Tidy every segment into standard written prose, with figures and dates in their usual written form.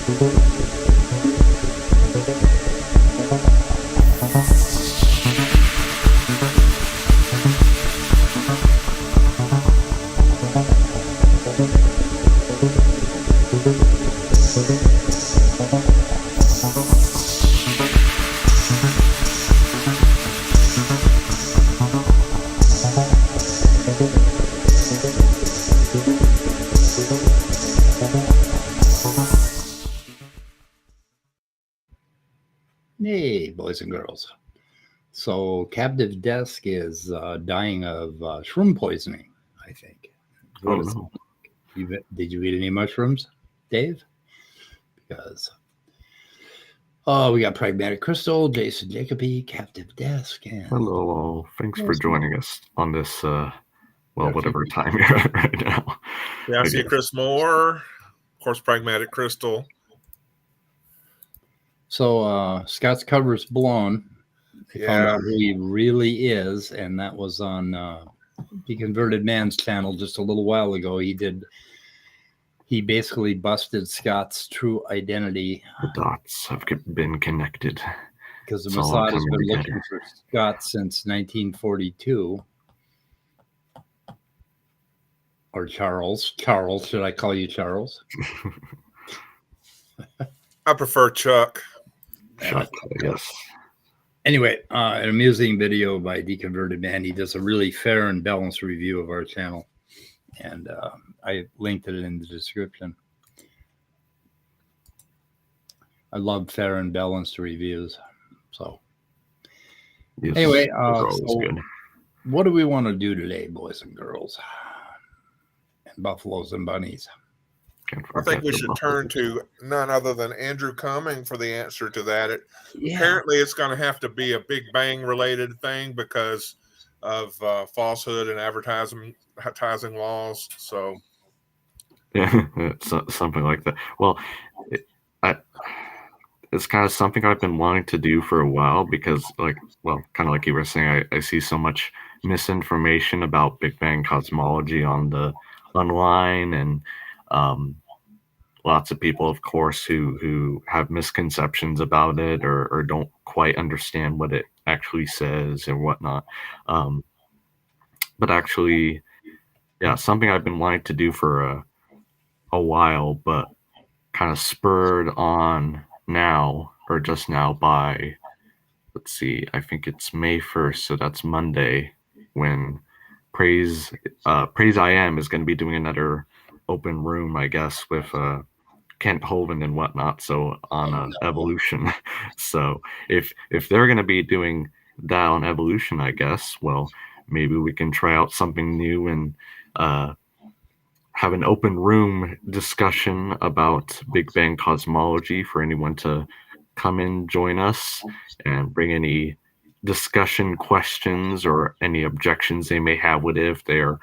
Hey, boys and girls. So, Captive Desk is dying of shroom poisoning, I think. Oh, no. Did you eat any mushrooms, Dave? Because, we got Pragmatic Crystal, Jason Jacoby, Captive Desk, and... Hello. Thanks for joining us on this, whatever time you're at right now. Yeah, I see Chris Moore, of course, Pragmatic Crystal. So, Scott's cover's blown. They found out who he really is, and that was on Deconverted Man's channel just a little while ago. He basically busted Scott's true identity. The dots have been connected. Because the Mossad has been looking for Scott since 1942. Or Charles. Charles, should I call you Charles? I prefer Chuck. Chuck, yes. Anyway, an amusing video by Deconverted Man. He does a really fair and balanced review of our channel. And I linked it in the description. I love fair and balanced reviews. So, yes, anyway, what do we want to do today, boys and girls? And buffaloes and bunnies. I think we should turn to none other than Andrew Cumming for the answer to that. Apparently, it's going to have to be a Big Bang related thing because of falsehood and advertising laws. So, yeah, something like that. Well, it's kind of something I've been wanting to do for a while because, kind of like you were saying, I see so much misinformation about Big Bang cosmology online and lots of people, of course, who have misconceptions about it or don't quite understand what it actually says and whatnot. But actually, yeah, something I've been wanting to do for a while, but kind of spurred on now or just now by, let's see, I think it's May 1st, so that's Monday, when Praise I Am is going to be doing another open room, I guess, with Kent Hovind and whatnot, so on evolution. So if they're going to be doing that on evolution, I guess, well, maybe we can try out something new and have an open room discussion about Big Bang cosmology for anyone to come in, join us, and bring any discussion questions or any objections they may have with it, if they're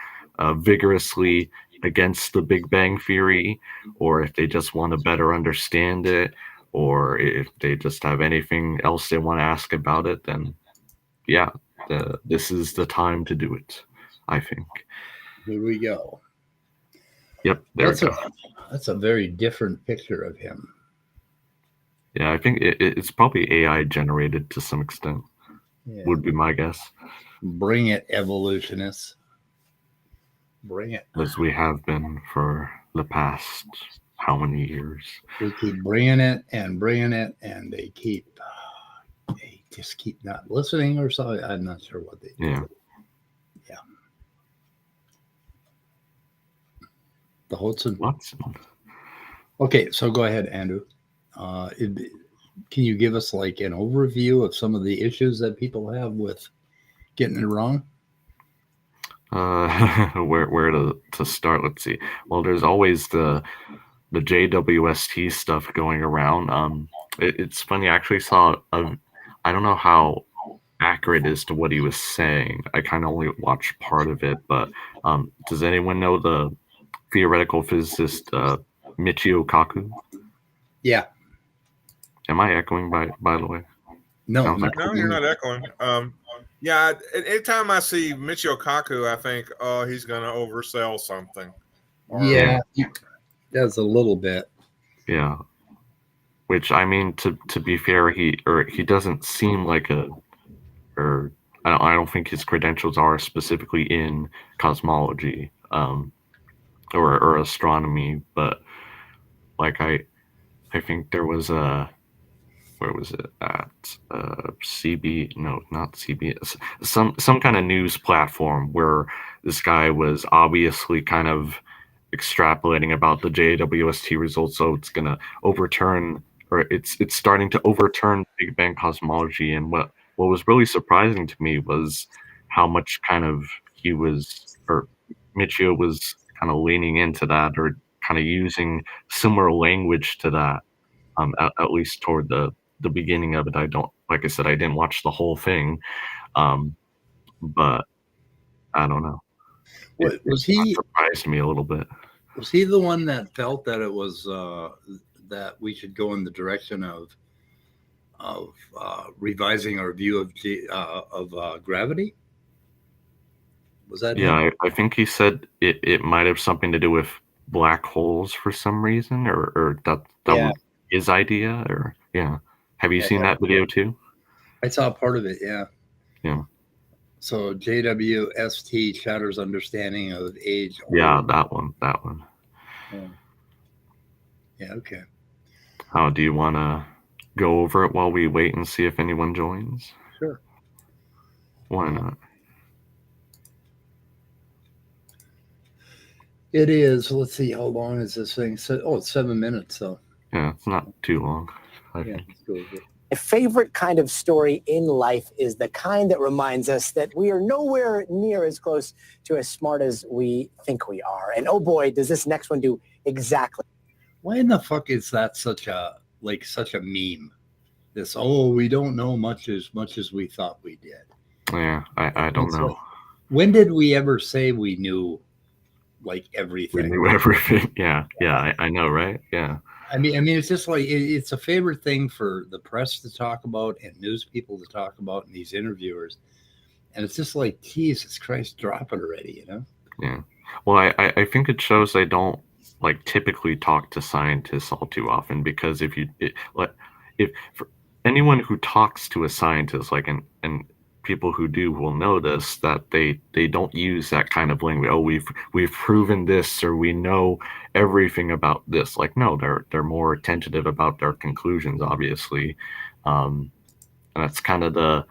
vigorously against the Big Bang theory, or if they just want to better understand it, or if they just have anything else they want to ask about it, then yeah, this is the time to do it, I think. Here we go. Yep, that's a very different picture of him. Yeah, I think it's probably AI generated to some extent, would be my guess. Bring it, evolutionists. Bring it. As we have been for the past how many years? We keep bringing it, and they just keep not listening or something. I'm not sure what they do. Yeah. Yeah. The Watson. Okay, so go ahead, Andrew. Can you give us like an overview of some of the issues that people have with getting it wrong? Where to start? Let's see. Well, there's always the JWST stuff going around. It's funny. I actually saw I don't know how accurate it is to what he was saying. I kind of only watched part of it, but does anyone know the theoretical physicist Michio Kaku? Yeah. Am I echoing by the way? No, no, you're not echoing. Yeah, anytime I see Michio Kaku, I think, oh, he's going to oversell something. Yeah, he does a little bit. Yeah. Which, I mean, to be fair, he doesn't seem like I don't think his credentials are specifically in cosmology or astronomy, but like I think there was where was it at? CB? No, not CBS. Some kind of news platform where this guy was obviously kind of extrapolating about the JWST results, so it's gonna overturn, or it's starting to overturn Big Bang cosmology. And what was really surprising to me was how much kind of Michio was kind of leaning into that, or kind of using similar language to that. At least toward the beginning of it. Like I said, I didn't watch the whole thing, but I don't know. What, was he surprised me a little bit? Was he the one that felt that it was that we should go in the direction of revising our view of gravity? Was that yeah? him? I think he said it might have something to do with black holes for some reason, or that was his idea, or yeah. Have you seen that video too? I saw part of it. Yeah. Yeah. So JWST shatters understanding of age. Yeah, that one. Yeah. Okay. How do you want to go over it while we wait and see if anyone joins? Sure. Why not? It is. Let's see. How long is this thing? So, it's 7 minutes. So yeah, it's not too long. Yeah. Let's go with it. My favorite kind of story in life is the kind that reminds us that we are nowhere near as close to as smart as we think we are. And oh boy, does this next one do exactly. Why in the fuck is that such a meme? This, we don't know much as we thought we did. Yeah, I don't know. Like, when did we ever say we knew like everything? We knew everything. Yeah, I know, right? Yeah. I mean, it's just like it's a favorite thing for the press to talk about and news people to talk about and these interviewers, and it's just like, Jesus Christ, drop it already, you know? Yeah. Well, I think it shows they don't like typically talk to scientists all too often, because if for anyone who talks to a scientist, like and people who do will notice that they don't use that kind of language. Oh, we've proven this, or we know everything about this. Like, no, they're more tentative about their conclusions, obviously. And that's kind of a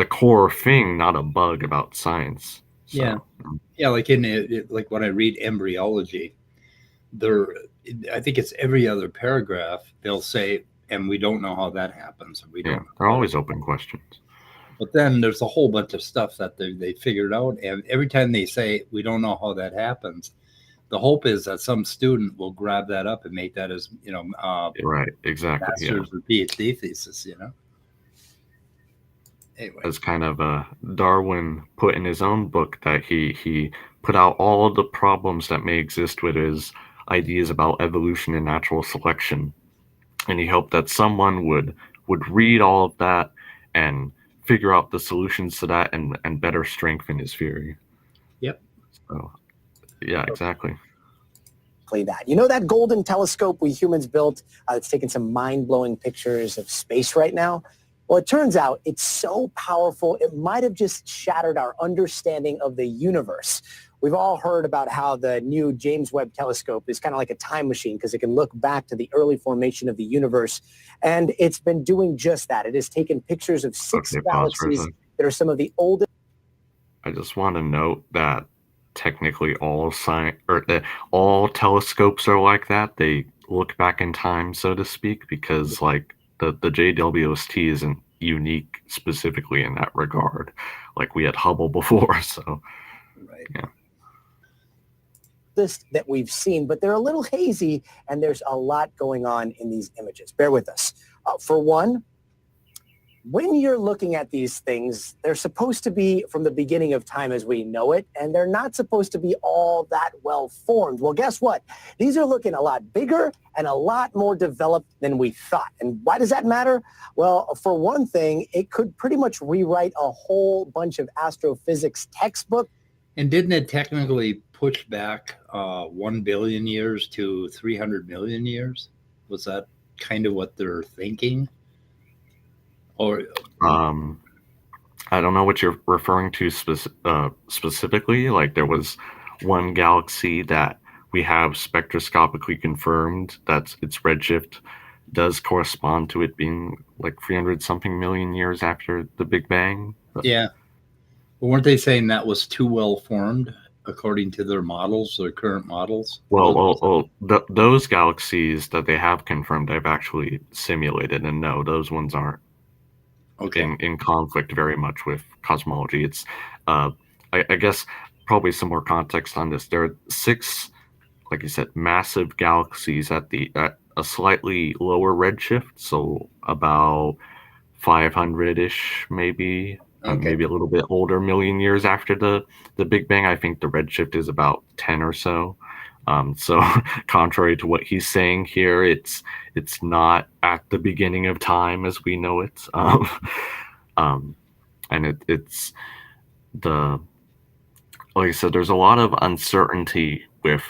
core thing, not a bug about science. So, yeah. Like like when I read embryology, I think it's every other paragraph they'll say, and we don't know how that happens. We don't. They're always open questions. But then there's a whole bunch of stuff that they figured out, and every time they say we don't know how that happens, the hope is that some student will grab that up and make that as right, exactly, master's or PhD thesis. You know. Anyway, as kind of Darwin put in his own book, that he put out all of the problems that may exist with his ideas about evolution and natural selection. And he hoped that someone would read all of that and figure out the solutions to that and better strengthen his theory. Yep. So, yeah, exactly. That. You know that golden telescope we humans built that's taking some mind-blowing pictures of space right now? Well, it turns out it's so powerful, it might have just shattered our understanding of the universe. We've all heard about how the new James Webb Telescope is kind of like a time machine because it can look back to the early formation of the universe. And it's been doing just that. It has taken pictures of 6 galaxies that are some of the oldest. I just want to note that technically all telescopes are like that. They look back in time, so to speak, because like the JWST isn't unique specifically in that regard. Like we had Hubble before, so right. Yeah. That we've seen, but they're a little hazy, and there's a lot going on in these images. Bear with us. For one, when you're looking at these things, they're supposed to be from the beginning of time as we know it, and they're not supposed to be all that well formed. Well, guess what? These are looking a lot bigger and a lot more developed than we thought. And why does that matter? Well, for one thing, it could pretty much rewrite a whole bunch of astrophysics textbooks. And didn't it technically push back 1 billion years to 300 million years? Was that kind of what they're thinking? Or I don't know what you're referring to specifically. Like, there was one galaxy that we have spectroscopically confirmed that its redshift does correspond to it being like 300 something million years after the Big Bang. But yeah, but weren't they saying that was too well formed according to their models, their current models? Those galaxies that they have confirmed, they've actually simulated, and no, those ones aren't in conflict very much with cosmology. It's I guess probably some more context on this. There are 6, like you said, massive galaxies at a slightly lower redshift, so about 500-ish, maybe maybe a little bit older million years after the Big Bang. I think the redshift is about 10 or so. So contrary to what he's saying here, it's not at the beginning of time as we know it. And it's the, like I said, there's a lot of uncertainty with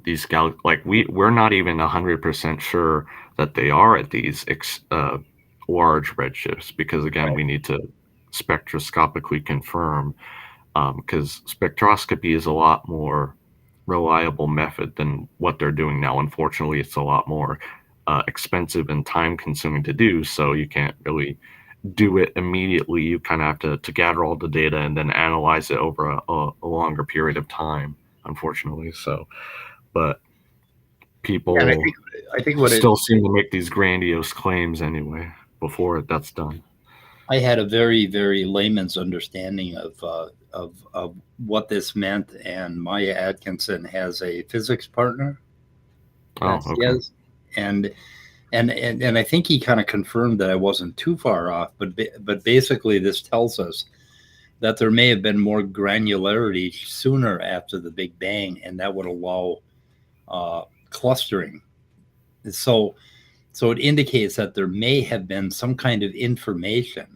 these galaxies. Like, we're not even 100% sure that they are at these large redshifts, because again, we need to spectroscopically confirm, because spectroscopy is a lot more reliable method than what they're doing now. Unfortunately, it's a lot more expensive and time consuming to do, so you can't really do it immediately. You kind of have to gather all the data and then analyze it over a longer period of time, unfortunately. So, but people I think what still seem to make these grandiose claims anyway before that's done. I had a very, very layman's understanding of what this meant, and Maya Atkinson has a physics partner. Oh, okay. And I think he kind of confirmed that I wasn't too far off. But basically, this tells us that there may have been more granularity sooner after the Big Bang, and that would allow clustering. So it indicates that there may have been some kind of information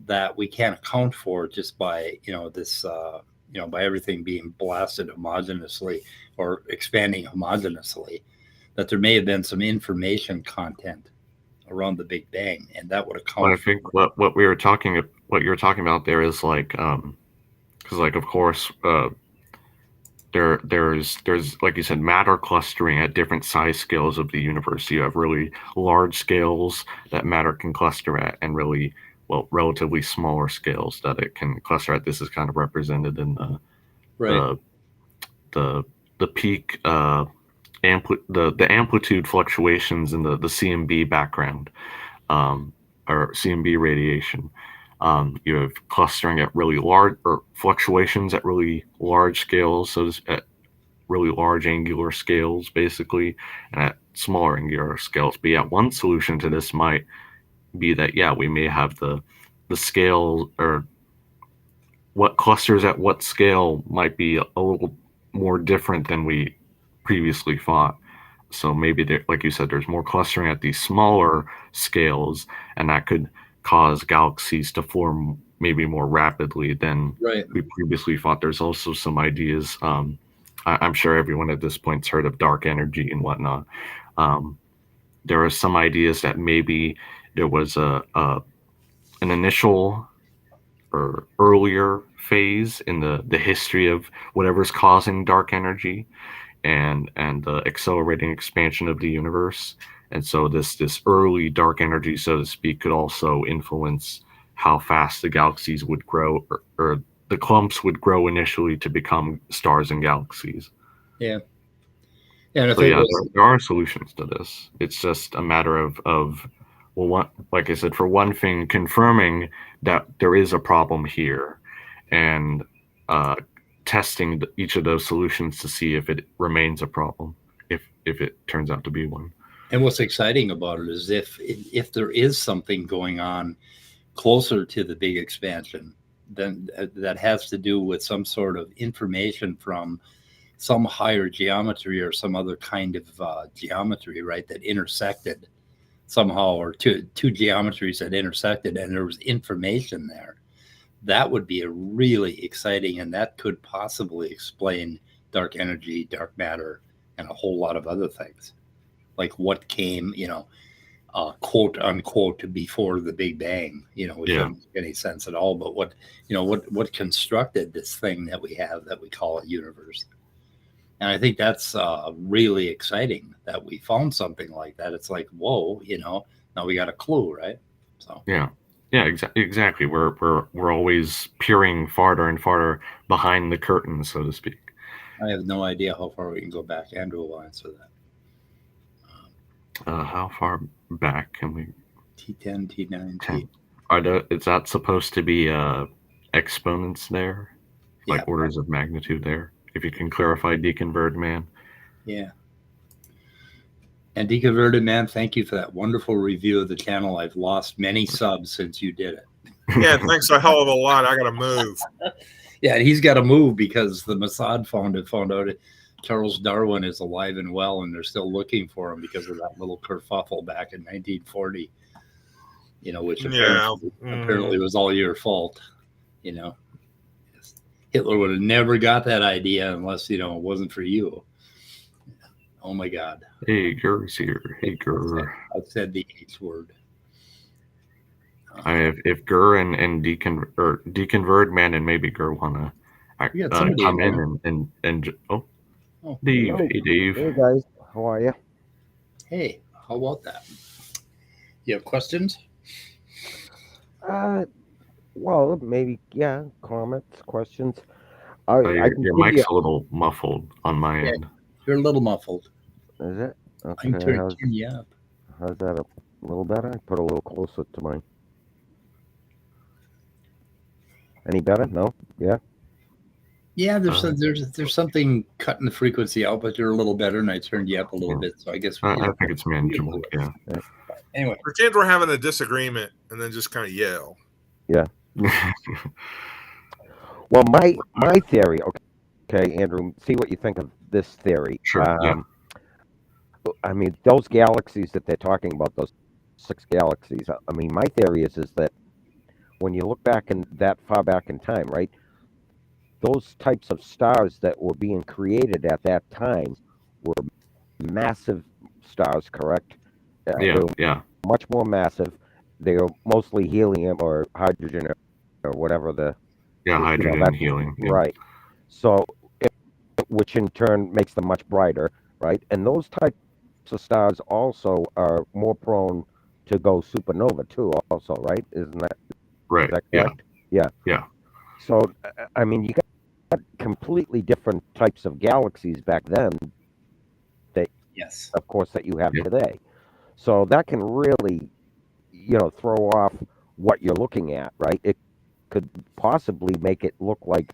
that we can't account for just by this by everything being blasted homogenously or expanding homogenously, that there may have been some information content around the Big Bang, and that would account. Well, I think what you're talking about there is like, because like, of course, there's like you said, matter clustering at different size scales of the universe. You have really large scales that matter can cluster at, and really, well, relatively smaller scales that it can cluster at. This is kind of represented in the peak the amplitude fluctuations in the CMB background, or CMB radiation. You have clustering at really large, or fluctuations at really large scales, so at really large angular scales, basically, and at smaller angular scales. But yeah, one solution to this might be that, yeah, we may have the scale, or what clusters at what scale might be a little more different than we previously thought. So maybe there, like you said, there's more clustering at these smaller scales, and that could cause galaxies to form maybe more rapidly than we previously thought. There's also some ideas. I'm sure everyone at this point's heard of dark energy and whatnot. There are some ideas that maybe there was an initial or earlier phase in the history of whatever's causing dark energy and the accelerating expansion of the universe. And so this early dark energy, so to speak, could also influence how fast the galaxies would grow, or the clumps would grow initially to become stars and galaxies. Yeah. And so yeah, there are solutions to this. It's just a matter of well, like I said, for one thing, confirming that there is a problem here, and testing each of those solutions to see if it remains a problem, if it turns out to be one. And what's exciting about it is if there is something going on closer to the big expansion, then that has to do with some sort of information from some higher geometry or some other kind of geometry, right, that intersected somehow, or two geometries that intersected, and there was information there. That would be a really exciting, and that could possibly explain dark energy, dark matter, and a whole lot of other things. like what came, quote unquote, before the Big Bang, which doesn't make any sense at all. But what constructed this thing that we have that we call a universe? And I think that's really exciting that we found something like that. It's like, whoa, now we got a clue, right? So yeah, exactly. We're always peering farther and farther behind the curtain, so to speak. I have no idea how far we can go back. Andrew will answer that. How far back can we? T10, T9, 10. Is that supposed to be exponents there, like orders of magnitude there? If you can clarify, Deconverted Man. Yeah. And Deconverted Man, thank you for that wonderful review of the channel. I've lost many subs since you did it. Yeah, thanks a hell of a lot. I got to move. Yeah, he's got to move because the Mossad found out Charles Darwin is alive and well, and they're still looking for him because of that little kerfuffle back in 1940, which apparently was all your fault, Hitler would have never got that idea unless, it wasn't for you. Oh, my God. Hey, Gur's here. Hey, Gur. I said the H word. If Gur and Deconverted Man and maybe Gur want to come in and Dave. Hey, Dave. Hey, guys. How are you? Hey, how about that? You have questions? Well, maybe, comments, questions. Your mic's a little muffled on my end. You're a little muffled. Is it? Okay. I can turn you up. How's that a little better? I put a little closer to mine. Any better? No? Yeah? Yeah, there's something cutting the frequency out, but you're a little better, and I turned you up a little bit, so I guess I think it's manageable. Yeah. Anyway, pretend we're having a disagreement, and then just kind of yell. Yeah. Well, my theory. Okay, Andrew. See what you think of this theory. Sure. I mean, those galaxies that they're talking about, those 6 galaxies. I mean, my theory is that when you look back that far back in time, right? Those types of stars that were being created at that time were massive stars, correct? Yeah. Much more massive. They were mostly helium or hydrogen or whatever the... Yeah, hydrogen and helium. Yeah. Right. So, which in turn makes them much brighter, right? And those types of stars also are more prone to go supernova too, also, right? Isn't that... Right. Is that correct? Yeah. So, I mean, you got completely different types of galaxies back then that, of course, that you have today. So that can really, throw off what you're looking at, right? It could possibly make it look like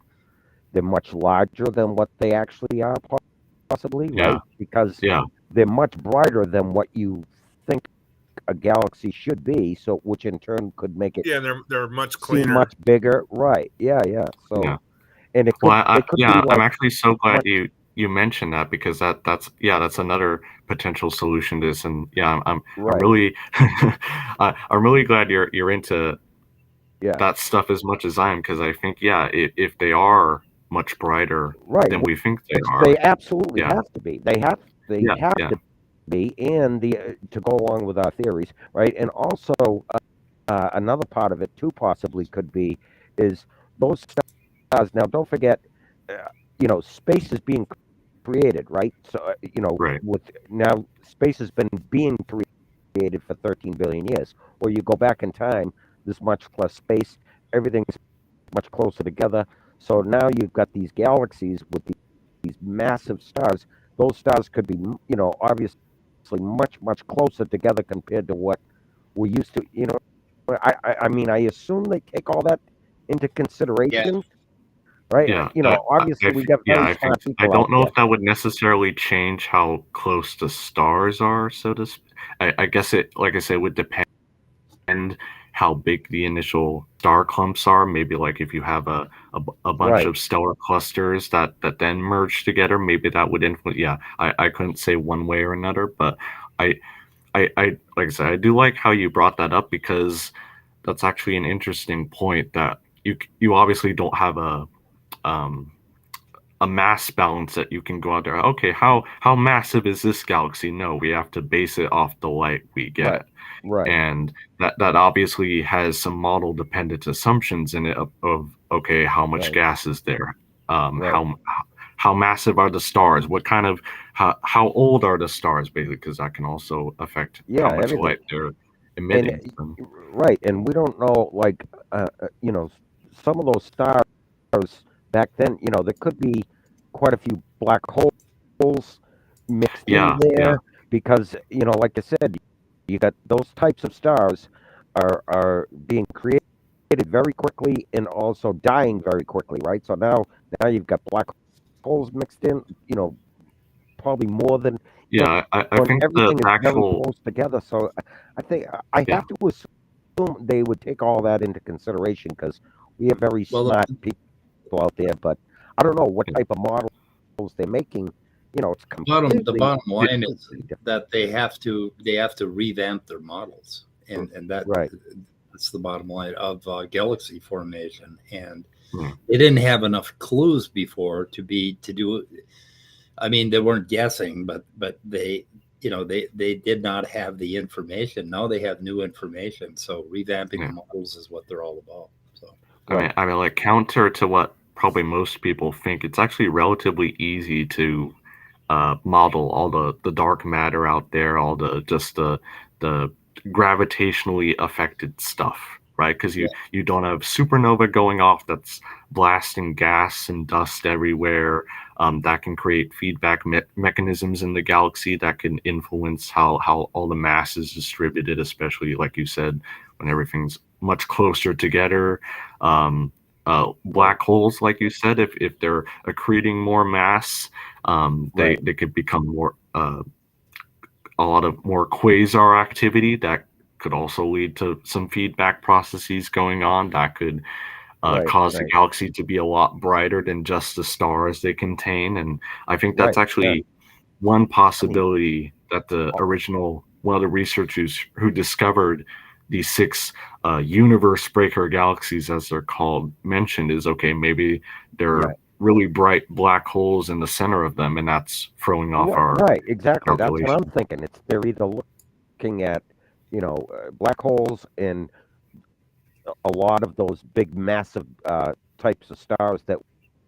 they're much larger than what they actually are, possibly, right? Because they're much brighter than what you think a galaxy should be, so which in turn could make it they're much cleaner, much bigger, right? So and it could, I'm actually so glad you mentioned that, because that's another potential solution to this. And I'm really I'm really glad you're into that stuff as much as I am, because I think if they are much brighter than we think they are, they absolutely have to be. They have to be, and to go along with our theories, right? And also another part of it too possibly could be is those stars. Now, don't forget, space is being created, right? So with now space has been being created for 13 billion years. Or you go back in time, there's much less space, everything's much closer together. So now you've got these galaxies with these massive stars. Those stars could be, obviously much, much closer together compared to what we used to, I mean, I assume they take all that into consideration, right? Obviously we got very smart people. I don't know if that would necessarily change how close the stars are, so to speak. I guess it, like I said, would depend how big the initial star clumps are. Maybe like if you have a bunch of stellar clusters that then merge together, maybe that would influence. I couldn't say one way or another, but I like I said, I do like how you brought that up, because that's actually an interesting point, that you obviously don't have a mass balance that you can go out there. Okay, how massive is this galaxy? No, we have to base it off the light we get. Right. And that obviously has some model dependent assumptions in it of okay, how much gas is there? How massive are the stars? What kind of how old are the stars, basically, because that can also affect how much everything. light they're emitting. Right, and we don't know, like, you know, some of those stars back then, you know, there could be quite a few black holes mixed in there because, you know, like I said, you got those types of stars are being created very quickly and also dying very quickly, right? So now you've got black holes mixed in, you know, probably more than I think everything the is very actual close together. So I think I have to assume they would take all that into consideration because we have very smart people out there, but I don't know what type of models they're making. You know, it's completely the bottom line is that they have to revamp their models, and that that's the bottom line of galaxy formation. And they didn't have enough clues before to do. I mean, they weren't guessing, but they, you know, they did not have the information. Now they have new information, so revamping the models is what they're all about. So I mean, like, counter to what probably most people think, it's actually relatively easy to model all the dark matter out there, all the gravitationally affected stuff, right? Because you don't have supernova going off that's blasting gas and dust everywhere. That can create feedback mechanisms in the galaxy that can influence how all the mass is distributed, especially, like you said, when everything's much closer together. Black holes, like you said, if they're accreting more mass, they could become more a lot of more quasar activity that could also lead to some feedback processes going on that could cause the galaxy to be a lot brighter than just the stars they contain. And I think that's actually one possibility that one of the researchers who discovered these 6 universe breaker galaxies, as they're called, mentioned is, okay, maybe they're really bright black holes in the center of them, and that's throwing off our exactly. That's what I'm thinking. They're either looking at, you know, black holes and a lot of those big, massive types of stars that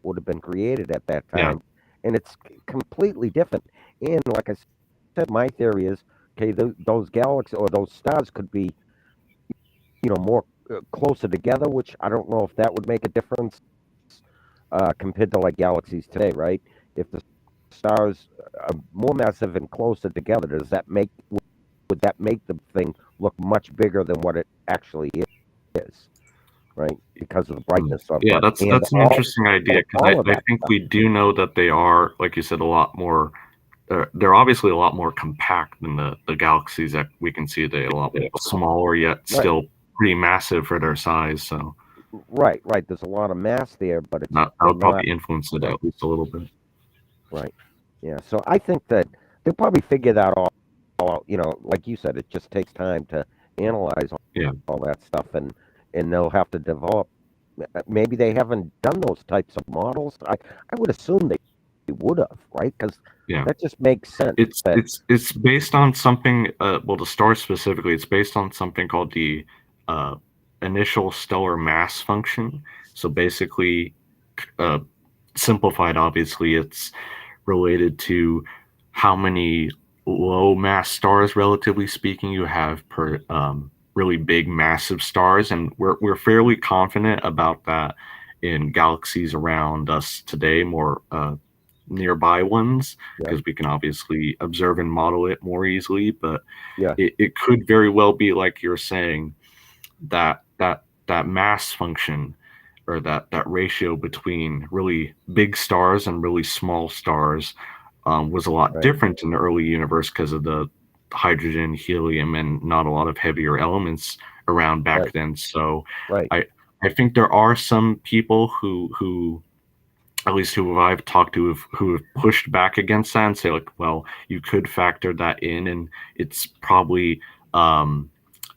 would have been created at that time, and it's completely different. And like I said, my theory is, okay, those galaxies or those stars could be, you know, more closer together, which I don't know if that would make a difference compared to like galaxies today, right? If the stars are more massive and closer together, would that make the thing look much bigger than what it actually is, right? Because of the brightness of it. That's an interesting idea, because I think we do know that they are, like you said, a lot more. They're obviously a lot more compact than the galaxies that we can see. They're a lot smaller, yet still pretty massive for their size. So right. There's a lot of mass there, but it's that would probably influence it at least a little bit. Right. Yeah. So I think that they'll probably figure that all out. You know, like you said, it just takes time to analyze all that stuff, and they'll have to develop. Maybe they haven't done those types of models. I would assume they would have, right? Because that just makes sense. It's based on something. Well, the stars specifically, it's based on something called the initial stellar mass function. So basically, simplified, obviously, it's related to how many low mass stars, relatively speaking, you have per really big, massive stars, and we're fairly confident about that in galaxies around us today, more nearby ones, because we can obviously observe and model it more easily. But it could very well be, like you're saying, that mass function, or that ratio between really big stars and really small stars was a lot different in the early universe because of the hydrogen, helium, and not a lot of heavier elements around back then. So I think there are some people who at least who I've talked to, who have pushed back against that and say, like, well, you could factor that in, and it's probably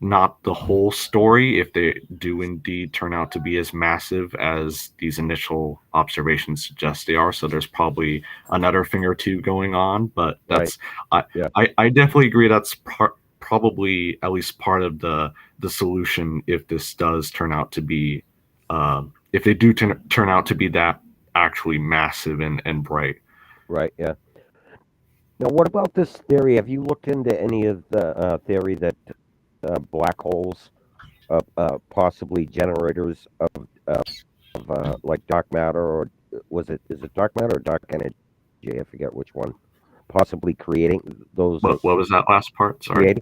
not the whole story if they do indeed turn out to be as massive as these initial observations suggest they are. So there's probably another thing or two going on, but that's I definitely agree that's probably at least part of the solution if this does turn out to be if they do turn out to be that actually massive and bright. Right. Yeah. Now, what about this theory? Have you looked into any of the theory that black holes possibly generators of like dark matter, or is it dark matter or dark energy? I forget which one. Possibly creating those. What was that last part? Sorry.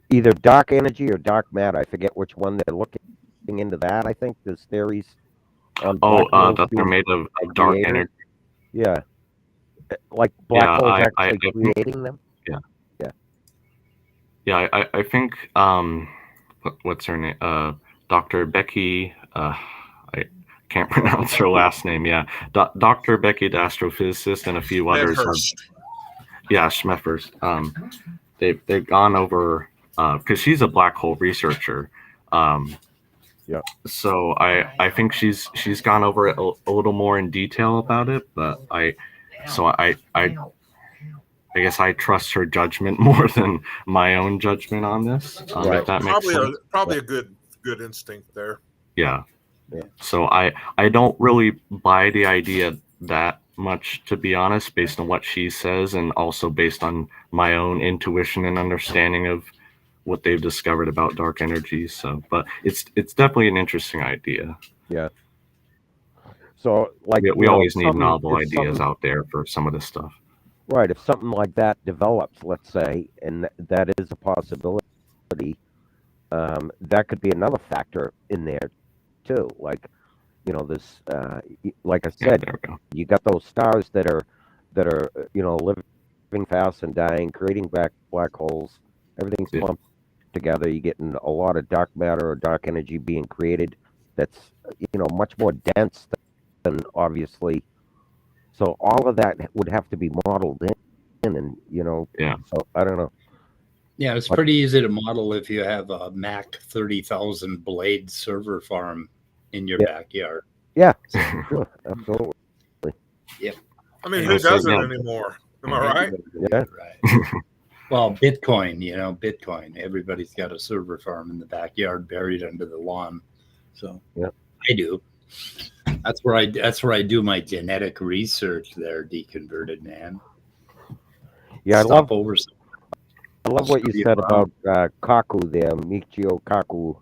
Either dark energy or dark matter. I forget which one they're looking into that. I think there's theories on that they're made of dark energy. Yeah. Like black holes actually creating them. Yeah, I think what's her name? Dr. Becky. I can't pronounce her last name. Yeah, Dr. Becky, the astrophysicist, and a few others. Schmeffers. They've gone over because she's a black hole researcher. So I think she's gone over it a little more in detail about it, but I guess I trust her judgment more than my own judgment on this. If that makes sense. Probably a good instinct there. Yeah. So I don't really buy the idea that much, to be honest, based on what she says, and also based on my own intuition and understanding of what they've discovered about dark energy. So, but it's definitely an interesting idea. Yeah. So, like, we always need novel ideas out there for some of this stuff. Right. If something like that develops, let's say, and that is a possibility, that could be another factor in there too. Like, this, like I said, you got those stars that are living fast and dying, creating black holes. Everything's clumped together. You're getting a lot of dark matter or dark energy being created. That's much more dense than obviously. So all of that would have to be modeled in, and So I don't know. Yeah, it's pretty easy to model if you have a Mac 30,000 blade server farm in your backyard. Yeah, sure, absolutely. Yep. I mean, who doesn't anymore? Am I right? Yeah. Right. Well, Bitcoin. Everybody's got a server farm in the backyard buried under the lawn. So I do. That's where I do my genetic research there, Deconverted Man. Yeah, I love what you said about Kaku there, Michio Kaku.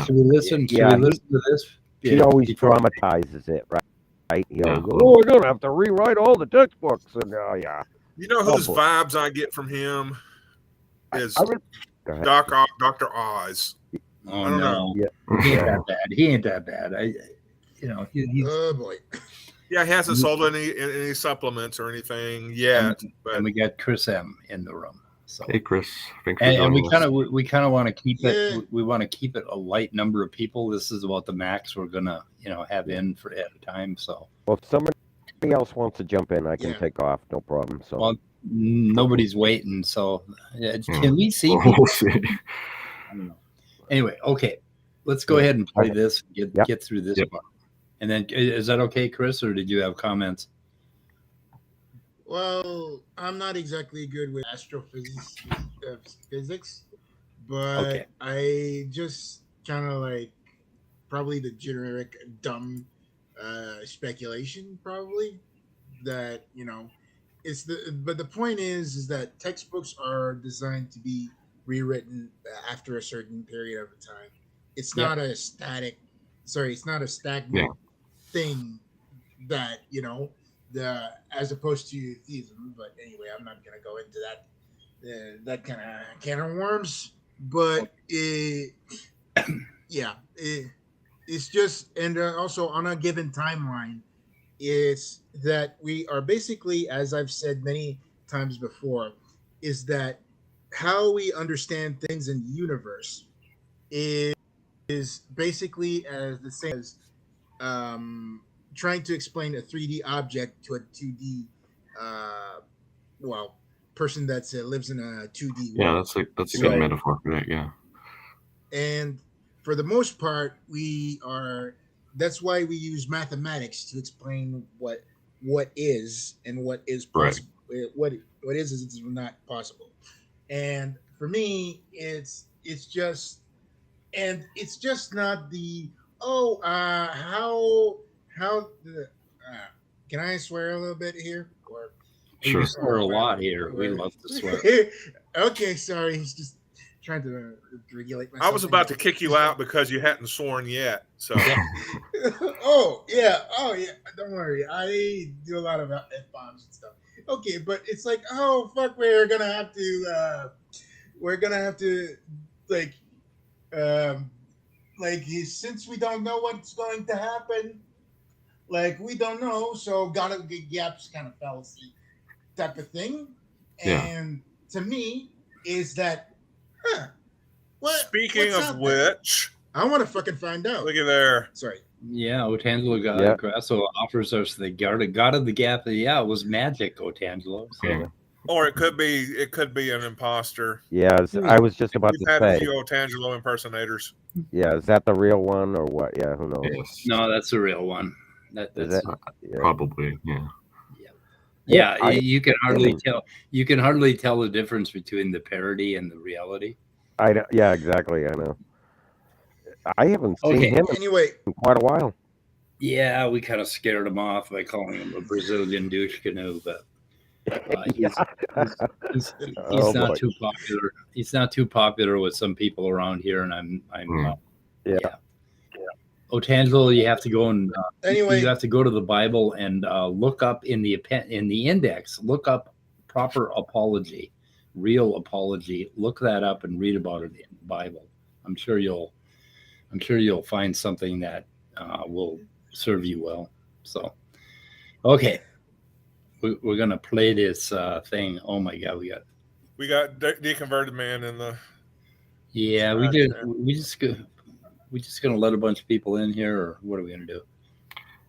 Should we listen to this? He always dramatizes it, right? He always goes, we're going to have to rewrite all the textbooks. And you know whose vibes I get from him is Dr. Oz. Oh, I don't know. Yeah. He ain't that bad. He's, oh boy. Yeah, he hasn't sold any supplements or anything yet. And we got Chris M in the room. So. Hey, Chris. And we kind of want to keep it. We want to keep it a light number of people. This is about the max we're gonna have in for at a time. So. Well, if somebody else wants to jump in, I can take off. No problem. So. Well, nobody's waiting. So can we see people? We'll see. I don't know. Anyway, okay. Let's go ahead and play this. Get through this part. And then, is that okay, Chris, or did you have comments? Well, I'm not exactly good with physics, but I just kind of like probably the generic dumb speculation, probably that it's but the point is that textbooks are designed to be rewritten after a certain period of time. It's not a stagnant thing that as opposed to theism. But anyway, I'm not gonna go into that kind of can of worms. But it's just, and also on a given timeline, is that we are basically, as I've said many times before, is that how we understand things in the universe is basically as the same as trying to explain a 3D object to a 2D person that lives in a 2D world. Yeah, that's a good metaphor for that. Yeah. And for the most part, that's why we use mathematics to explain what is and what is possible. What is not possible. And for me, it's just not the how can I swear a little bit here? Or Sure. We swear a lot here. We love to swear. Okay, sorry. He's just trying to regulate myself. I was about to kick you out because you hadn't sworn yet. So. Oh yeah. Don't worry. I do a lot of F-bombs and stuff. Okay, but it's like, oh fuck, we're gonna have to since we don't know what's going to happen, we don't know, so gotta get gaps kind of fallacy type of thing. And to me, is that speaking of which, I want to fucking find out. Look at there. Sorry. Yeah, Otangelo Grasso offers us the God of the Gap. Yeah, it was magic, Otangelo. So. Or it could be an imposter. Yeah, I was just about We've to had say. a few Otangelo impersonators. Yeah, is that the real one or what? Yeah, who knows? Yes. No, that's the real one. That's probably, yeah. Yeah, you can hardly tell. You can hardly tell the difference between the parody and the reality. Yeah, exactly. I know. I haven't seen him in quite a while. Yeah, we kind of scared him off by calling him a Brazilian douche canoe, but he's not too popular. He's not too popular with some people around here, and I'm Otangelo, you have to go and you have to go to the Bible and look up in the index. Look up proper apology, real apology. Look that up and read about it in the Bible. I'm sure you'll find something that will serve you well. So, okay, we're gonna play this thing. Oh my God, we got Deconverted Man in the. Yeah, we did. We just gonna let a bunch of people in here, or what are we gonna do?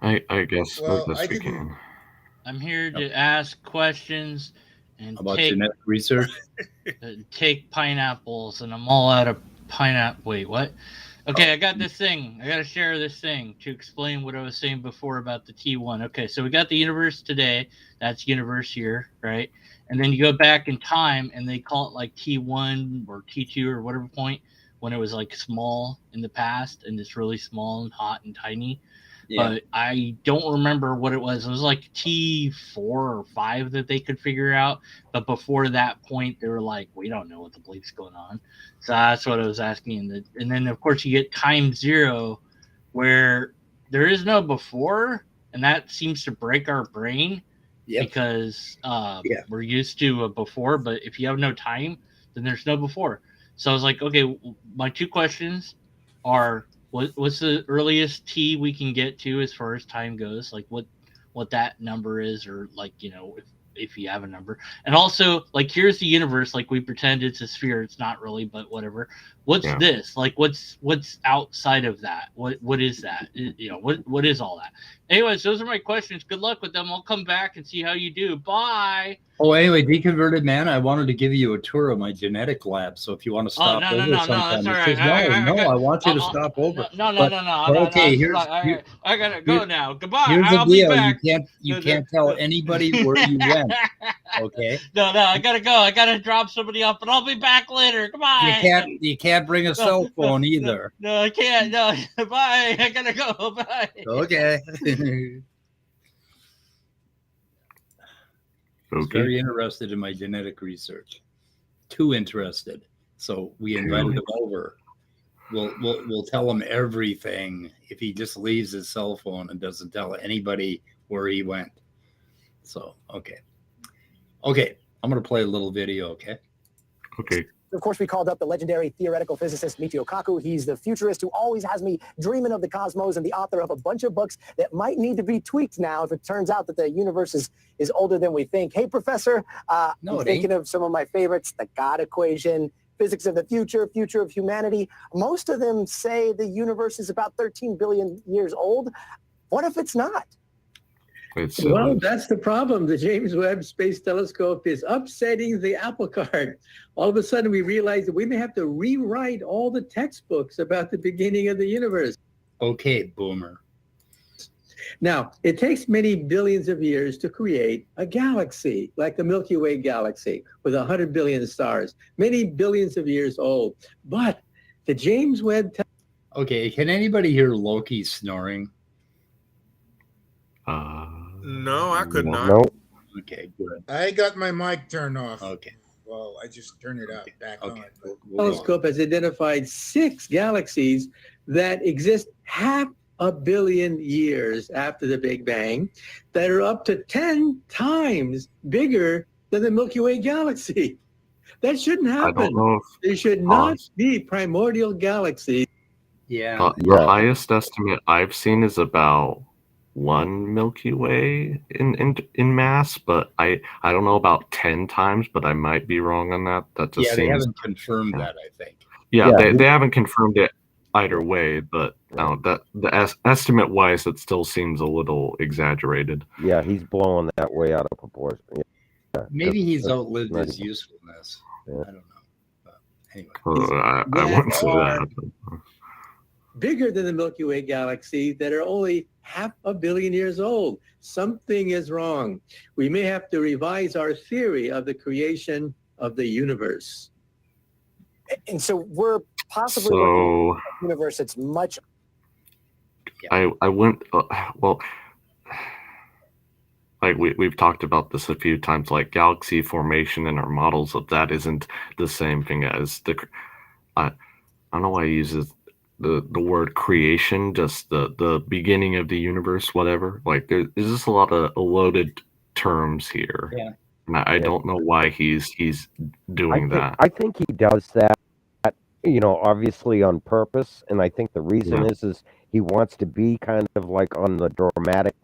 I guess we can. I'm here to ask questions and about genetic research. Take pineapples, and I'm all out of pineapple. Wait, what? Okay, I got this thing. I got to share this thing to explain what I was saying before about the T1. Okay, so we got the universe today. That's universe here, right? And then you go back in time, and they call it like T1 or T2 or whatever point, when it was like small in the past, and it's really small and hot and tiny. Yeah. But I don't remember what it was. It was like T4 or 5 that they could figure out. But before that point, they were like, we don't know what the bleep's going on. So that's what I was asking. And then, of course, you get time 0, where there is no before. And that seems to break our brain because we're used to a before. But if you have no time, then there's no before. So I was like, okay, my 2 questions are, what's the earliest T we can get to as far as time goes? Like what that number is, or like, if you have a number. And also, like, here's the universe. Like, we pretend it's a sphere. It's not really, but whatever. What's this? Like, what's outside of that? What is that? What is all that? Anyways, those are my questions. Good luck with them. I'll come back and see how you do. Bye. Oh, anyway, Deconverted Man, I wanted to give you a tour of my genetic lab. So if you want to stop over sometime, that's all right. I want you to stop over. No. Okay, I gotta go now. Goodbye. Here's I'll the deal. Be back. You can't tell anybody where you went. Okay. No, I gotta go. I gotta drop somebody off, but I'll be back later. Goodbye. You can't bring a cell phone either. No, I can't. No, bye. I gotta go. Bye. Okay. He's very interested in my genetic research. Too interested. So we invited him over. We'll tell him everything if he just leaves his cell phone and doesn't tell anybody where he went. So okay. I'm gonna play a little video. Okay. Of course, we called up the legendary theoretical physicist Michio Kaku. He's the futurist who always has me dreaming of the cosmos, and the author of a bunch of books that might need to be tweaked now if it turns out that the universe is older than we think. Hey, Professor, I'm thinking of some of my favorites, the God equation, physics of the future of humanity. Most of them say the universe is about 13 billion years old. What if it's not? Well, that's the problem. The James Webb Space Telescope is upsetting the apple cart. All of a sudden, we realize that we may have to rewrite all the textbooks about the beginning of the universe. Okay, boomer. Now, it takes many billions of years to create a galaxy, like the Milky Way galaxy, with 100 billion stars, many billions of years old. But the James Webb... Okay, can anybody hear Loki snoring? No, I could not. No. Okay, good. I got my mic turned off. Okay. Well, I just turned it up back on. But Telescope has identified 6 galaxies that exist 500 million years after the Big Bang that are up to 10 times bigger than the Milky Way galaxy. That shouldn't happen. I don't know if There should not be primordial galaxies. Yeah. the highest estimate I've seen is about 1 Milky Way in mass, but I don't know about 10 times, but I might be wrong on that. That just They seems, haven't confirmed that, I think. yeah, Yeah. they haven't confirmed it either way, but no, that the estimate wise, it still seems a little exaggerated. Yeah, he's blowing that way out of proportion. Yeah, Maybe he's that's outlived not his even- usefulness. Yeah. I don't know. But anyway. I that wouldn't say are- that. Bigger than the Milky Way galaxy that are only 500 million years old. Something is wrong. We may have to revise our theory of the creation of the universe. And so we're possibly looking So at a universe that's much I went well. Like we've talked about this a few times, like galaxy formation and our models of that isn't the same thing as the. I don't know why I use the word creation, just the beginning of the universe, whatever. Like there's just a lot of loaded terms here. Yeah. And I don't know why he's doing that. I think he does that, obviously on purpose. And I think the reason is he wants to be kind of like on the dramatic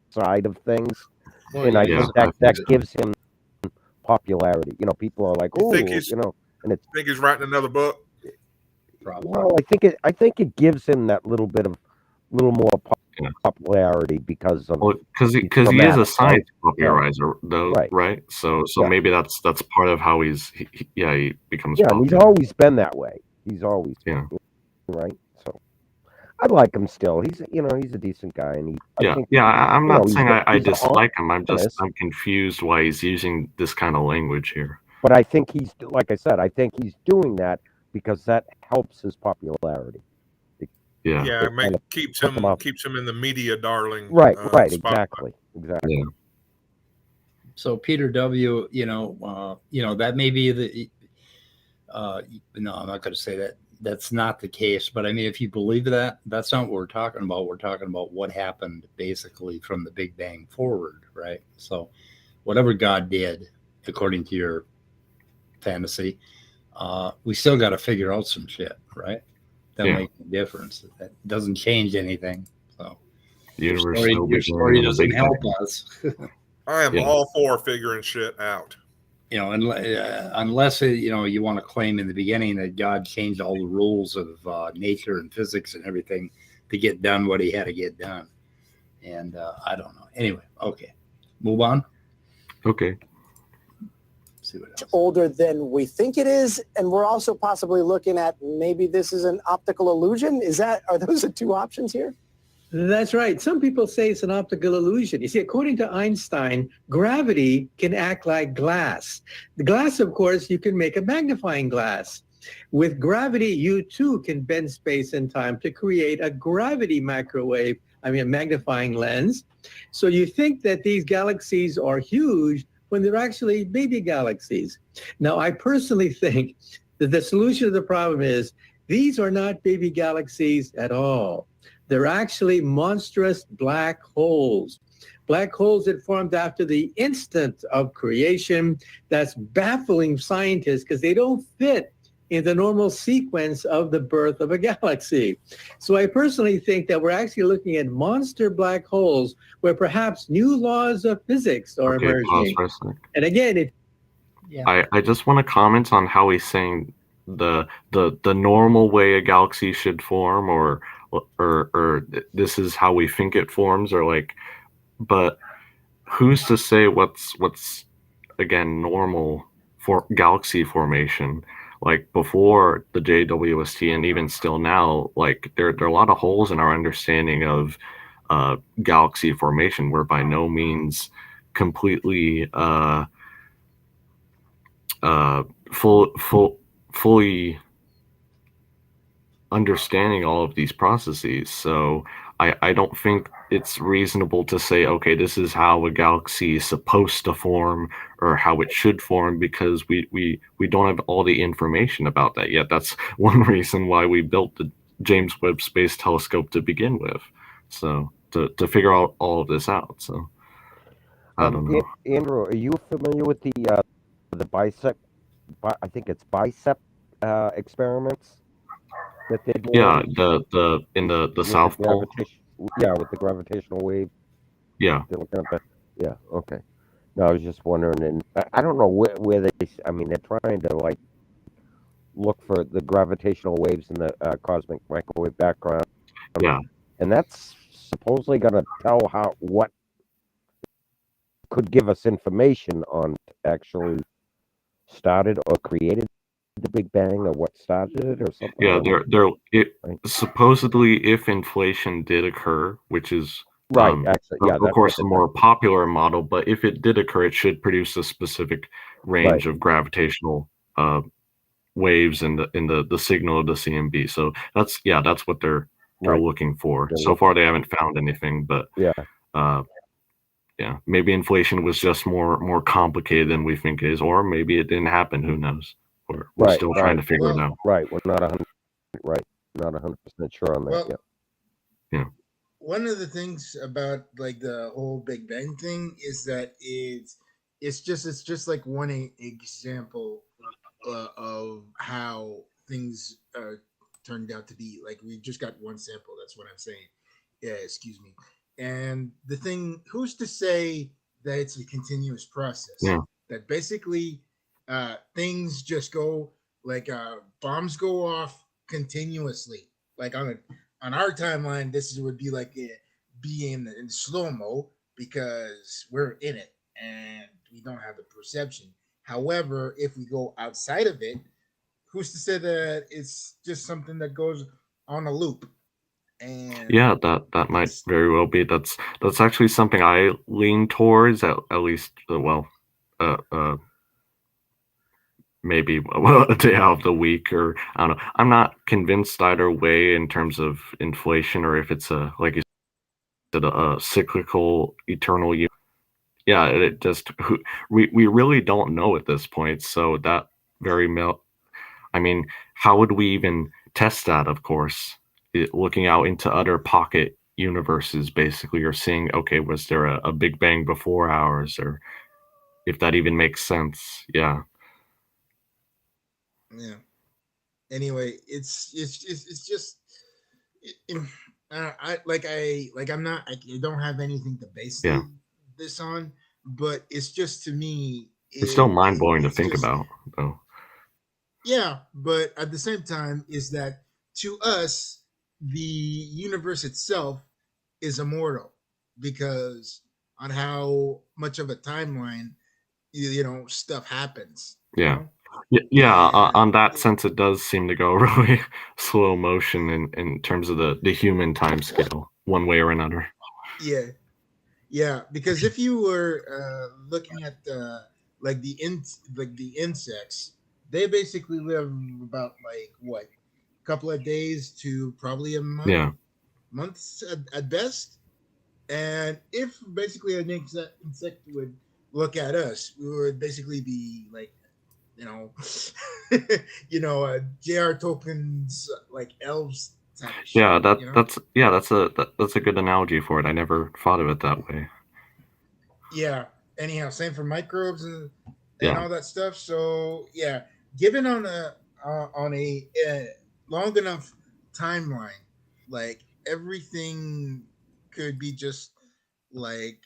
side of things. Well, And I yeah, think that gives him popularity. People are like, You oh, think he's- and it's, Think he's writing another book? probably. well, I think it gives him that little more popularity because of Because he is a dramatic, science popularizer, though, Right. right? So Yeah. maybe that's part of how he becomes yeah, and he's popular. always been that way. He's always Yeah. right. So I like him still. He's he's a decent guy, and I think I'm not he's saying a- I he's an dislike him. I'm honest- confused why he's using this kind of language here. But I think he's, like I said, I think he's doing that because that helps his popularity. Yeah. Yeah, it kind of keeps puts him up. him in the media darling. Right, spotlight. exactly. Yeah. So Peter W., that may be the. No, I'm not going to say that. That's not the case. But I mean, if you believe that, that's not what we're talking about. We're talking about what happened basically from the Big Bang forward, right? So, whatever God did, according to your fantasy, we still got to figure out some shit, right? That makes a difference. That doesn't change anything. So, The universe your still story began in the doesn't Big help Bang. us. I am Yeah. all for figuring shit out. Unless you want to claim in the beginning that God changed all the rules of nature and physics and everything to get done what he had to get done. And I don't know. Anyway, okay. Move on. Okay. See what else. older than we think it is, and we're also possibly looking at maybe this is an optical illusion. Are those the two options here? That's right. Some people say it's an optical illusion. You see, according to Einstein, gravity can act like glass. The glass, of course, you can make a magnifying glass. With gravity, you too can bend space and time to create a gravity magnifying lens. So you think that these galaxies are huge when they're actually baby galaxies. Now, I personally think that the solution to the problem is these are not baby galaxies at all. They're actually monstrous black holes. Black holes that formed after the instant of creation. That's baffling scientists because they don't fit in the normal sequence of the birth of a galaxy. So I personally think that we're actually looking at monster black holes where perhaps new laws of physics are Okay, emerging. pause for a sec. And again, I just want to comment on how he's saying the normal way a galaxy should form, or this is how we think it forms, or like, but who's to say what's again normal for galaxy formation? Like before the JWST and even still now, like there are a lot of holes in our understanding of galaxy formation. We're by no means completely fully understanding all of these processes. So I don't think it's reasonable to say, okay, this is how a galaxy is supposed to form or how it should form, because we don't have all the information about that yet. That's one reason why we built the James Webb Space Telescope to begin with. So to figure out all of this out. So I don't know. Andrew, are you familiar with the bicep? I think it's bicep experiments that they do. Yeah, the in the South Pole. Yeah, with the gravitational wave. Yeah. Yeah. Okay. No, I was just wondering, and I don't know where they. I mean, they're trying to like look for the gravitational waves in the cosmic microwave background. Yeah. And that's supposedly going to tell what could give us information on actually started or created the Big Bang, or what started it, or something. Yeah, supposedly, if inflation did occur, which is right, actually, yeah, of course, a more popular model, but if it did occur, it should produce a specific range of gravitational waves in the signal of the CMB. So that's what they're looking for. So far, they haven't found anything, but maybe inflation was just more complicated than we think it is, or maybe it didn't happen. Who knows? We're still trying to figure it out. Right, we're not 100% sure on that yet. Yeah. One of the things about like the whole Big Bang thing is that it's just like one example of how things turned out to be. Like we just got one sample. That's what I'm saying. Yeah, excuse me. And the thing, who's to say that it's a continuous process? Yeah. That basically things just go like bombs go off continuously. Like on our timeline, would be like be in slow-mo because we're in it and we don't have the perception. However, if we go outside of it, who's to say that it's just something that goes on a loop? And yeah, that might very well be. That's actually something I lean towards, at least. Maybe a day out of the week, or I don't know. I'm not convinced either way in terms of inflation, or if it's like you said, a cyclical eternal. Yeah, it just we really don't know at this point. So that I mean, how would we even test that? Of course, looking out into other pocket universes, basically, or seeing, okay, was there a Big Bang before ours, or if that even makes sense? Yeah. Yeah. Anyway, it's just I don't have anything to base this on, but it's just, to me, it's still mind blowing to think about, though. Yeah, but at the same time, is that to us, the universe itself is immortal because on how much of a timeline stuff happens. Yeah. On that sense, it does seem to go really slow motion in terms of the human time scale, one way or another. Yeah, because if you were looking at the insects, they basically live about a couple of days to probably a month. Yeah, months at best. And if basically an insect would look at us, we would basically be like, J.R. Tolkien's like elves type of shit. Yeah, that's a good analogy for it. I never thought of it that way. Yeah. Anyhow, same for microbes and all that stuff. So yeah, given on a long enough timeline, like everything could be just like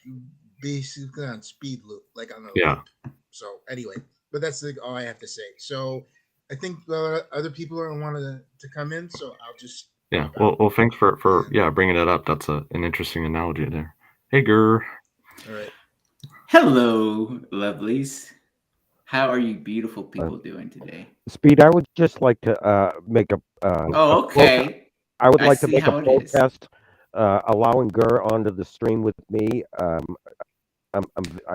basically on speed loop, like on a loop. So anyway. But that's all I have to say. So I think other people are wanting to come in, so I'll just... Yeah, well, thanks for bringing it up. That's an interesting analogy there. Hey, Gur. All right. Hello, lovelies. How are you beautiful people doing today? Speed, I would just like to make a. Oh, okay. I would like to see make a how it is. protest allowing Gur onto the stream with me.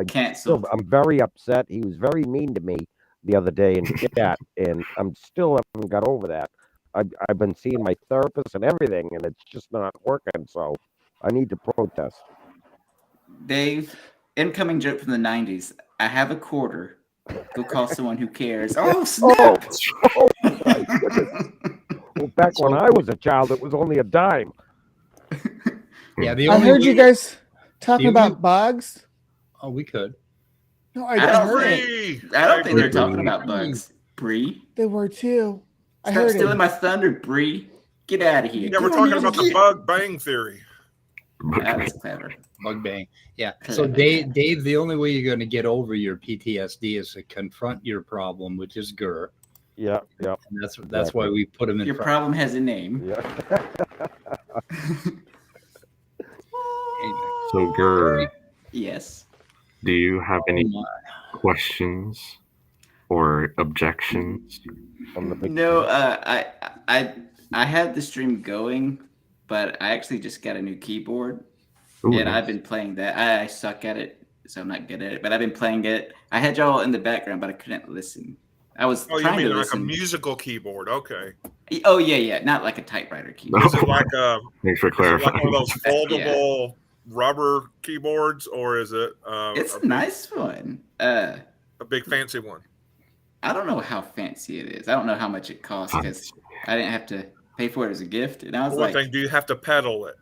Canceled. I'm very upset. He was very mean to me the other day in chat, and I'm still haven't got over that. I've been seeing my therapist and everything, and it's just not working. So I need to protest. Dave, incoming joke from the 90s. I have a quarter. Go call someone who cares. Oh, snap! Oh my goodness. Well, back when I was a child, it was only a dime. Yeah, I heard you guys talking about bugs. Oh, we could. No, I don't think they're talking about bugs. Bree. They were too. I heard stealing my thunder, Bree. Get out of here. Yeah, we're talking about the bug bang theory. That was clever. Bug bang. Yeah. So Dave, the only way you're going to get over your PTSD is to confront your problem, which is Gur. Yeah, yeah. And that's why we put him in. Your problem has a name. Yeah. So Gur. Yes. Do you have any questions or objections? No, I had the stream going, but I actually just got a new keyboard. Ooh, and nice. I've been playing that. I suck at it, so I'm not good at it. But I've been playing it. I had y'all in the background, but I couldn't listen. I was trying to listen. Like a musical keyboard? Okay. Oh yeah, not like a typewriter keyboard. Is it like a? Thanks for clarifying. Like one of those foldable rubber keyboards, or is it? It's a nice one. A big fancy one. I don't know how fancy it is. I don't know how much it costs because I didn't have to pay for it as a gift. And I was like, do you have to pedal it?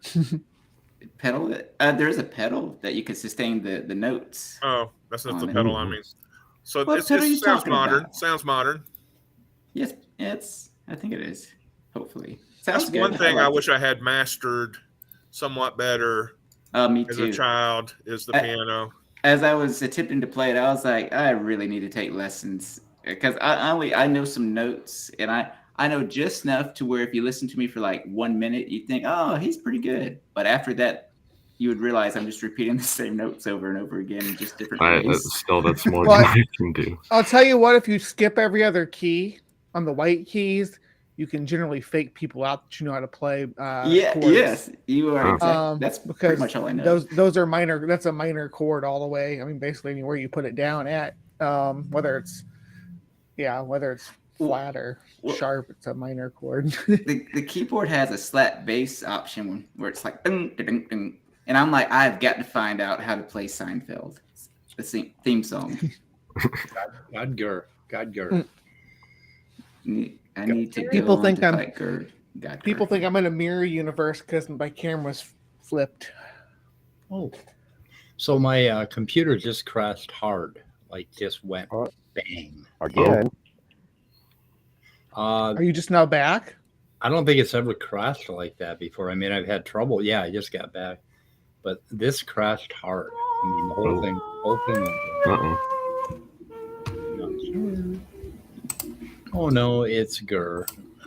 Pedal it? There's a pedal that you can sustain the notes. Oh, that's not the pedal. I mean, so What it pedal are you sounds talking modern. about? Sounds modern. Yes, I think it is. Hopefully, That's sounds good. one thing I like wish it. I had mastered somewhat better. Me as too. a child, is the piano. As I was attempting to play it, I was like, I really need to take lessons because I know some notes and I know just enough to where if you listen to me for like 1 minute, you think, oh, he's pretty good. But after that, you would realize I'm just repeating the same notes over and over again in just different ways. Still, that's more than I can do. I'll tell you what, if you skip every other key on the white keys, you can generally fake people out that you know how to play. Yes, you are. Exactly. That's because pretty much all I know. Those are minor. That's a minor chord all the way. I mean, basically anywhere you put it down at, whether it's flat or sharp, it's a minor chord. the keyboard has a slap bass option where it's like ding, ding, ding. And I'm like, I've got to find out how to play Seinfeld, the theme song. God Gur. I need to People go think on to I'm fight Gur. People think I'm in a mirror universe because my camera's flipped. Oh, so my computer just crashed hard, like just went bang again. Are you just now back? I don't think it's ever crashed like that before. I mean, I've had trouble. Yeah, I just got back, but this crashed hard. I mean, the whole thing. Oh no, it's Gur.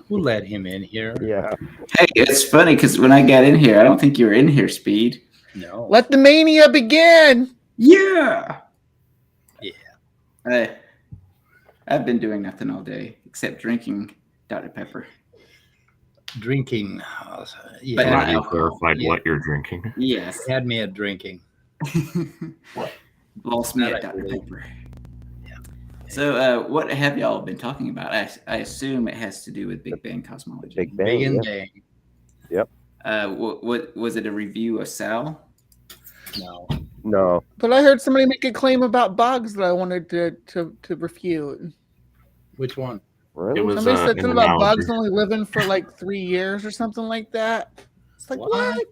Who let him in here? Yeah. Hey, it's funny because when I got in here, I don't think you were in here, Speed. No. Let the mania begin. Yeah. Yeah. I've been doing nothing all day except drinking Dr. Pepper. Drinking. Yeah. But not you alcohol. clarified what you're drinking. Yes. Had me at drinking. Lost me at Dr. Pepper. So, what have y'all been talking about? I assume it has to do with Big Bang cosmology. Big Bang. Bang. Yep. What was it? A review of Sal? No. But I heard somebody make a claim about bugs that I wanted to refute. Which one? Really? It was Somebody said an something about analogy. bugs only living for like 3 years or something like that. It's like what?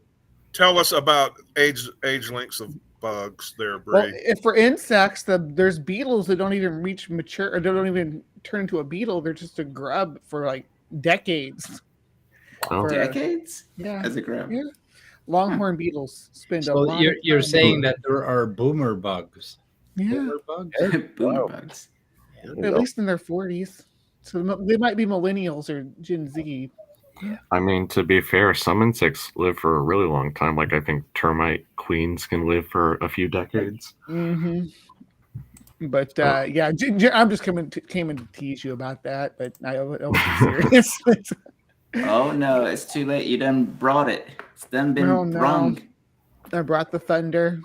Tell us about age lengths of bugs there, Bree. Well, if for insects, there's beetles that don't even reach mature, or they don't even turn into a beetle. They're just a grub for like decades. Oh. Decades? Yeah. As a grub. Yeah. Longhorn beetles spend a So long you're time. saying that there are boomer bugs. Yeah. Boomer bugs? Boomer Wow. bugs. At least in their 40s. So they might be millennials or Gen Z. I mean, to be fair, some insects live for a really long time. Like I think termite queens can live for a few decades. Mm-hmm. But yeah, I'm just came in to tease you about that, but I wasn't serious. Oh no, it's too late. You done brought it. It's done been Oh, no. brung. I brought the thunder.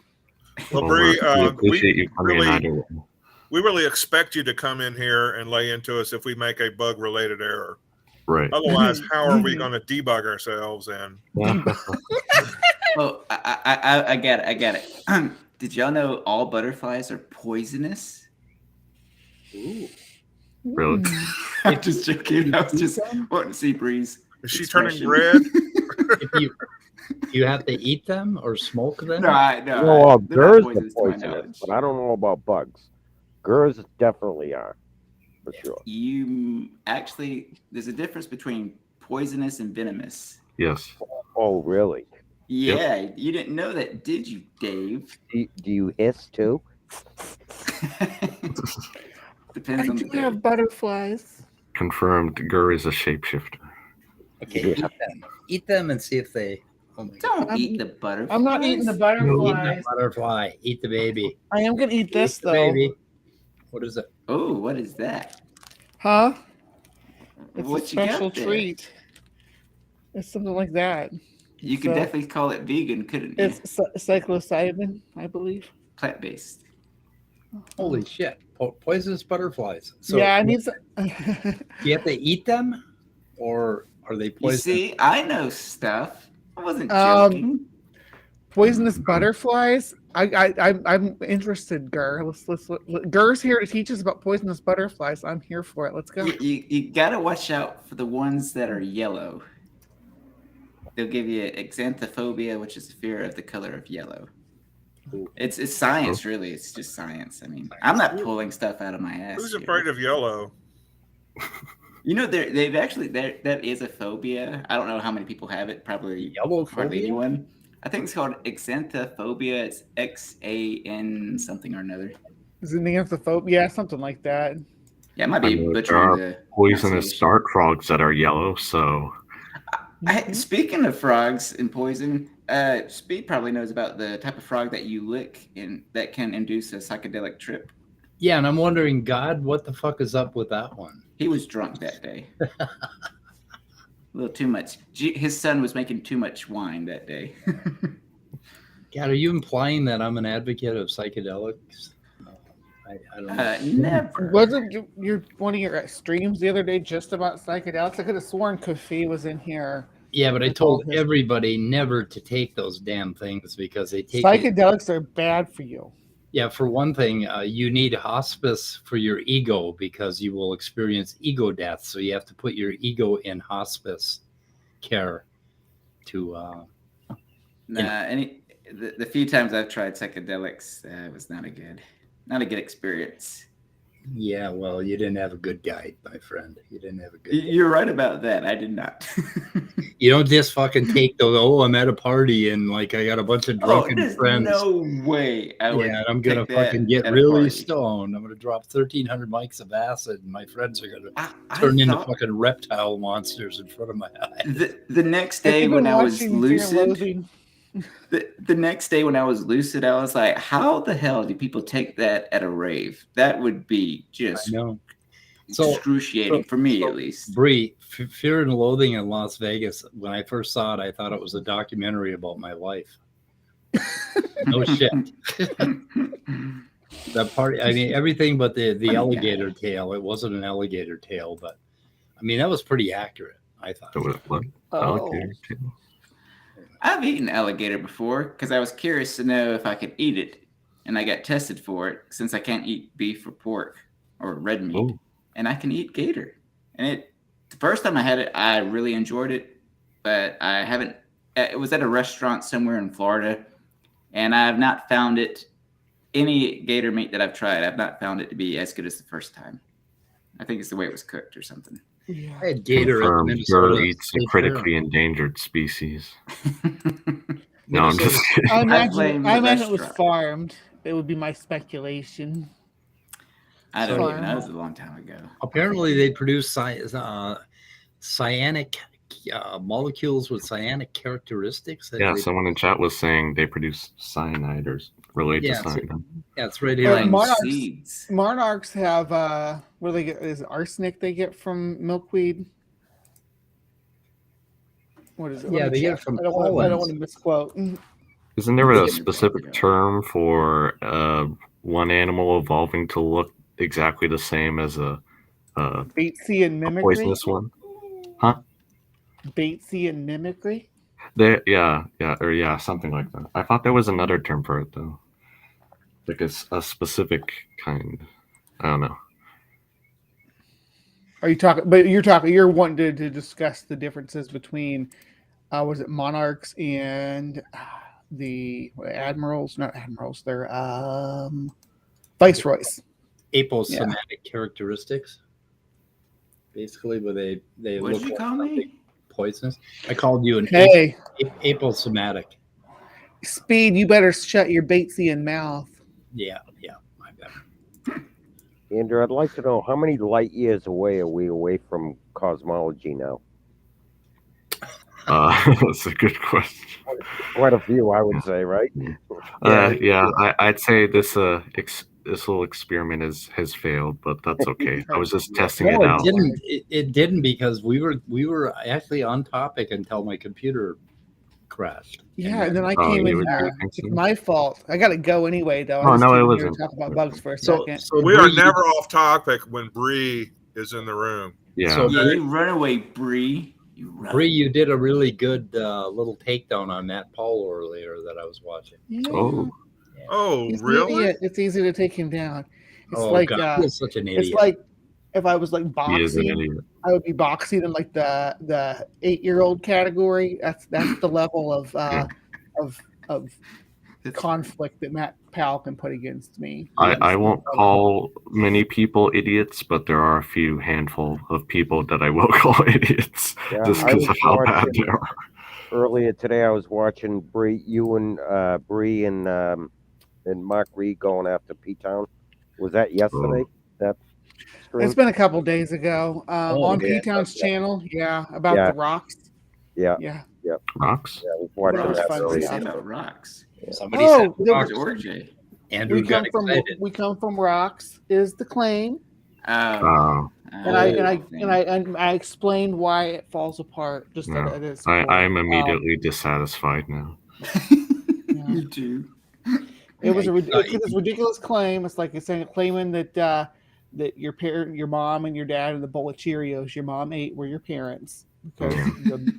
Well, Bree, we appreciate you coming in either way. we really expect you to come in here and lay into us if we make a bug-related error. Right. Otherwise, how are we going to debug ourselves? And Oh, I get it. I get it. Did y'all know all butterflies are poisonous? Really? I'm just joking. I was just wanting to see Bree's. is she expression. turning red? If you have to eat them or smoke them? No, Well, they're not gurs are poisonous to my knowledge. poisonous, but I don't know about bugs. Gurs definitely are, for sure. You actually, there's a difference between poisonous and venomous. Yes. Oh, really? Yeah, you didn't know that, did you, Dave? Do you hiss too? Depends on the day. have butterflies. Confirmed. Gur is a shapeshifter. Okay, eat them and see if they. Oh my God. Don't eat the butterflies. I'm not eating the Eat butterflies. the butterfly. Eat the baby. I am gonna eat this Eat the though. baby. What is it? Oh, what is that? Huh? It's What a you got special there? treat. It's something like that. You could So- definitely call it vegan, couldn't you? It's psilocybin, I believe. Plant-based. Holy shit! Poisonous butterflies. So yeah, I need some. you have to eat them, or are they You poisonous? see, I know stuff. I wasn't Um, joking. Poisonous butterflies. I'm interested, Gur. Let's Gur's here to teach us about poisonous butterflies. I'm here for it. Let's go. You gotta watch out for the ones that are yellow. They'll give you xanthophobia, which is the fear of the color of yellow. It's science, really. It's just science. I mean, I'm not pulling stuff out of my ass. Who's here. afraid of yellow? You know, they've actually that is a phobia. I don't know how many people have it. Probably Yellow hardly phobia? anyone. I think it's called xanthophobia. It's XAN something or another. Is it Neanthrophobia? Yeah, something like that. Yeah, it might I be know there butchering are the poisonous pronunciation. dart frogs that are yellow, so Speaking of frogs and poison, Speed probably knows about the type of frog that you lick and that can induce a psychedelic trip. Yeah, and I'm wondering, God, what the fuck is up with that one? He was drunk that day. A little too much. His son was making too much wine that day. God, are you implying that I'm an advocate of psychedelics? I don't know. Never. Wasn't your one of your streams the other day just about psychedelics? I could have sworn Kofi was in here. Yeah, but I with told all his- everybody never to take those damn things because they take. Psychedelics are bad for you. Yeah, for one thing, you need hospice for your ego because you will experience ego death. So you have to put your ego in hospice care to. The few times I've tried psychedelics, it was not a good experience. Yeah, well, you didn't have a good guide, my friend. You didn't have a good. You're right about that. I did not. You don't just fucking take those. Oh, I'm at a party and like I got a bunch of drunken there's friends. no way. I would Yeah, and I'm gonna take that fucking get at a really party. stoned. I'm gonna drop 1,300 mics of acid, and my friends are gonna I turn into thought- fucking reptile monsters in front of my eyes. The next If day you've when been I was watching Fear and lucid, Loathing- the next day when I was lucid, I was like, how the hell do people take that at a rave? That would be just No, So- excruciating for me, at least. Bree, Fear and Loathing in Las Vegas. When I first saw it, I thought it was a documentary about my life. No shit. That party. I mean, everything but the Funny alligator tail. It wasn't an alligator tail, but I mean that was pretty accurate. I thought. it was what? Oh. Alligator tail. I've eaten alligator before because I was curious to know if I could eat it, and I got tested for it since I can't eat beef or pork or red meat, Oh. and I can eat gator. And the first time I had it, I really enjoyed it, but I haven't. It was at a restaurant somewhere in Florida, and I have not found it. Any gator meat that I've tried, I've not found it to be as good as the first time. I think it's the way it was cooked or something. Yeah. I had gator at Confirmed. Minnesota. Gur eats a State critically engered species. Fair. No, I'm just kidding. I blame imagine the it was restaurant. farmed. It would be my speculation. I don't So- even know. That was a long time ago. Apparently, they produce cyanic molecules with cyanic characteristics. Yeah, someone in chat was saying they produce cyanide or related to cyanide. Yeah, it's right here. Monarchs have what do they get? Is it arsenic they get from milkweed? What is it? Yeah, they get it from I don't want to misquote. Isn't there a specific term for one animal evolving to look exactly the same as a Batesian mimicry? Poisonous one? Huh? Batesian mimicry? Yeah, something like that. I thought there was another term for it though. Like a specific kind. I don't know. Are you talking? But you're wanting to discuss the differences between, was it monarchs and the admirals? Not admirals. They're viceroys. Aposematic characteristics. Basically, where they What look did you like call me? Poisonous. I called you an aposematic. Speed, you better shut your Batesian mouth. Yeah, my bad. Andrew, I'd like to know how many light years away are we away from cosmology now? That's a good question. Quite a few, I would say, right? I'd say this little experiment has failed, but that's okay. I was just testing it out. It didn't because we were actually on topic until my computer crashed. Yeah, and then I came in here. It's my fault. I got to go anyway, though. It wasn't. Talk about bugs for a second. So we are never off topic when Bree is in the room. Yeah. So you run away, Bree. Bree, you did a really good little takedown on Matt Paul earlier that I was watching. Yeah. Oh, He's really? It's easy to take him down. It's God, he's such an idiot. It's like if I was like boxing, I would be boxing in like the 8-year-old category. That's the level of conflict that Matt Powell can put against me. I won't call many people idiots, but there are a few handful of people that I will call idiots just because of how bad they are. Earlier today, I was watching Bree and Mark Reed going after P-Town. Was that yesterday? It's been a couple days ago on P-Town's channel. Yeah, about the rocks. Yeah. Rocks? Yeah, we've watched that. About rocks. Somebody said rocks. Orgy. Andrew got excited. We come from rocks is the claim. Oh. And I explained why it falls apart. I'm immediately dissatisfied now. You do. It was a ridiculous claim. It's like claiming that your mom and your dad and the bowl of Cheerios your mom ate were your parents because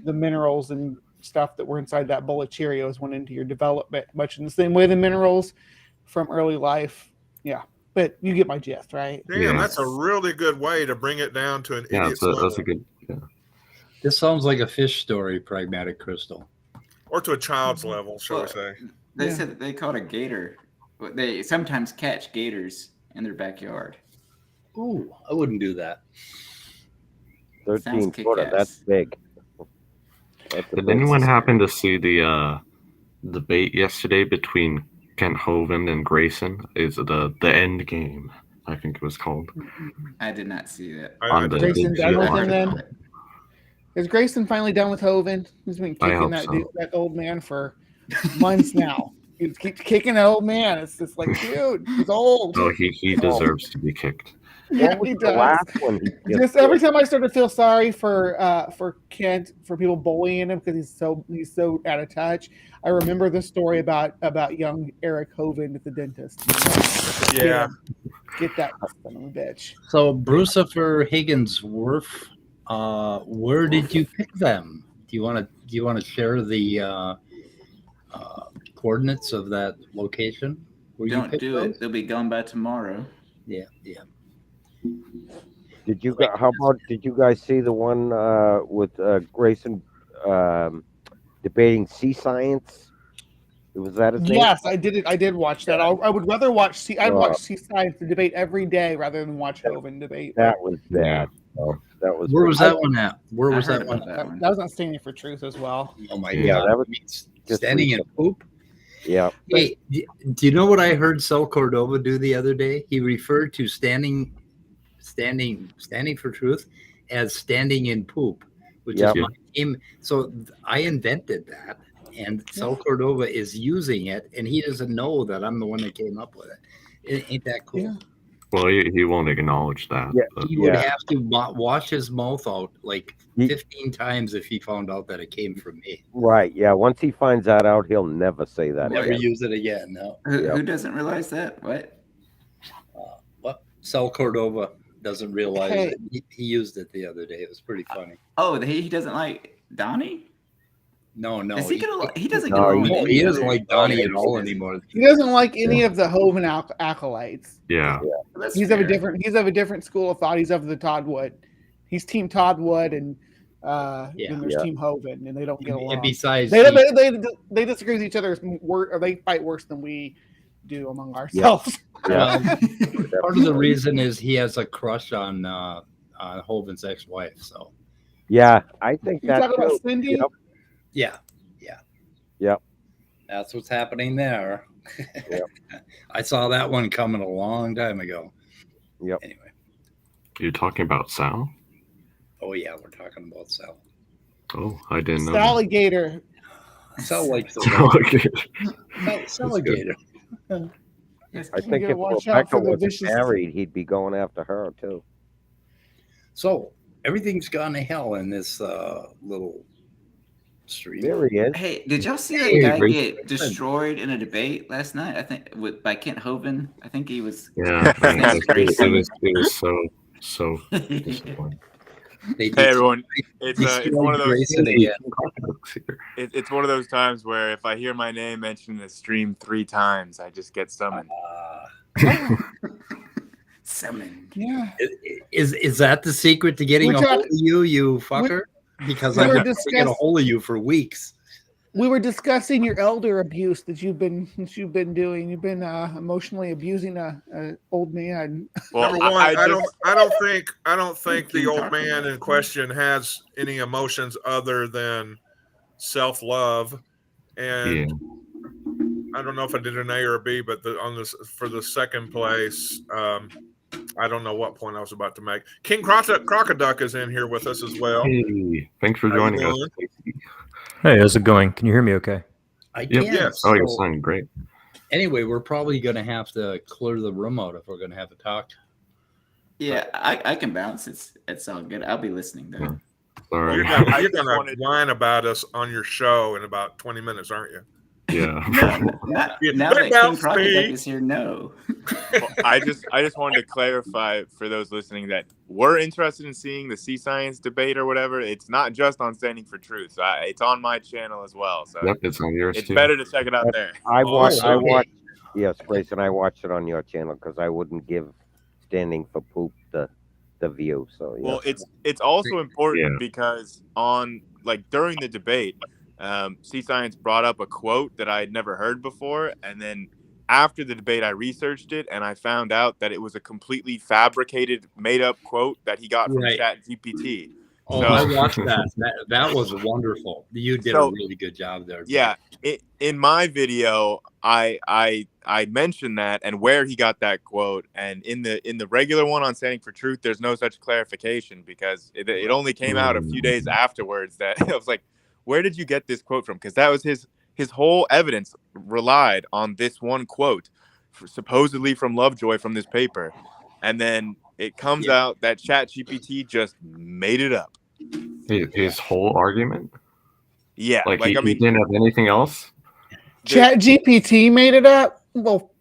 the minerals and stuff that were inside that bowl of Cheerios went into your development, much in the same way the minerals from early life. Yeah. But you get my gist, right? Damn, that's a really good way to bring it down to an idiot's level. That's a good. Yeah. This sounds like a fish story, Pragmatic Crystal. Or to a child's level, shall we say. They said that they caught a gator. They sometimes catch gators in their backyard. Ooh, I wouldn't do that. 13 footer, that's big. Did anyone happen to see the debate yesterday between Kent Hovind and Grayson? Is the end game? I think it was called. I did not see that. Grayson done with him then? Is Grayson finally done with Hovind? He's been kicking that old man for months now. He keeps kicking that old man. It's just like, dude, he's old. Oh, he deserves to be kicked. Yeah, he does. Just every time I start to feel sorry for Kent, for people bullying him because he's so out of touch, I remember the story about young Eric Hovind at the dentist. Yeah, get that son of a bitch. So Brucifer Higginsworth, where did you pick them? Do you want to share the coordinates of that location? Don't do it. They'll be gone by tomorrow. Yeah. Did you guys see the one with Grayson debating sea science? Was that his name? Yes, I did. I did watch that. I would rather watch I'd watch sea science debate every day rather than watch Hovind debate. That was bad. Oh, that was. Where was that one at? Where was that one? That was on Standing for Truth as well. Oh my God! That was standing in poop. Yeah. Hey, do you know what I heard Searle Cordova do the other day? He referred to standing for truth as standing in poop, which is my team. So I invented that, and Sal Cordova is using it, and he doesn't know that I'm the one that came up with it. Ain't that cool? Yeah. Well, he won't acknowledge that. He would have to wash his mouth out like 15 times if he found out that it came from me. Right. Yeah. Once he finds that out, he'll never say that. Never again. use it again. No. Who doesn't realize that? What? What? Sal Cordova doesn't realize it. He used it the other day. It was pretty funny. Oh, he doesn't like Donnie? No. He doesn't he doesn't like Donnie at all anymore. He doesn't like any of the Hovind acolytes. Yeah. He's of a different school of thought. He's of the Todd Wood. He's Team Todd Wood, and then there's Team Hovind, and they don't get along. And besides, they disagree with each other, or they fight worse than we do among ourselves. Well, part of the reason is he has a crush on Hovind's ex-wife. So yeah, I think that's talking about Cindy. Yeah. That's what's happening there. I saw that one coming a long time ago. Yep. Anyway, You're talking about Sal? oh yeah, we're talking about Sal. Oh, I didn't know. Alligator. Sal likes Alligator. Alligator. I think if Rebecca was married, he'd be going after her too. So everything's gone to hell in this little stream. There he is. Hey, did y'all see that guy get destroyed in a debate last night? I think by Kent Hovind. I think he was. Yeah, it was so disappointing. Hey everyone, it's one of those. It's one of those times where if I hear my name mentioned in the stream 3 times, I just get summoned. Summoned. Yeah. Is that the secret to getting a hold of you fucker? Because I've been trying to get a hold of you for weeks. We were discussing your elder abuse that you've been doing. You've been emotionally abusing an old man. Well, number one, I don't think the old man in question has any emotions other than self-love, and I don't know if I did an A or a B, but for the second place, I don't know what point I was about to make. King Crocoduck is in here with us as well. Hey, thanks for joining us. Hey, how's it going? Can you hear me okay? I can. Yes. Oh, you're sounding great. Anyway, we're probably going to have to clear the room out if we're going to have a talk. Yeah, I can bounce. It's all good. I'll be listening though. Sorry. You're going to whine about us on your show in about 20 minutes, aren't you? Yeah. Now that King Crocoduck is here, no. Well, I just wanted to clarify for those listening that we're interested in seeing the Sea Science debate or whatever. It's not just on Standing for Truth. So it's on my channel as well. So it's on yours it's too. better to check it out there. I watched. Yes, Grayson, I watched it on your channel because I wouldn't give Standing for Poop the view. So well, it's also important because during the debate. Sea Science brought up a quote that I had never heard before, and then after the debate I researched it and I found out that it was a completely fabricated, made-up quote that he got from ChatGPT. Oh, so, I watched that. That was wonderful. You did a really good job there. Yeah, in my video, I mentioned that and where he got that quote, and in the regular one on Standing for Truth, there's no such clarification because it only came out a few days afterwards that I was like, where did you get this quote from? Because that was his whole evidence relied on this one quote, supposedly from Lovejoy from this paper. And then it comes out that ChatGPT just made it up. His whole argument? Yeah. He didn't have anything else? ChatGPT made it up? Well,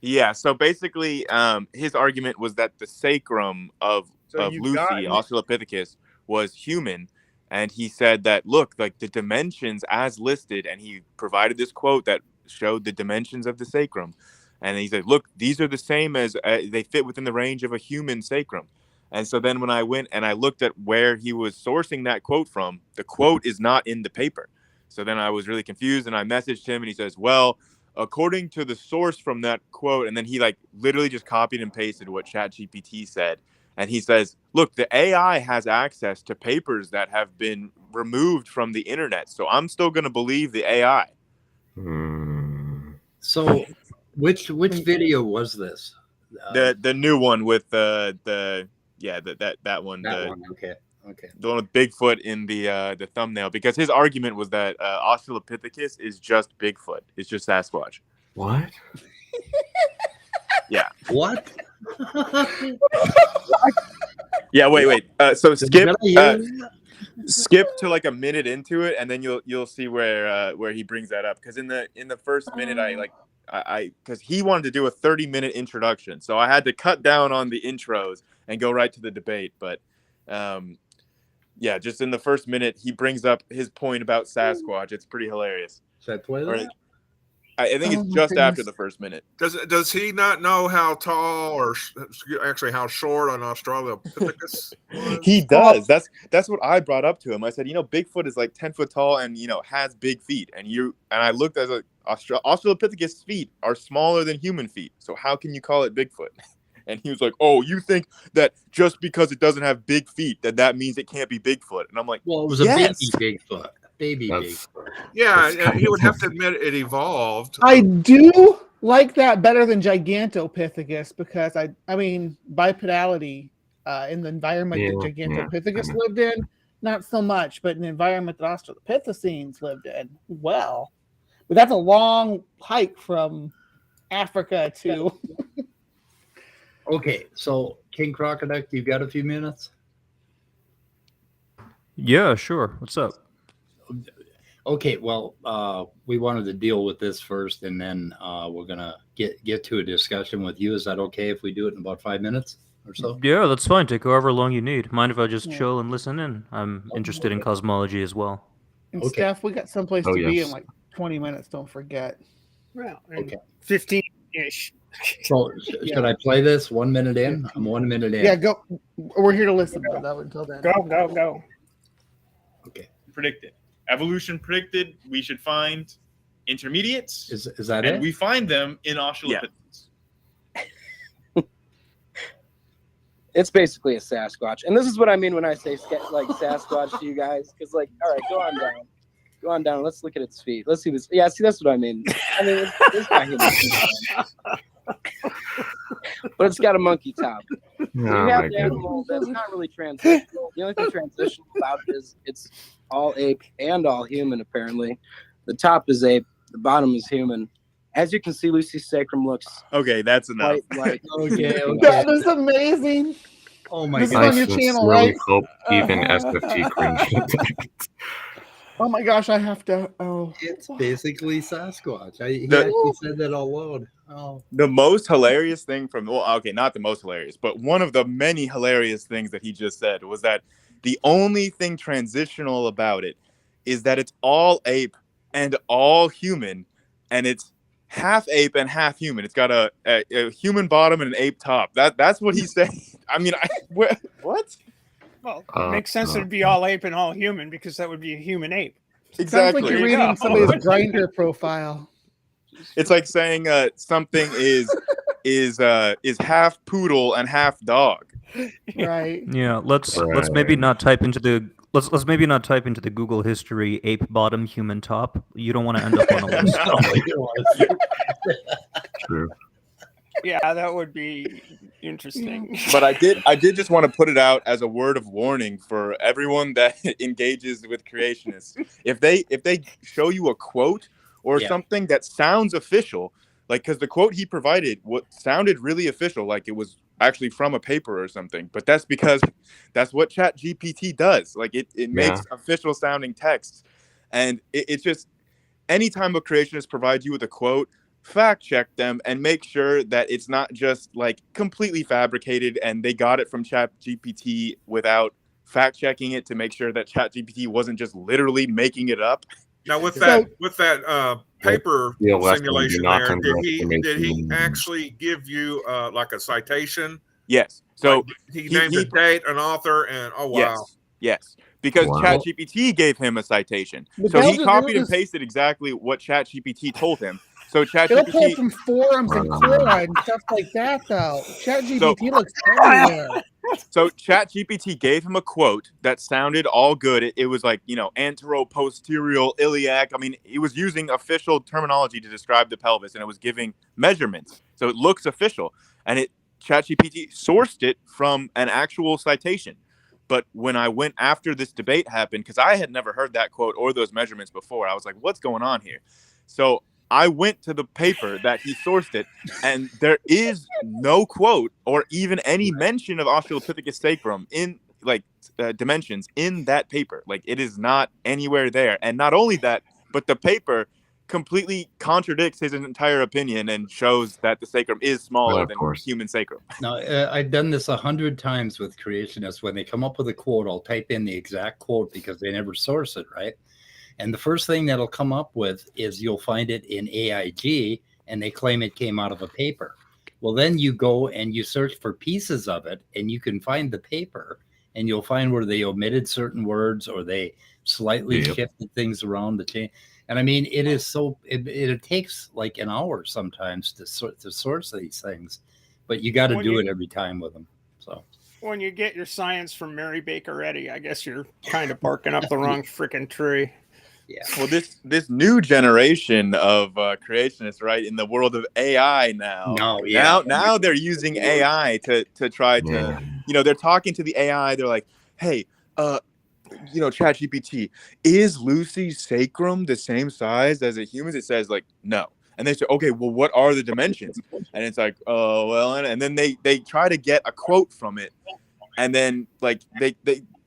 yeah. So basically, his argument was that the sacrum of Lucy, Australopithecus, was human. And he said that, look, like the dimensions as listed, and he provided this quote that showed the dimensions of the sacrum. And he said, look, these are the same as they fit within the range of a human sacrum. And so then when I went and I looked at where he was sourcing that quote from, the quote is not in the paper. So then I was really confused and I messaged him and he says, well, according to the source from that quote, and then he literally just copied and pasted what ChatGPT said. And he says, look, the AI has access to papers that have been removed from the internet. So I'm still going to believe the AI. So which video was this? The new one with that one. That one. Okay. Okay. The one with Bigfoot in the thumbnail, because his argument was that Australopithecus is just Bigfoot. It's just Sasquatch. What? Yeah. What? Yeah. Wait. So skip to like a minute into it, and then you'll see where he brings that up. Because in the first minute, because he wanted to do a 30-minute introduction, so I had to cut down on the intros and go right to the debate. But yeah, just in the first minute, he brings up his point about Sasquatch. It's pretty hilarious. Should I play that? I think it's just after the first minute. Does he not know how tall or actually how short an Australopithecus was? He does. That's what I brought up to him. I said, Bigfoot is like 10 foot tall and has big feet. And I looked at Australopithecus feet are smaller than human feet. So how can you call it Bigfoot? And he was like, "Oh, you think that just because it doesn't have big feet that means it can't be Bigfoot?" And I'm like, "Well, it was a baby Bigfoot." Bigfoot. Yeah, he would have to admit it evolved. I do like that better than Gigantopithecus because I mean bipedality in the environment that Gigantopithecus lived in, not so much, but in the environment that Australopithecines lived in, well. But that's a long hike from Africa to. Okay, so King Crocoduck, you got a few minutes? Yeah, sure. What's up? Okay, well, we wanted to deal with this first, and then we're gonna get to a discussion with you. Is that okay if we do it in about 5 minutes or so? Yeah, that's fine. Take however long you need. Mind if I just chill and listen in? I'm interested in cosmology as well. And Steph, we got someplace to be in like 20 minutes. Don't forget. Well, okay, 15-ish. So should I play this 1 minute in? I'm 1 minute in. Yeah, go. We're here to listen until then. Go. Okay. Predicted. Evolution predicted we should find intermediates. Is that and it? We find them in Australopithecus. It's basically a Sasquatch. And this is what I mean when I say like Sasquatch to you guys. Because go on down. Go on down. Let's look at its feet. Let's see this. Yeah, see, that's what I mean. I mean, it's not human. But it's got a monkey top. So you have the animal that's not really transitional. The only thing transitional about it is it's all ape and all human, apparently. The top is ape. The bottom is human. As you can see, Lucy's sacrum looks... Okay, that's enough. Okay. That is amazing. Oh my God. I On your channel, right? hope even SFT cringes. Oh my gosh, I have to. Oh, it's basically Sasquatch. He actually said that all loud. Oh. The most hilarious thing not the most hilarious, but one of the many hilarious things that he just said was that the only thing transitional about it is that it's all ape and all human, and it's half ape and half human. It's got a human bottom and an ape top. That's what he said. I mean, what? Well, it makes sense it'd be all ape and all human because that would be a human ape. Exactly. Sounds like you're reading somebody's Grindr profile. It's like saying something is half poodle and half dog. Right. Yeah. Let's maybe not type into the let's maybe not type into the Google history ape bottom human top. You don't want to end up on a list. True. Yeah, that would be interesting. But I did just want to put it out as a word of warning for everyone that engages with creationists. If they show you a quote or something that sounds official, like because the quote he provided sounded really official, like it was actually from a paper or something. But that's because that's what ChatGPT does. Like it makes official sounding texts, and it's just anytime a creationist provides you with a quote, fact check them and make sure that it's not just like completely fabricated and they got it from ChatGPT without fact checking it to make sure that ChatGPT wasn't just literally making it up. Now with that paper simulation there, did he actually give you like a citation? Yes. So like he named a date, an author, and oh wow. Yes. Because ChatGPT gave him a citation. So he copied and pasted exactly what ChatGPT told him. So ChatGPT pull from forums and Quora and stuff like that, though. ChatGPT looks everywhere. So ChatGPT gave him a quote that sounded all good. It was like, anteroposterior iliac. I mean, he was using official terminology to describe the pelvis, and it was giving measurements. So it looks official. And ChatGPT sourced it from an actual citation. But when I went after this debate happened, because I had never heard that quote or those measurements before, I was like, what's going on here? So I went to the paper that he sourced it, and there is no quote or even any mention of Australopithecus sacrum in dimensions in that paper. Like, it is not anywhere there. And not only that, but the paper completely contradicts his entire opinion and shows that the sacrum is smaller than human sacrum. Now, I've done this 100 times with creationists. When they come up with a quote, I'll type in the exact quote because they never source it, right? And the first thing that'll come up with is you'll find it in AIG, and they claim it came out of a paper. Well, then you go and you search for pieces of it, and you can find the paper, and you'll find where they omitted certain words or they slightly shifted things around the chain. And I mean, it is so, it takes like an hour sometimes to source these things, but you got to do it every time with them. So when you get your science from Mary Baker Eddy, I guess you're kind of barking up the wrong freaking tree. Yeah. Well, this new generation of creationists, right, in the world of AI now. Now they're using AI to try to, they're talking to the AI. They're like, hey, ChatGPT, is Lucy's sacrum the same size as a human's? It says like no. And they say, okay, well, what are the dimensions? And it's like, oh, well, and then they try to get a quote from it. And then like they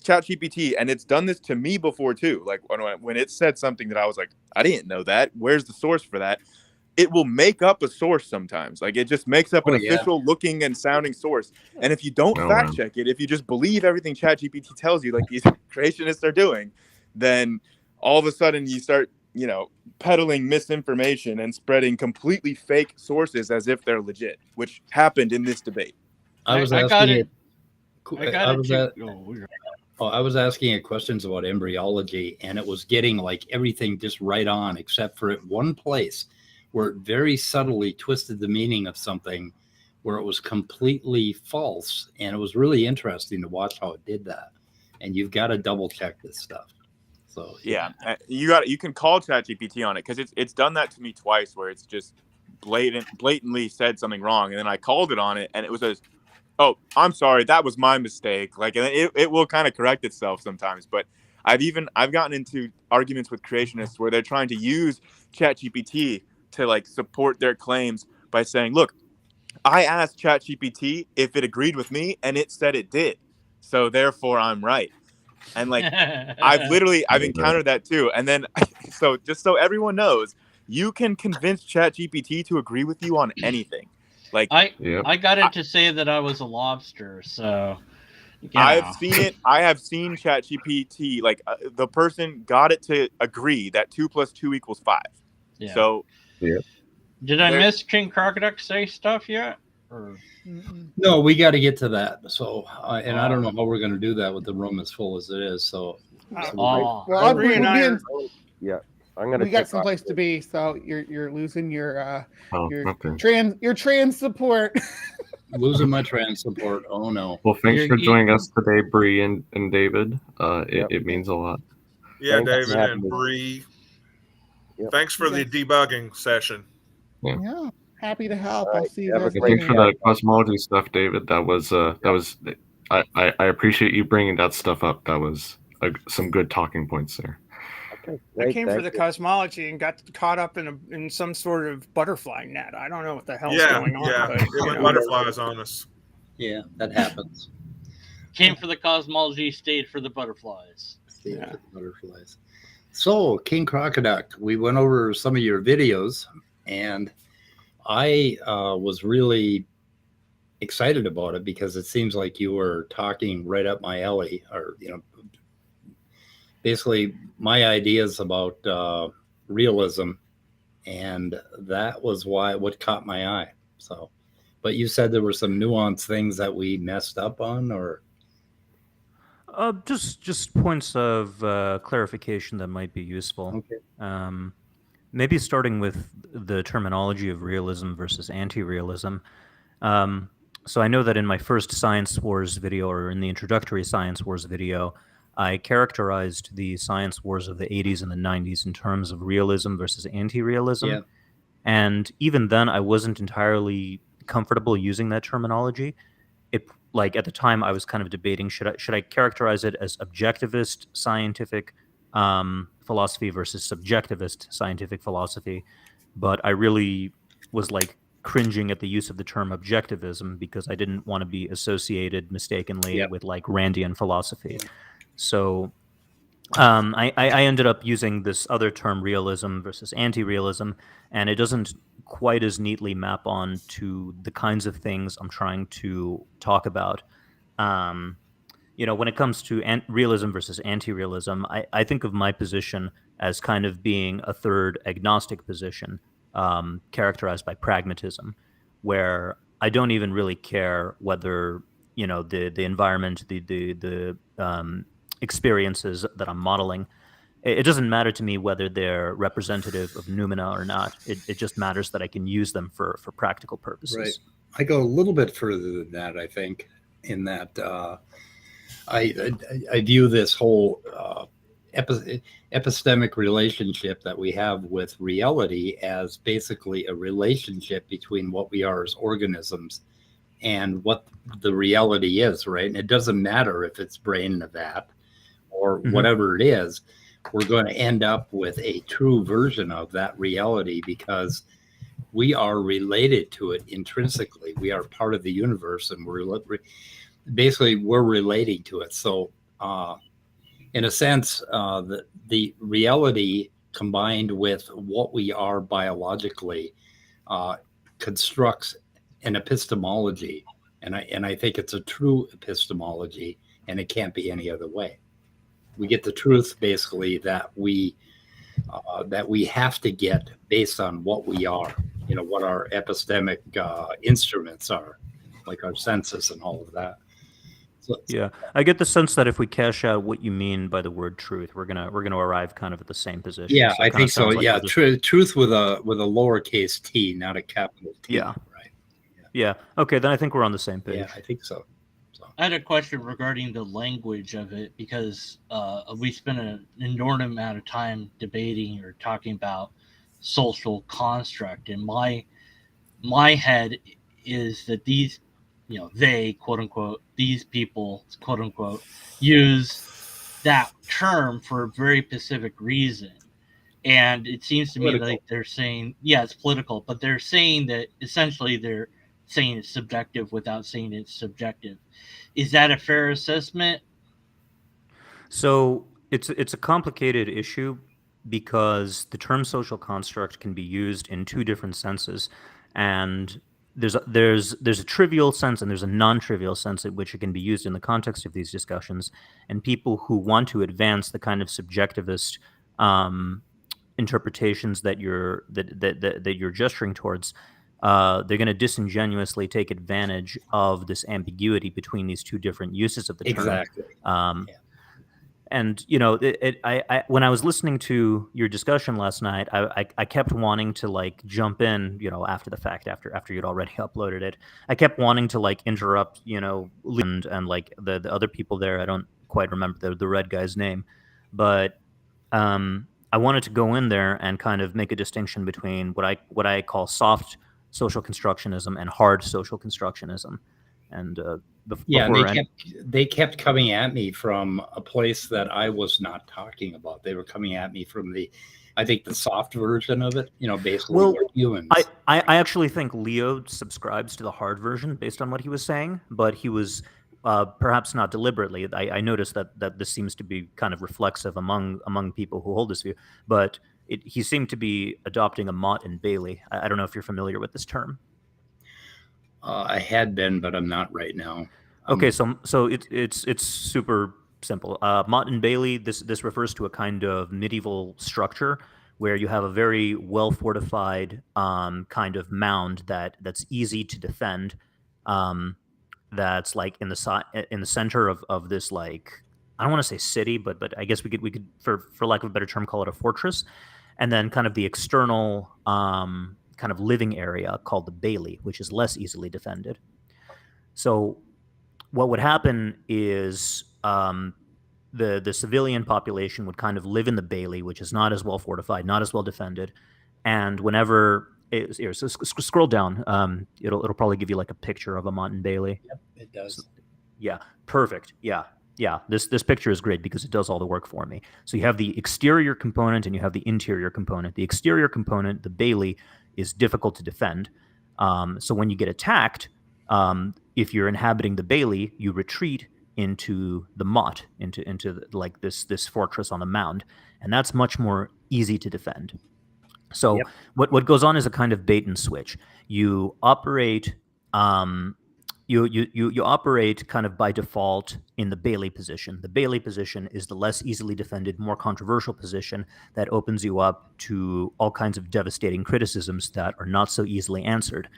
ChatGPT, and it's done this to me before too. Like when it said something that I was like, I didn't know that. Where's the source for that? It will make up a source sometimes. Like it just makes up an official looking and sounding source. And if you don't fact check it, if you just believe everything ChatGPT tells you, like these creationists are doing, then all of a sudden you start, peddling misinformation and spreading completely fake sources as if they're legit, which happened in this debate. I was asking questions about embryology, and it was getting like everything just right on, except for at one place where it very subtly twisted the meaning of something where it was completely false. And it was really interesting to watch how it did that. And you've got to double check this stuff. So yeah, you can call ChatGPT on it, because it's done that to me twice where it's just blatantly said something wrong, and then I called it on it, and it was oh, I'm sorry, that was my mistake. Like, and it will kind of correct itself sometimes. But I've gotten into arguments with creationists where they're trying to use ChatGPT to like support their claims by saying, look, I asked ChatGPT if it agreed with me, and it said it did, so therefore I'm right. And like I've encountered that too. And then so just so everyone knows, you can convince ChatGPT to agree with you on anything. Like I got it to say that I was a lobster, so I've seen it. I have seen ChatGPT, like the person got it to agree that 2 + 2 = 5. Yeah. So did I miss King Crocoduck say stuff yet? Or... No, we got to get to that. So, and I don't know how we're going to do that with the room as full as it is. So, well, we got someplace to be, so you're losing your trans support. Losing my trans support. Oh no. Well, thanks for joining us today, Bree and David. It means a lot. Yeah, David and Bree. Thanks for the debugging session. Yeah, happy to help. I'll see you guys. Thanks for the cosmology stuff, David. That was I appreciate you bringing that stuff up. That was some good talking points there. I came for the cosmology and got caught up in some sort of butterfly net. I don't know what the hell's going on. Yeah, it went butterflies on us. Yeah, that happens. Came for the cosmology, stayed for the butterflies. Stayed for the butterflies. So, King Crocoduck, we went over some of your videos, and I was really excited about it because it seems like you were talking right up my alley, or basically my ideas about realism, and that was what caught my eye. So, but you said there were some nuanced things that we messed up on, or just points of clarification that might be useful. Okay. Maybe starting with the terminology of realism versus anti-realism. So I know that in my first Science Wars video, or in the introductory Science Wars video, I characterized the science wars of the 80s and the 90s in terms of realism versus anti-realism. Yeah. And even then, I wasn't entirely comfortable using that terminology. like at the time I was kind of debating, should I characterize it as objectivist scientific philosophy versus subjectivist scientific philosophy, but I really was like cringing at the use of the term objectivism because I didn't want to be associated mistakenly with like Randian philosophy. So I ended up using this other term, realism versus anti-realism, and it doesn't quite as neatly map on to the kinds of things I'm trying to talk about. When it comes to realism versus anti-realism, I think of my position as kind of being a third agnostic position, characterized by pragmatism, where I don't even really care whether the environment, the experiences that I'm modeling. It doesn't matter to me whether they're representative of noumena or not. It just matters that I can use them for practical purposes. Right. I go a little bit further than that, I think, in that I view this whole epistemic relationship that we have with reality as basically a relationship between what we are as organisms and what the reality is, right? And it doesn't matter if it's brain in a vat or whatever it is, we're going to end up with a true version of that reality because we are related to it intrinsically. We are part of the universe, and we're relating to it. So in a sense, the reality combined with what we are biologically constructs an epistemology. And I think it's a true epistemology, and it can't be any other way. We get the truth basically that we have to get based on what we are, what our epistemic instruments are, like our senses and all of that. So, yeah, I get the sense that if we cash out what you mean by the word truth, we're gonna arrive kind of at the same position. Yeah, so I think so. Like yeah, truth with a lowercase t, not a capital T. Yeah. Right. Yeah. Okay, then I think we're on the same page. Yeah, I think so. I had a question regarding the language of it because we spent an inordinate amount of time debating or talking about social construct, and my head is that these, they, quote unquote, these people, quote unquote, use that term for a very specific reason. And it seems to me like they're saying, it's political, but they're saying that essentially they're saying it's subjective without saying it's subjective. Is that a fair assessment? So it's a complicated issue because the term social construct can be used in two different senses, and there's a trivial sense and there's a non-trivial sense in which it can be used in the context of these discussions. And people who want to advance the kind of subjectivist interpretations that you're gesturing towards, they're going to disingenuously take advantage of this ambiguity between these two different uses of the term. Exactly. And when I was listening to your discussion last night, I kept wanting to like jump in, after the fact, after you'd already uploaded it. I kept wanting to like interrupt, and like the other people there. I don't quite remember the red guy's name, but I wanted to go in there and kind of make a distinction between what I call soft social constructionism and hard social constructionism. And they kept coming at me from a place that I was not talking about. They were coming at me from the soft version of it, basically we're humans. I actually think Leo subscribes to the hard version based on what he was saying, but he was perhaps not deliberately. I noticed that this seems to be kind of reflexive among people who hold this view, but he seemed to be adopting a Mott and Bailey. I don't know if you're familiar with this term. I had been, but I'm not right now. Okay, so it's super simple. Mott and Bailey, this refers to a kind of medieval structure where you have a very well fortified kind of mound that's easy to defend. That's like in the center of this, like, I don't want to say city, but I guess we could for lack of a better term call it a fortress, and then kind of the external kind of living area called the Bailey, which is less easily defended. So what would happen is the civilian population would kind of live in the Bailey, which is not as well fortified, not as well defended, and whenever so scroll down, it'll probably give you like a picture of a Mott and Bailey. Yep, it does. Yeah, perfect. Yeah. This picture is great because it does all the work for me. So you have the exterior component and you have the interior component. The exterior component, the Bailey, is difficult to defend. So when you get attacked, if you're inhabiting the Bailey, you retreat into the motte, into like this fortress on the mound, and that's much more easy to defend. So what goes on is a kind of bait and switch. You operate you operate kind of by default in the Bailey position. The Bailey position is the less easily defended, more controversial position that opens you up to all kinds of devastating criticisms that are not so easily answered.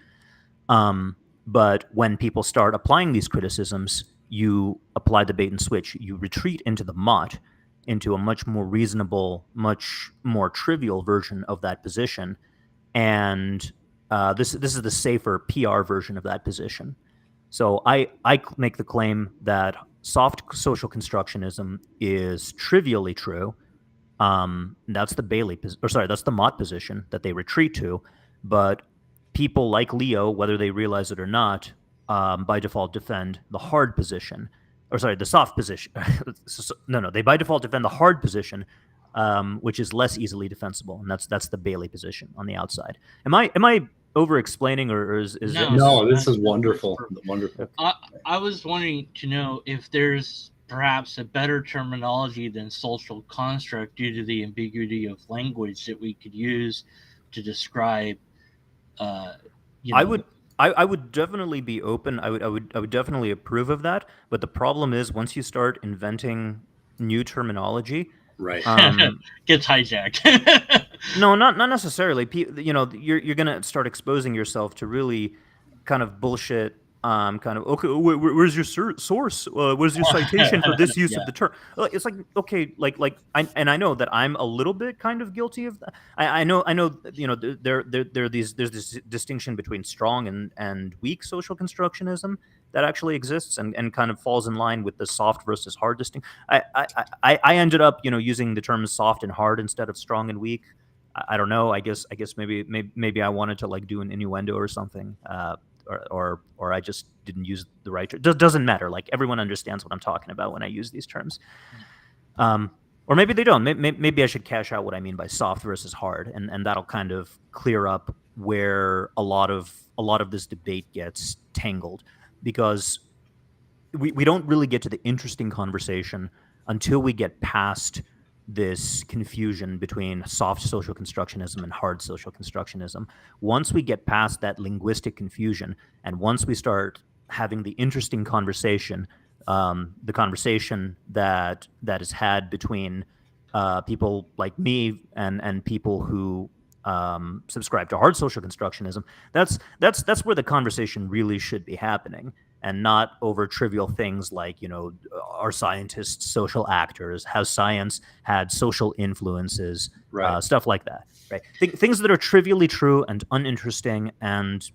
But when people start applying these criticisms, you apply the bait and switch. You retreat into the motte, into a much more reasonable, much more trivial version of that position. And this is the safer PR version of that position. So I make the claim that soft social constructionism is trivially true. That's the Bailey, that's the motte position that they retreat to. But people like Leo, whether they realize it or not, by default defend the hard position, the soft position. No, they by default defend the hard position, which is less easily defensible, and that's the Bailey position on the outside. Am I over explaining, or is no? This is wonderful. Wonderful. I was wanting to know if there's perhaps a better terminology than social construct due to the ambiguity of language that we could use to describe. I would definitely be open. I would definitely approve of that. But the problem is, once you start inventing new terminology, right, gets hijacked. No, not necessarily. You're gonna start exposing yourself to really kind of bullshit. Okay, where's your source? Where's your citation for this use of the term? It's like, okay, I know that I'm a little bit kind of guilty of that. I know. There's this distinction between strong and weak social constructionism that actually exists and kind of falls in line with the soft versus hard distinction. I ended up using the terms soft and hard instead of strong and weak. I don't know. I guess maybe I wanted to do an innuendo or something. Or I just didn't use the right term. Doesn't matter. Everyone understands what I'm talking about when I use these terms. Or maybe they don't. Maybe I should cash out what I mean by soft versus hard, and that'll kind of clear up where a lot of this debate gets tangled, because we don't really get to the interesting conversation until we get past this confusion between soft social constructionism and hard social constructionism. Once we get past that linguistic confusion, and once we start having the interesting conversation, the conversation that is had between people like me and people who subscribe to hard social constructionism, that's where the conversation really should be happening, and not over trivial things like, are scientists social actors? Has science had social influences? Right. Stuff like that. Right. Things that are trivially true and uninteresting and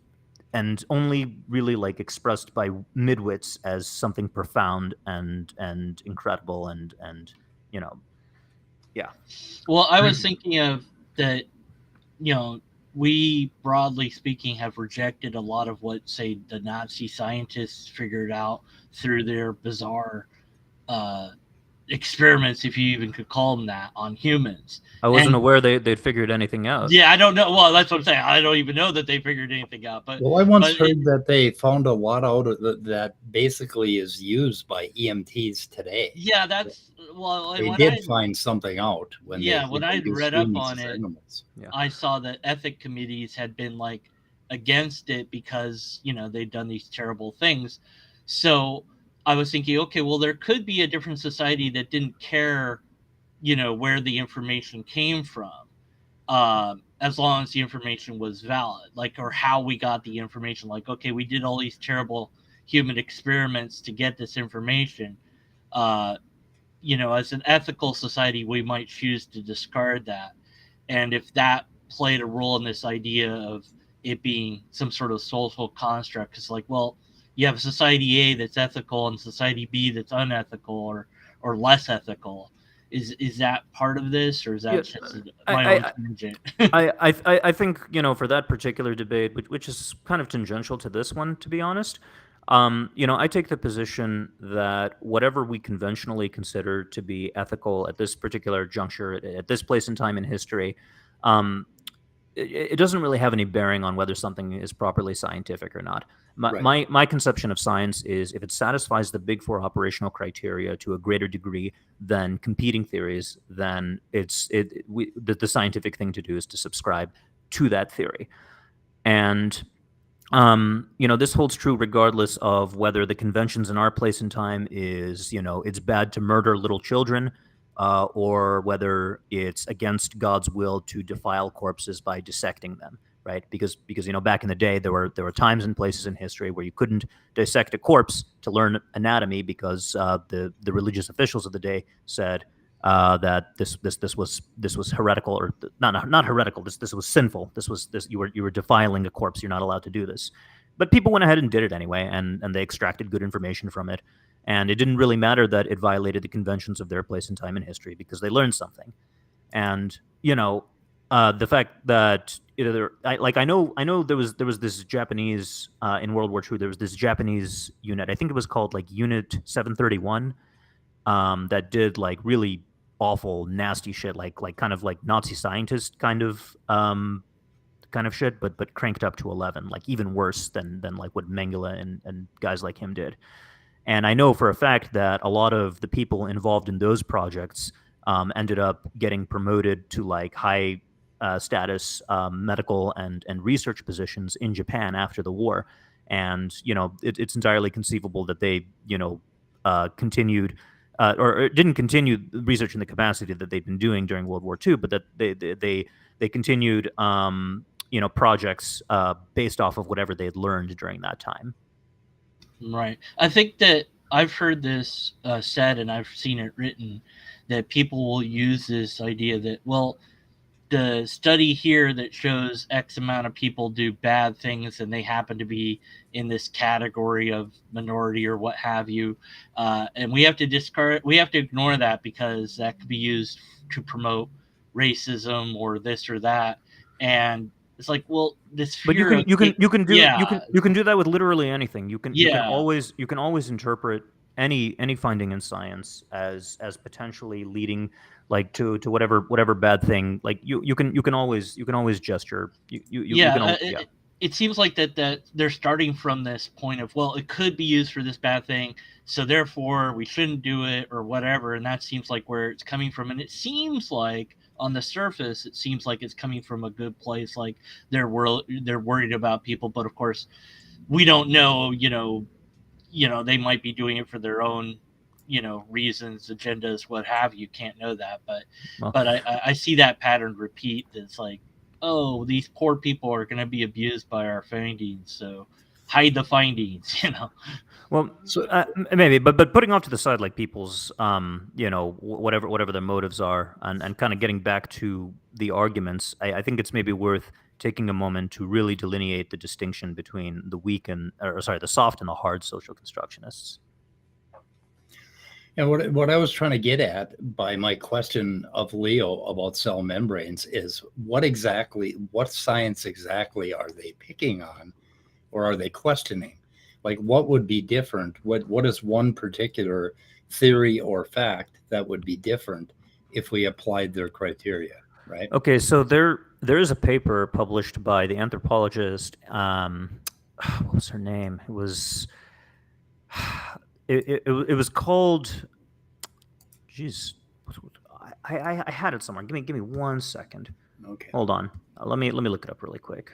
only really expressed by midwits as something profound and incredible and yeah. Well, I was thinking of that. We, broadly speaking, have rejected a lot of what, say, the Nazi scientists figured out through their bizarre experiments, if you even could call them that, on humans. I wasn't aware they'd figured anything out. Yeah, I don't know. Well, that's what I'm saying. I don't even know that they figured anything out. But I once heard that they found a lot out of that basically is used by EMTs today. Yeah, that's they did find something out when I read up on it. Yeah. I saw that ethic committees had been against it because they'd done these terrible things. So I was thinking, okay, well, there could be a different society that didn't care, where the information came from, as long as the information was valid, or how we got the information. Okay, we did all these terrible human experiments to get this information. As an ethical society, we might choose to discard that. And if that played a role in this idea of it being some sort of social construct, it's you have society A that's ethical and society B that's unethical or less ethical. Is that part of this, or is that just my own tangent? I think for that particular debate, which is kind of tangential to this one, to be honest, I take the position that whatever we conventionally consider to be ethical at this particular juncture, at this place in time in history, it doesn't really have any bearing on whether something is properly scientific or not. My conception of science is if it satisfies the big four operational criteria to a greater degree than competing theories, then the scientific thing to do is to subscribe to that theory. And this holds true regardless of whether the conventions in our place and time is, it's bad to murder little children, or whether it's against God's will to defile corpses by dissecting them, right? Because back in the day there were times and places in history where you couldn't dissect a corpse to learn anatomy because the religious officials of the day said that this was heretical, or not heretical. This was sinful. You were defiling a corpse. You're not allowed to do this. But people went ahead and did it anyway, and they extracted good information from it. And it didn't really matter that it violated the conventions of their place and time in history because they learned something. And the fact that I know there was this Japanese in World War II. There was this Japanese unit. I think it was called like Unit 731 that did like really awful, nasty shit, like kind of like Nazi scientist kind of shit, but cranked up to 11, like even worse than like what Mengele and guys like him did. And I know for a fact that a lot of the people involved in those projects ended up getting promoted to like high status medical and research positions in Japan after the war. And it's entirely conceivable that they continued. Or didn't continue research in the capacity that they've been doing during World War II, but that they continued, projects based off of whatever they had learned during that time. Right. I think that I've heard this said, and I've seen it written, that people will use this idea that, well, the study here that shows X amount of people do bad things and they happen to be in this category of minority or what have you. And we have to ignore that because that could be used to promote racism or this or that. And it's like, well, this but you can do that with literally anything. You can always interpret any finding in science as potentially leading like to whatever bad thing. Like you can always gesture. It seems like that they're starting from this point of, well, it could be used for this bad thing, so therefore we shouldn't do it or whatever. And that seems like where it's coming from. And it seems like on the surface, it seems like it's coming from a good place. Like they're worried about people, but of course we don't know, they might be doing it for their own, reasons, agendas, what have you. Can't know that, but I see that pattern repeat. It's like, oh, these poor people are going to be abused by our findings, so hide the findings, Well, so, maybe, but putting off to the side like people's, whatever their motives are, and kind of getting back to the arguments, I think it's maybe worth taking a moment to really delineate the distinction between the soft and the hard social constructionists. And what I was trying to get at by my question of Leo about cell membranes is what science exactly are they picking on, or are they questioning? Like, what would be different? What is one particular theory or fact that would be different if we applied their criteria, right? Okay, so there is a paper published by the anthropologist. What was her name? It was. It was called. Jeez, I had it somewhere. Give me 1 second. Okay. Hold on. Let me look it up really quick.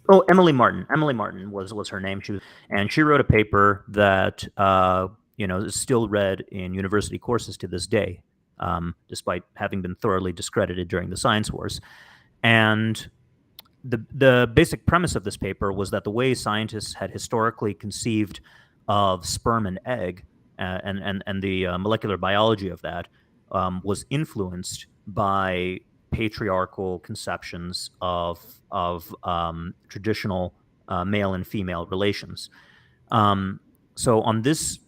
Oh, Emily Martin. Emily Martin was her name. She wrote a paper that is still read in university courses to this day, despite having been thoroughly discredited during the science wars. And the basic premise of this paper was that the way scientists had historically conceived of sperm and egg and the molecular biology of that was influenced by patriarchal conceptions of traditional male and female relations. So on this,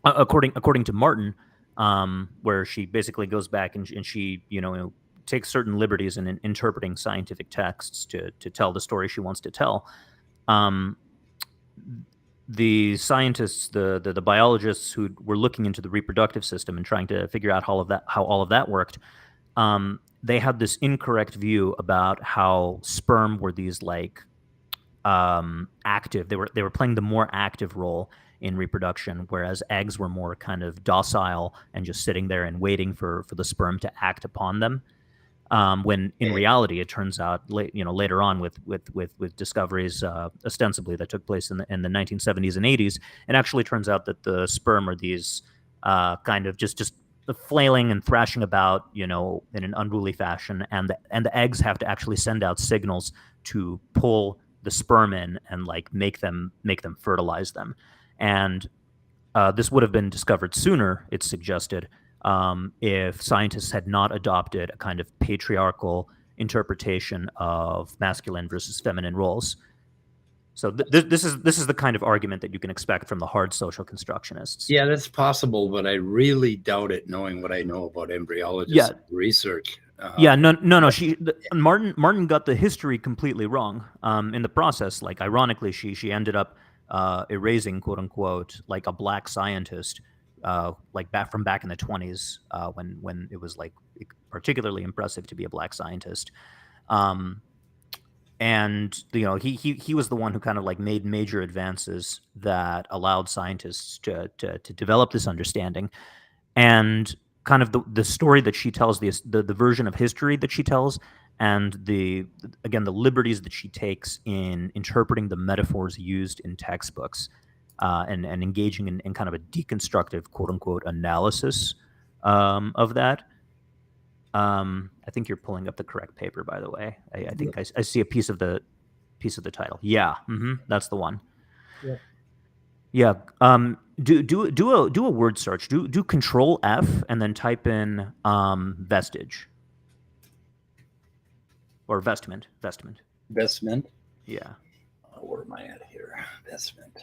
according to Martin, where she basically goes back and she takes certain liberties in interpreting scientific texts to tell the story she wants to tell. the scientists, the biologists who were looking into the reproductive system and trying to figure out how all of that worked, they had this incorrect view about how sperm were these like active. They were playing the more active role in reproduction, whereas eggs were more kind of docile and just sitting there and waiting for the sperm to act upon them. When in reality, it turns out, later on with discoveries ostensibly that took place in the 1970s and 80s, it actually turns out that the sperm are these kind of just flailing and thrashing about, in an unruly fashion, and the eggs have to actually send out signals to pull the sperm in and like make them fertilize them. And this would have been discovered sooner, it's suggested, if scientists had not adopted a kind of patriarchal interpretation of masculine versus feminine roles. So this is the kind of argument that you can expect from the hard social constructionists. Yeah, that's possible, but I really doubt it, knowing what I know about embryologists research. Martin got the history completely wrong. In the process, like ironically, she ended up erasing, quote unquote, like a black scientist, like back in the 20s, when it was like particularly impressive to be a black scientist. And he was the one who kind of like made major advances that allowed scientists to develop this understanding. And kind of the story that she tells, the version of history that she tells, and the liberties that she takes in interpreting the metaphors used in textbooks, and engaging in kind of a deconstructive, quote unquote, analysis of that. I think you're pulling up the correct paper, by the way. I think I see a piece of the title. Yeah, that's the one. Yeah. Do a word search. Do Control F and then type in vestige or vestment. Vestment. Yeah. Where am I at here? Vestment.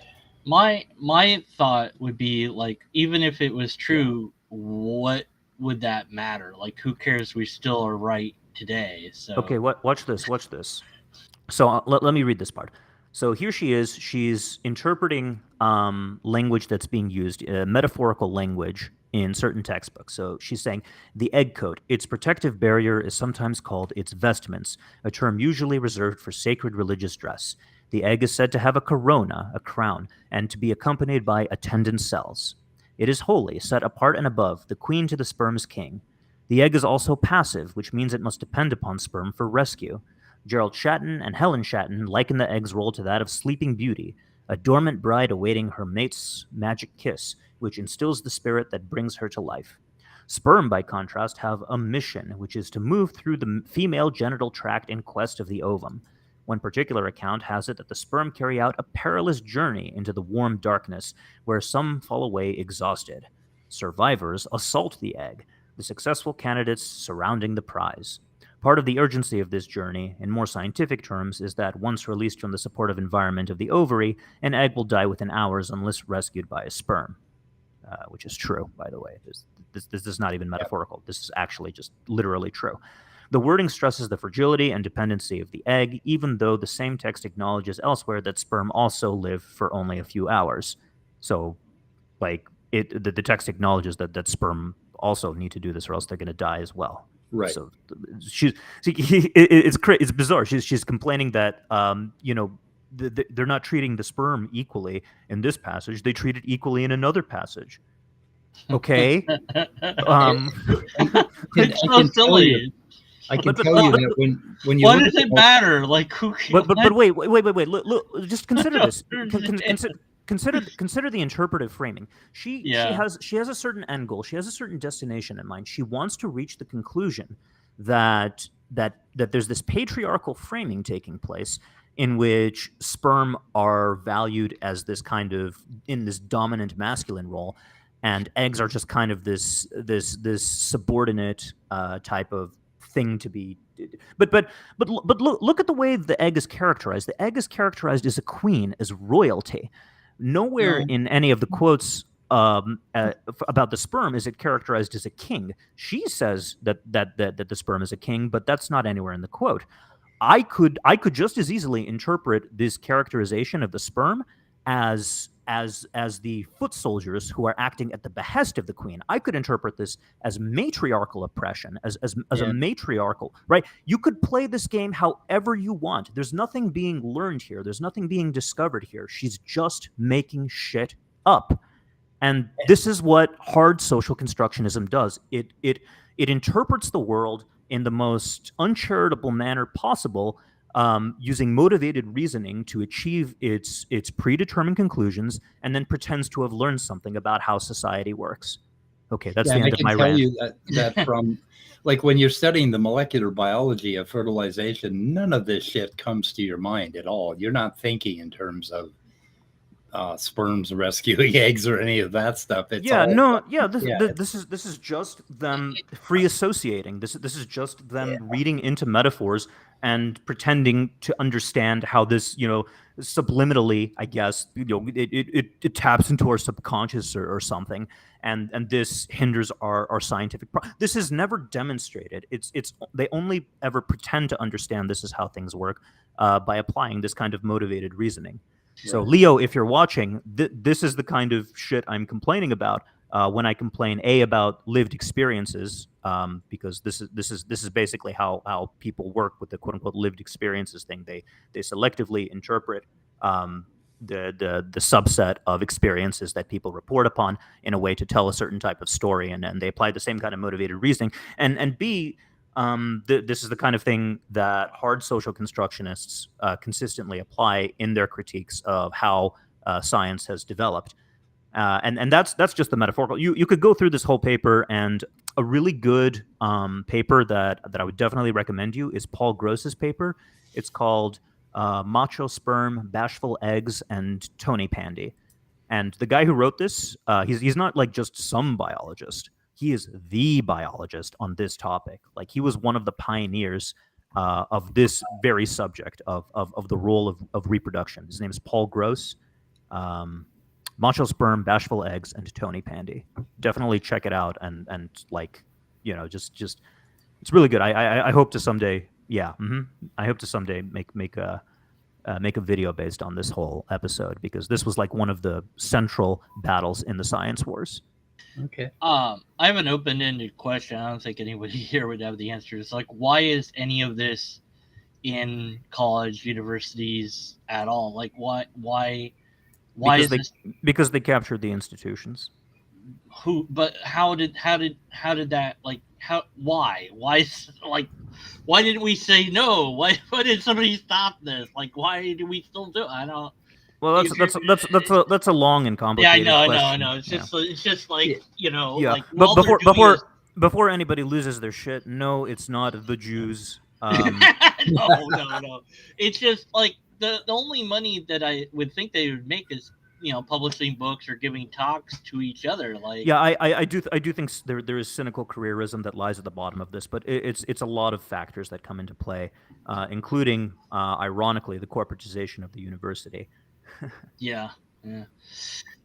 My thought would be, like, even if it was true, what would that matter? Like, who cares? We still are right today. So okay, watch this. So let me read this part. So here she is. She's interpreting language that's being used, metaphorical language in certain textbooks. So she's saying the egg coat, its protective barrier is sometimes called its vestments, a term usually reserved for sacred religious dress. The egg is said to have a corona, a crown, and to be accompanied by attendant cells. It is holy, set apart and above, the queen to the sperm's king. The egg is also passive, which means it must depend upon sperm for rescue. Gerald Shatton and Helen Shatton liken the egg's role to that of Sleeping Beauty, a dormant bride awaiting her mate's magic kiss, which instills the spirit that brings her to life. Sperm, by contrast, have a mission, which is to move through the female genital tract in quest of the ovum. One particular account has it that the sperm carry out a perilous journey into the warm darkness, where some fall away exhausted. Survivors assault the egg, the successful candidates surrounding the prize. Part of the urgency of this journey, in more scientific terms, is that once released from the supportive environment of the ovary, an egg will die within hours unless rescued by a sperm. Which is true, by the way. This is not even metaphorical. This is actually just literally true. The wording stresses the fragility and dependency of the egg, even though the same text acknowledges elsewhere that sperm also live for only a few hours. So, like, the text acknowledges that sperm also need to do this, or else they're going to die as well. Right. So it's bizarre. She's complaining that they're not treating the sperm equally in this passage. They treat it equally in another passage. Okay. It's so silly. I can tell you that when you what does it matter? Like, who? But wait. Look, just consider this. Consider the interpretive framing. She has a certain end goal. She has a certain destination in mind. She wants to reach the conclusion that there's this patriarchal framing taking place in which sperm are valued as this kind of in this dominant masculine role, and eggs are just kind of this subordinate type of thing to be. But look at the way the egg is characterized. The egg is characterized as a queen, as royalty. Nowhere in any of the quotes about the sperm is it characterized as a king. She says that the sperm is a king, but that's not anywhere in the quote. I could just as easily interpret this characterization of the sperm as as the foot soldiers who are acting at the behest of the queen. I could interpret this as matriarchal oppression, as a matriarchal, right? You could play this game however you want. There's nothing being learned here. There's nothing being discovered here. She's just making shit up. And this is what hard social constructionism does. It interprets the world in the most uncharitable manner possible, using motivated reasoning to achieve its predetermined conclusions, and then pretends to have learned something about how society works. Okay, that's the end of my rant. I can tell you that from, like, when you're studying the molecular biology of fertilization, none of this shit comes to your mind at all. You're not thinking in terms of sperms rescuing eggs or any of that stuff. It's this is just them free associating. This is just them reading into metaphors and pretending to understand how this, subliminally, I guess, it taps into our subconscious or something, and this hinders our scientific. This is never demonstrated. They only ever pretend to understand this is how things work by applying this kind of motivated reasoning. So, Leo, if you're watching, this is the kind of shit I'm complaining about when I complain about lived experiences, because this is basically how people work with the quote unquote lived experiences thing. They selectively interpret the subset of experiences that people report upon in a way to tell a certain type of story, and they apply the same kind of motivated reasoning. And B, this is the kind of thing that hard social constructionists consistently apply in their critiques of how science has developed. And that's just the metaphorical. You could go through this whole paper, and a really good paper that I would definitely recommend you is Paul Gross's paper. It's called Macho Sperm, Bashful Eggs, and Tony Pandy. And the guy who wrote this, he's not like just some biologist. He is the biologist on this topic. Like, he was one of the pioneers of this very subject of the role of reproduction. His name is Paul Gross. Macho Sperm, Bashful Eggs, and Tony Pandy. Definitely check it out, and just it's really good. I hope to someday, I hope to someday make a video based on this whole episode, because this was like one of the central battles in the science wars. Okay. I have an open-ended question. I don't think anybody here would have the answer. It's like, why is any of this in college, universities at all? Like, why because is this? Because they captured the institutions. Who? But how did that, like, why didn't we say no? Why did somebody stop this? Like, why do we still do it? I don't. Well, that's a long and complicated question. I know. It's just like, like, but before anybody loses their shit, no, it's not the Jews. No. It's just like the only money that I would think they would make is, publishing books or giving talks to each other. Like, I do think there is cynical careerism that lies at the bottom of this, but it's a lot of factors that come into play, including, ironically, the corporatization of the university. Yeah.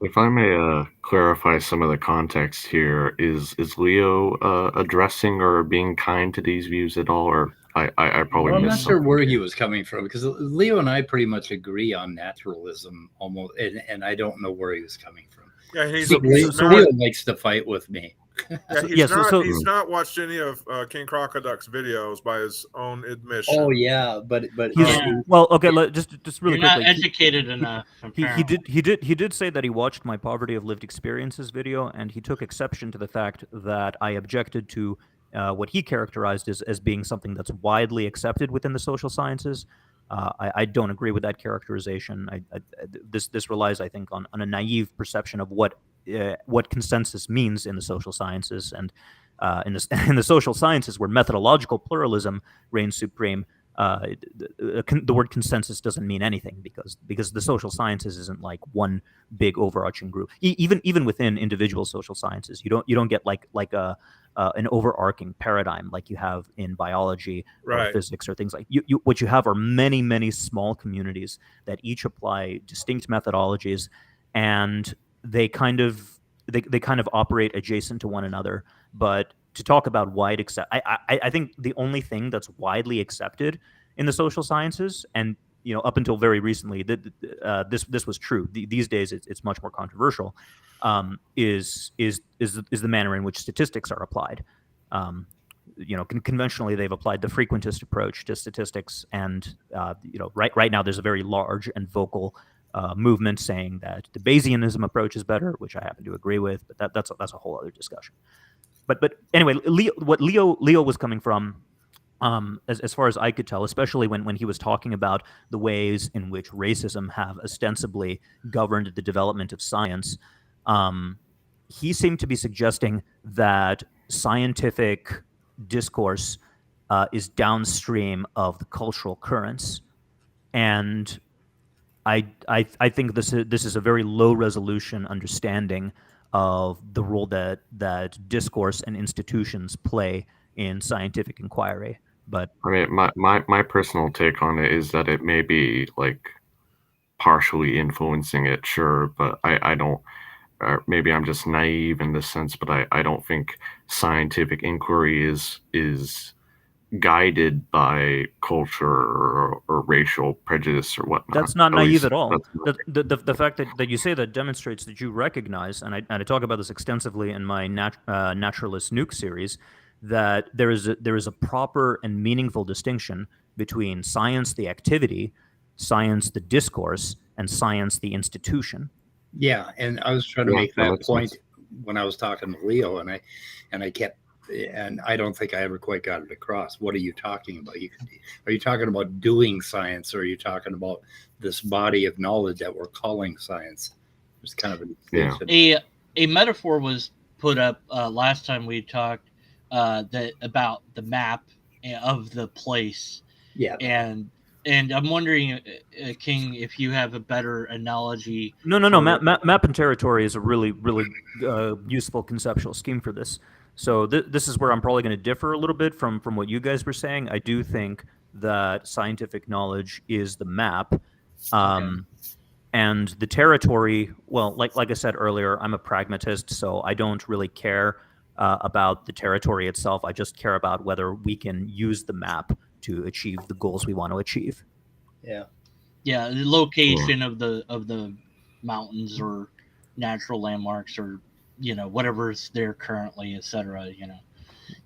If I may clarify some of the context here, is Leo addressing or being kind to these views at all, or I probably I'm missed not sure something. where he was coming from, because Leo and I pretty much agree on naturalism almost, and I don't know where he was coming from. Yeah, Leo likes to fight with me. Yeah, he's not watched any of King Crocoduck's videos by his own admission. Oh yeah, but well, okay. Just really You're quickly. not educated enough. He did say that he watched my Poverty of Lived Experiences video, and he took exception to the fact that I objected to what he characterized as being something that's widely accepted within the social sciences. I don't agree with that characterization. This relies, I think, on a naive perception of what consensus means in the social sciences, and in the social sciences, where methodological pluralism reigns supreme, the word consensus doesn't mean anything, because the social sciences isn't like one big overarching group. Even within individual social sciences, you don't get like an overarching paradigm like you have in biology or physics or things like you. What you have are many small communities that each apply distinct methodologies, and they kind of operate adjacent to one another. But to talk about I think the only thing that's widely accepted in the social sciences, and up until very recently, this was true. These days, it's much more controversial. Is the manner in which statistics are applied. Conventionally, they've applied the frequentist approach to statistics, and right now there's a very large and vocal movement saying that the Bayesianism approach is better, which I happen to agree with, but that's a whole other discussion. But anyway, what Leo was coming from, as far as I could tell, especially when he was talking about the ways in which racism have ostensibly governed the development of science, he seemed to be suggesting that scientific discourse is downstream of the cultural currents, and I think this is a very low resolution understanding of the role that discourse and institutions play in scientific inquiry. But I mean, my personal take on it is that it may be like partially influencing it, sure, but I don't. Or maybe I'm just naive in this sense, but I don't think scientific inquiry is guided by culture or racial prejudice or whatnot. That's not naive at all. The fact that you say that demonstrates that you recognize, and I talk about this extensively in my Naturalist Nuke series, that there is a proper and meaningful distinction between science, the activity, science, the discourse, and science, the institution. Yeah, and I was trying to make that point when I was talking to Leo, and I kept, and I don't think I ever quite got it across. What are you talking about? Are you talking about doing science, or are you talking about this body of knowledge that we're calling science? There's kind of a distinction. A metaphor was put up last time we talked that about the map of the place. Yeah, and I'm wondering, King, if you have a better analogy. No. Map and territory is a really useful conceptual scheme for this. So this is where I'm probably going to differ a little bit from what you guys were saying. I do think that scientific knowledge is the map, and the territory. Well, like I said earlier, I'm a pragmatist, so I don't really care about the territory itself. I just care about whether we can use the map to achieve the goals we want to achieve. Yeah, the location of the mountains or natural landmarks, or whatever's there currently, etc.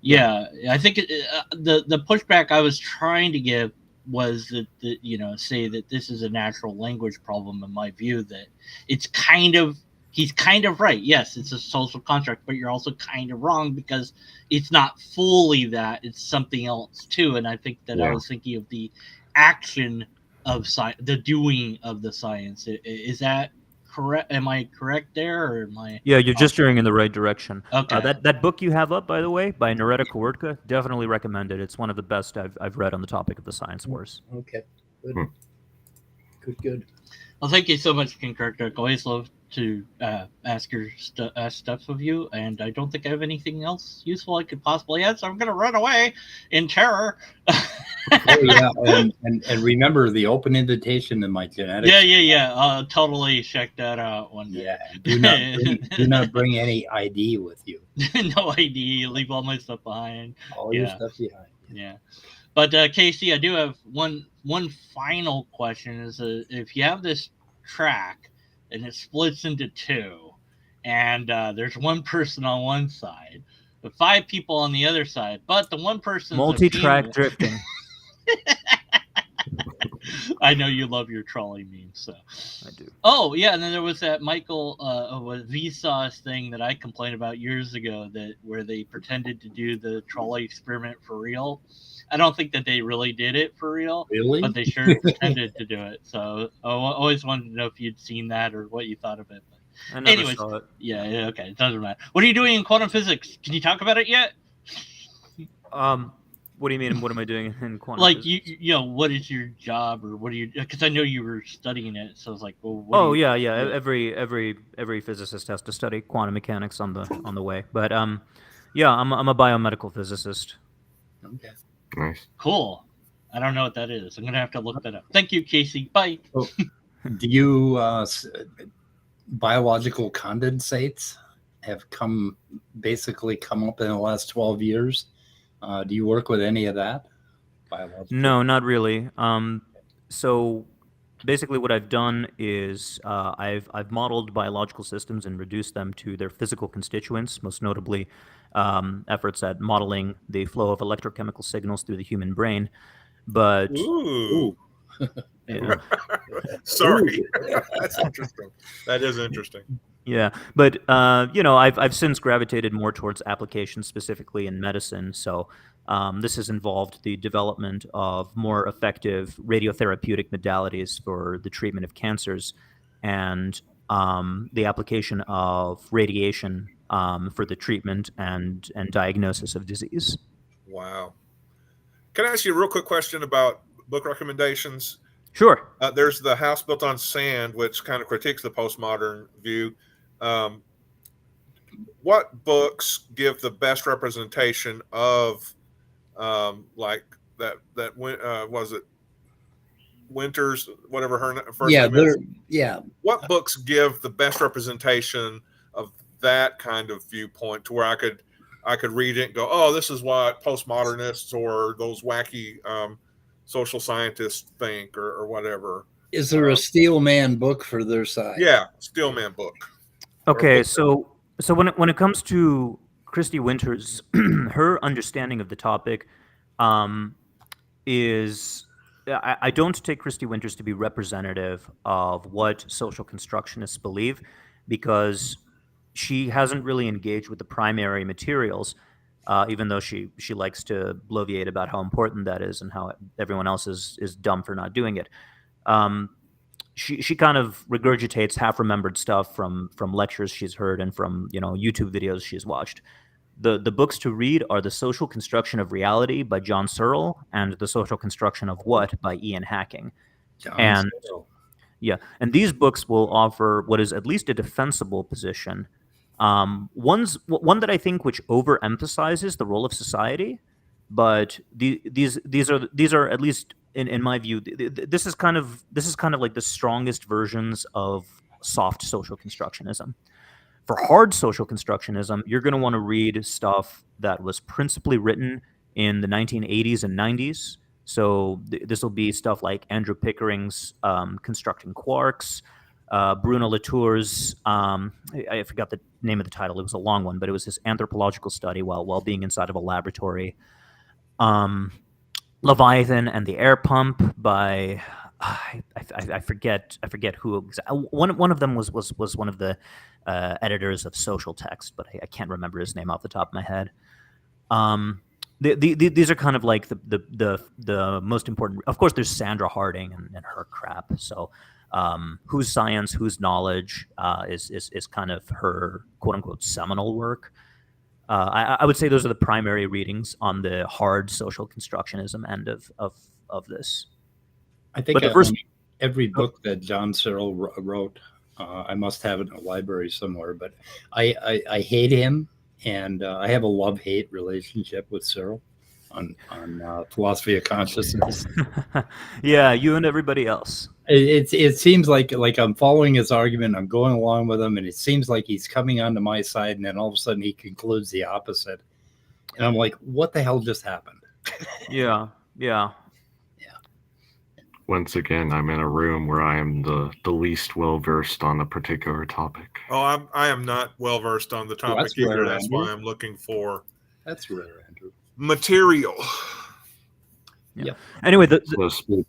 Yeah, I think the pushback I was trying to give was that say that this is a natural language problem. In my view, that he's kind of right. Yes, it's a social construct, but you're also kind of wrong, because it's not fully that. It's something else too. And I think that I was thinking of the action of science, the doing of the science. Is that correct? Am I correct there, or am I? Yeah, you're just steering in the right direction. Okay. That book you have up, by the way, by Noretta Koertge, definitely recommend it. It's one of the best I've read on the topic of the science wars. Okay, good. Well, thank you so much, King Koertge. Always love to ask stuff of you, and I don't think I have anything else useful I could possibly add, so I'm going to run away in terror. And remember the open invitation in my genetics. Yeah. Totally check that out one day. Yeah, do not bring any ID with you. No ID. Leave all my stuff behind. All your stuff behind. Yeah. But Casey, I do have one final question. Is if you have this track and it splits into two, and there's one person on one side, but 5 people on the other side, but the one person multi-track drifting. I know you love your trolley memes, so I do. Oh yeah, and then there was that Michael Vsauce thing that I complained about years ago, where they pretended to do the trolley experiment for real. I don't think that they really did it for real, but they sure pretended to do it. So I always wanted to know if you'd seen that or what you thought of it. But I never saw it. Yeah, okay, it doesn't matter. What are you doing in quantum physics? Can you talk about it yet? What do you mean? What am I doing in quantum? Like physics? What is your job, or what do you? Because I know you were studying it, so I was like, well. Every physicist has to study quantum mechanics on the way. But I'm a biomedical physicist. Okay. Nice. Cool. I don't know what that is. I'm gonna have to look that up. Thank you, Casey. Bye. Oh, do you biological condensates have basically come up in the last 12 years? Do you work with any of that? No, not really. So basically what I've done is I've modeled biological systems and reduced them to their physical constituents, most notably efforts at modeling the flow of electrochemical signals through the human brain. But Ooh. Yeah. Sorry. That's interesting. That is interesting. Yeah, but I've since gravitated more towards applications specifically in medicine. So this has involved the development of more effective radiotherapeutic modalities for the treatment of cancers, and the application of radiation for the treatment and diagnosis of disease. Wow. Can I ask you a real quick question about book recommendations? Sure. There's The House Built on Sand, which kind of critiques the postmodern view. What books give the best representation of like that was it Winters, whatever her first name is? Yeah. What books give the best representation of that kind of viewpoint to where I could read it and go, oh, this is what postmodernists or those wacky social scientists think, or whatever. Is there a Steelman book for their side? Yeah, Steelman book. Okay, so when it comes to Christy Winters, her understanding of the topic is, I don't take Christy Winters to be representative of what social constructionists believe, because she hasn't really engaged with the primary materials, even though she likes to bloviate about how important that is and how everyone else is dumb for not doing it. She kind of regurgitates half-remembered stuff from lectures she's heard and from YouTube videos she's watched. The books to read are The Social Construction of Reality by John Searle and The Social Construction of What by Ian Hacking. And these books will offer what is at least a defensible position. One that I think which overemphasizes the role of society, but these are at least in my view, this is kind of like the strongest versions of soft social constructionism. For hard social constructionism, you're going to want to read stuff that was principally written in the 1980s and 90s. So this will be stuff like Andrew Pickering's Constructing Quarks, Bruno Latour's, I forgot the name of the title. It was a long one, but it was his anthropological study while being inside of a laboratory. Leviathan and the Air Pump by I forget who. One of them was one of the editors of Social Text, but I can't remember his name off the top of my head. These are kind of like the most important. Of course, there's Sandra Harding and her crap. So, Whose Science, Whose Knowledge is kind of her quote unquote seminal work. I would say those are the primary readings on the hard social constructionism end of this. I think every book that John Searle wrote, I must have it in a library somewhere, but I hate him, and I have a love-hate relationship with Searle on philosophy of consciousness. Yeah, you and everybody else. It seems like I'm following his argument, I'm going along with him, and it seems like he's coming onto my side, and then all of a sudden he concludes the opposite. And I'm like, what the hell just happened? Yeah. Once again, I'm in a room where I am the least well-versed on a particular topic. Oh, I am not well-versed on the topic either. That's why I'm looking for... That's rare, Andrew. Material. Yeah. Anyway, go ahead.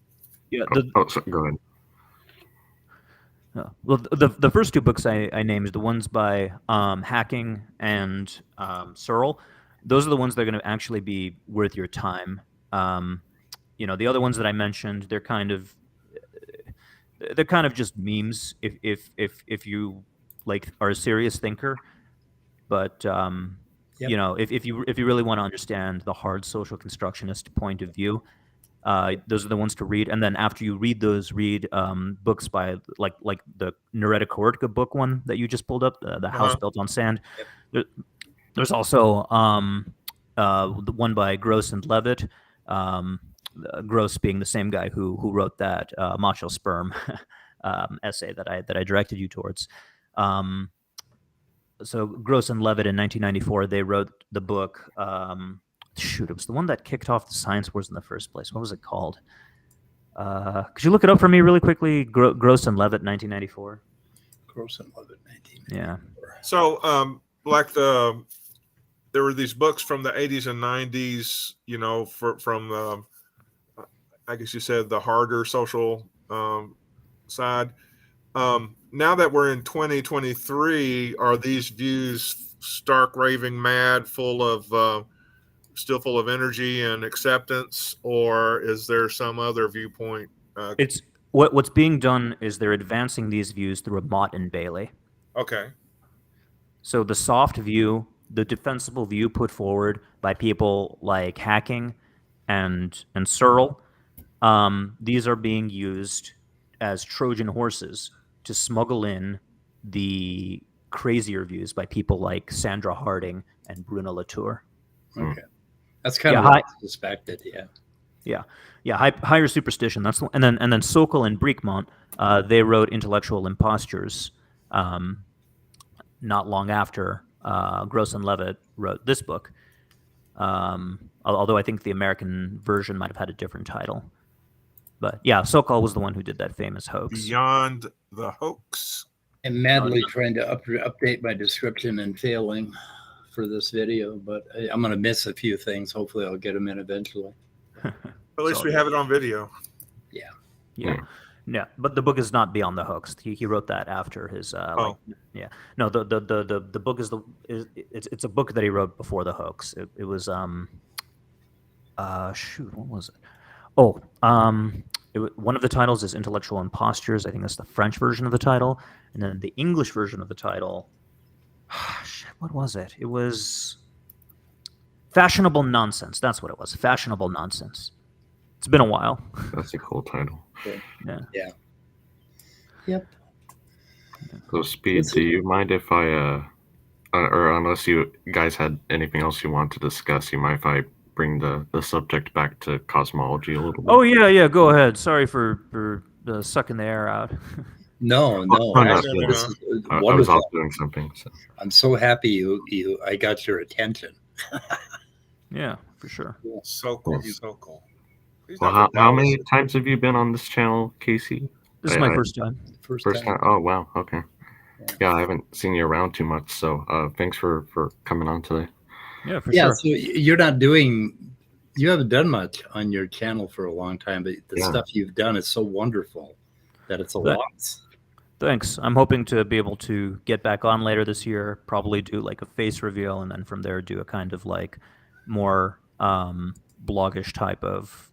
Well, the first two books I named, the ones by Hacking and Searle, those are the ones that are going to actually be worth your time. The other ones that I mentioned, they're kind of just memes if you are a serious thinker. But if you really want to understand the hard social constructionist point of view, those are the ones to read. And then after you read those, read books by like the Noretta Koertge book one that you just pulled up, The House Built on Sand. Yep. There's also the one by Gross and Levitt. Gross being the same guy who wrote that macho sperm essay that I directed you towards. So Gross and Levitt in 1994, they wrote the book. It was the one that kicked off the science wars in the first place. What was it called? Could you look it up for me really quickly? Gross and Levitt, 1994. Gross and Levitt, 1994. Yeah. So, like there were these books from the 80s and 90s, you know, from I guess you said the harder social side. Now that we're in 2023, are these views stark raving mad, still full of energy and acceptance, or is there some other viewpoint? It's what's being done is they're advancing these views through a Mott and Bailey. Okay. So the soft view, the defensible view put forward by people like Hacking and Searle, these are being used as Trojan horses to smuggle in the crazier views by people like Sandra Harding and Bruno Latour. Okay, that's kind of what I suspected. Higher superstition. And then Sokol and Briekmont, they wrote Intellectual Impostures, not long after Gross and Levitt wrote this book. Although I think the American version might have had a different title. But yeah, Sokol was the one who did that famous hoax. Beyond the Hoax. I'm madly trying to update my description and failing for this video, but I'm going to miss a few things. Hopefully I'll get them in eventually. At least we have it on video. Yeah, but the book is not Beyond the Hoax. He wrote that after his. No, the book it's a book that he wrote before the hoax. It was what was it? One of the titles is Intellectual Impostures. I think that's the French version of the title, and then the English version of the title. What was it? It was Fashionable Nonsense. That's what it was. Fashionable Nonsense. It's been a while. That's a cool title. Yeah. Yep. So, Speed, do you mind if I, or unless you guys had anything else you want to discuss, you mind if I bring the subject back to cosmology a little bit? Oh, yeah, go ahead. Sorry for sucking the air out. No. I was off doing something. So. I'm so happy I got your attention. Yeah, for sure. So cool. Well, how many times have you been on this channel, Casey? This is my first time. First time. Oh, wow. Okay. Yeah, I haven't seen you around too much, so thanks for coming on today. Yeah, for sure. So you haven't done much on your channel for a long time, but the stuff you've done is so wonderful that it's a lot. Thanks. I'm hoping to be able to get back on later this year, probably do like a face reveal, and then from there do a kind of like more bloggish type of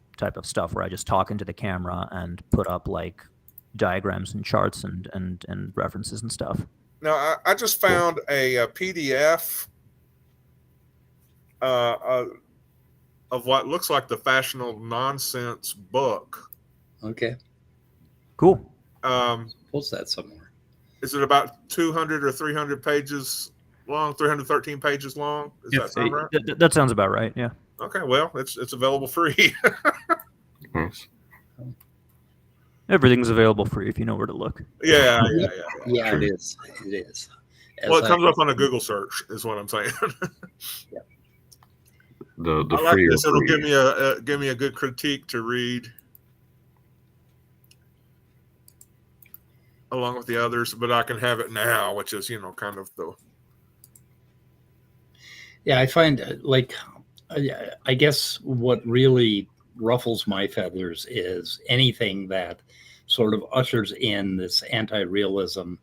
stuff where I just talk into the camera and put up like diagrams and charts and references and stuff. Now, I just found a PDF of what looks like the Fashionable Nonsense book. Okay. Cool. Post that somewhere. Is it about 200 or 300 pages long? 313 pages long? Does that sound right? That sounds about right. Yeah. Okay. Well, it's available free. Nice. Everything's available free if you know where to look. Yeah, it is. It is. Well, it comes up on a Google search, is what I'm saying. Yeah. The I like free this. It'll give me a good critique to read along with the others, but I can have it now, which is kind of the. Yeah, I find I guess what really ruffles my feathers is anything that sort of ushers in this anti-realism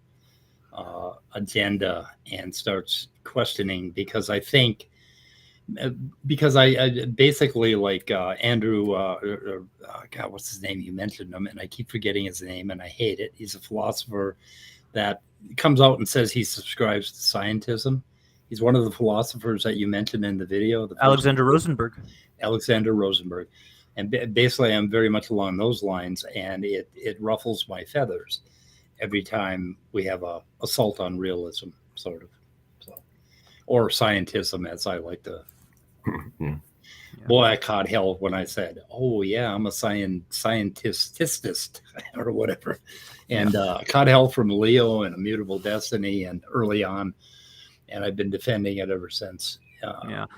agenda and starts questioning, because I think I basically like Andrew God, what's his name? You mentioned him and I keep forgetting his name and I hate it. He's a philosopher that comes out and says he subscribes to scientism. He's one of the philosophers that you mentioned in the video. Alexander Rosenberg. And basically, I'm very much along those lines, and it ruffles my feathers every time we have a assault on realism, sort of, or scientism, as I like to. Boy, I caught hell when I said, "Oh yeah, I'm a scientistist," or whatever, and caught hell from Leo and Immutable Destiny, and early on, and I've been defending it ever since.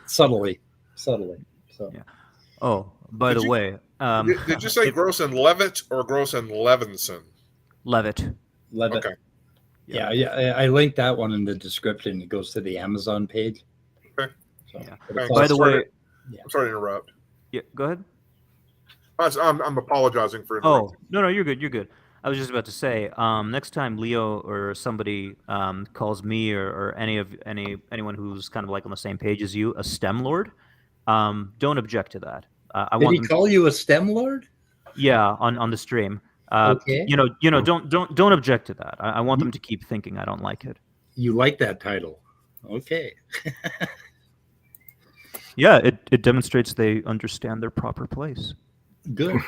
Subtly. So. Yeah. Oh, By the way, did you say Grossen Levitt or Grossen Levinson? Levitt. Okay. Yeah, I linked that one in the description. It goes to the Amazon page. Okay. So, yeah. By the way, I'm sorry to interrupt. Yeah, go ahead. I'm apologizing for interrupting. Oh, no, you're good. You're good. I was just about to say, next time Leo or somebody calls me or anyone who's kind of like on the same page as you a STEM lord, don't object to that. Did he call you a STEM lord? Yeah, on the stream. Okay. Don't object to that. I want them to keep thinking I don't like it. You like that title? Okay. Yeah, it demonstrates they understand their proper place. Good.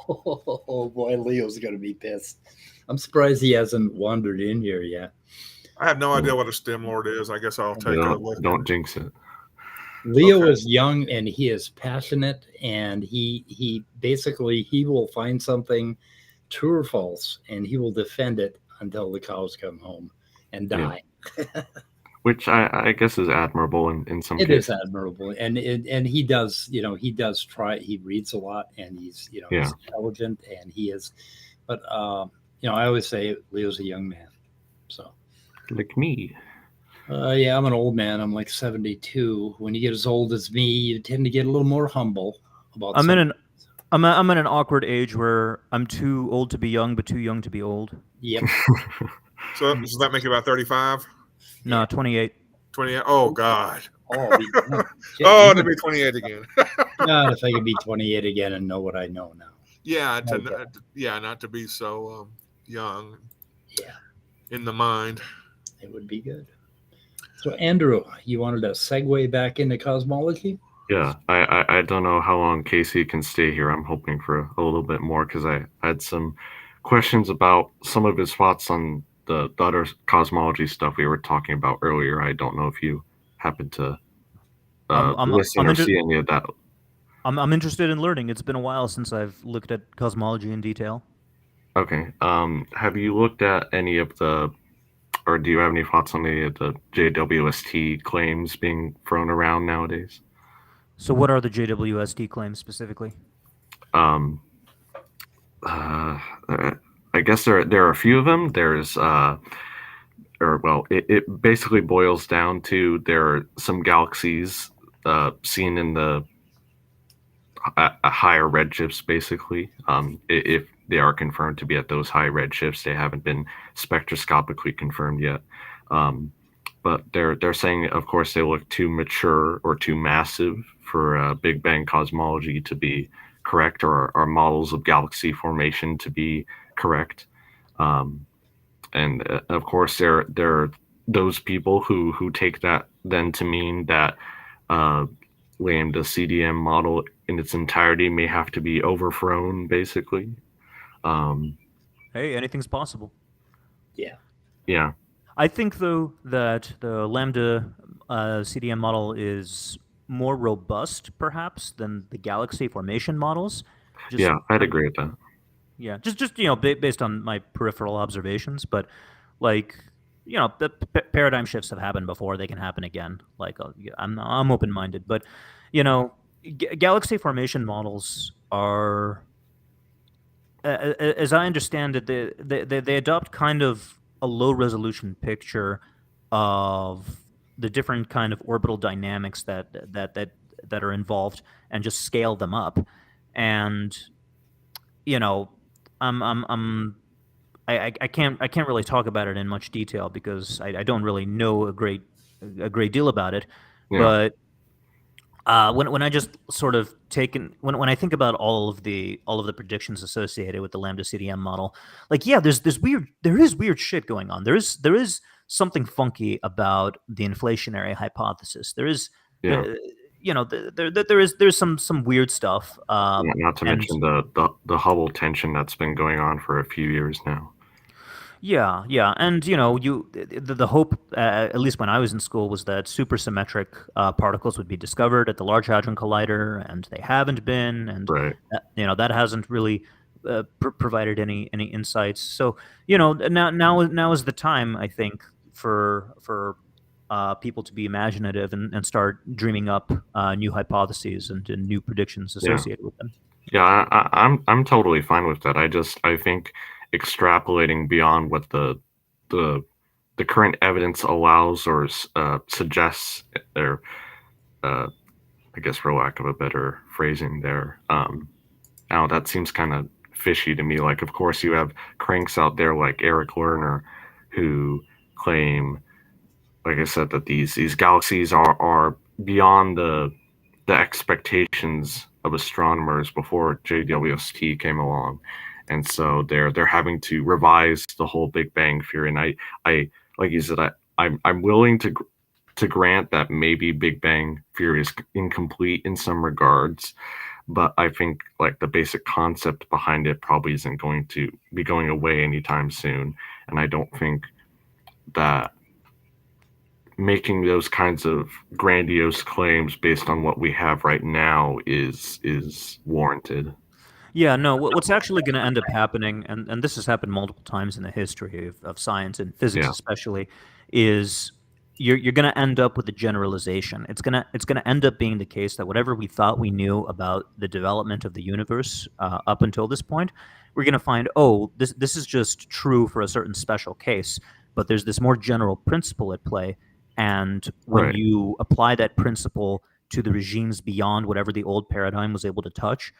Oh boy, Leo's gonna be pissed. I'm surprised he hasn't wandered in here yet. I have no idea what a STEM lord is. I guess I'll take it with Don't jinx it. Leo is young and he is passionate, and he basically he will find something true or false, and he will defend it until the cows come home and die. Yeah. Which I guess is admirable in some cases. It is admirable, and he does, he does try. He reads a lot, and he's, he's intelligent, and he is. But I always say Leo's a young man, so like me. Yeah, I'm an old man. I'm like 72. When you get as old as me, you tend to get a little more humble about. I'm in an awkward age where I'm too old to be young, but too young to be old. Yep. So does that make you about 35? No, 28. 28. Oh God. Oh, to be 28 again. God, if I could be 28 again and know what I know now. Yeah, not to be so young. Yeah. In the mind. It would be good. So Andrew, you wanted to segue back into cosmology? Yeah, I don't know how long Casey can stay here. I'm hoping for a little bit more because I had some questions about some of his thoughts on the other cosmology stuff we were talking about earlier. I don't know if you happen to listen or see any of that. I'm interested in learning. It's been a while since I've looked at cosmology in detail. Okay. Have you looked at any of the, or do you have any thoughts on any of the JWST claims being thrown around nowadays? So what are the JWST claims specifically? I guess there are a few of them. There's it basically boils down to there are some galaxies seen in the higher redshifts, basically. If they are confirmed to be at those high redshifts, they haven't been spectroscopically confirmed yet. But they're saying, of course, they look too mature or too massive for Big Bang cosmology to be correct, or our models of galaxy formation to be correct. And of course, there are those people who take that then to mean that Lambda CDM model in its entirety may have to be overthrown, basically. Hey, anything's possible. Yeah. I think, though, that the Lambda CDM model is more robust, perhaps, than the galaxy formation models. I'd agree with that. Yeah, just based on my peripheral observations, but the paradigm shifts have happened before; they can happen again. I'm open-minded, but galaxy formation models are, as I understand it, they adopt kind of a low-resolution picture of the different kind of orbital dynamics that are involved, and just scale them up, and I can't really talk about it in much detail because I don't really know a great deal about it. Yeah. But when I just sort of when I think about all of the predictions associated with the Lambda CDM model, there is weird shit going on. There is something funky about the inflationary hypothesis. There is. Yeah. There's some weird stuff. Not to mention the Hubble tension that's been going on for a few years now. Yeah, and the hope, at least when I was in school, was that supersymmetric particles would be discovered at the Large Hadron Collider, and they haven't been, and that hasn't really provided any insights. So now is the time, I think, for people to be imaginative and start dreaming up new hypotheses and new predictions associated with them. Yeah, I'm totally fine with that. I think extrapolating beyond what the current evidence allows or suggests, or I guess for lack of a better phrasing there, now that seems kind of fishy to me. Like, of course, you have cranks out there like Eric Lerner who claim, like I said, that these galaxies are beyond the expectations of astronomers before JWST came along, and so they're having to revise the whole Big Bang theory. And I like you said, I'm willing to grant that maybe Big Bang theory is incomplete in some regards, but I think like the basic concept behind it probably isn't going to be going away anytime soon. And I don't think that making those kinds of grandiose claims based on what we have right now is warranted. Yeah, no, what's actually going to end up happening, and this has happened multiple times in the history of science and physics especially, is you're going to end up with a generalization. It's gonna end up being the case that whatever we thought we knew about the development of the universe up until this point, we're going to find, oh, this is just true for a certain special case, but there's this more general principle at play. And when you apply that principle to the regimes beyond whatever the old paradigm was able to touch,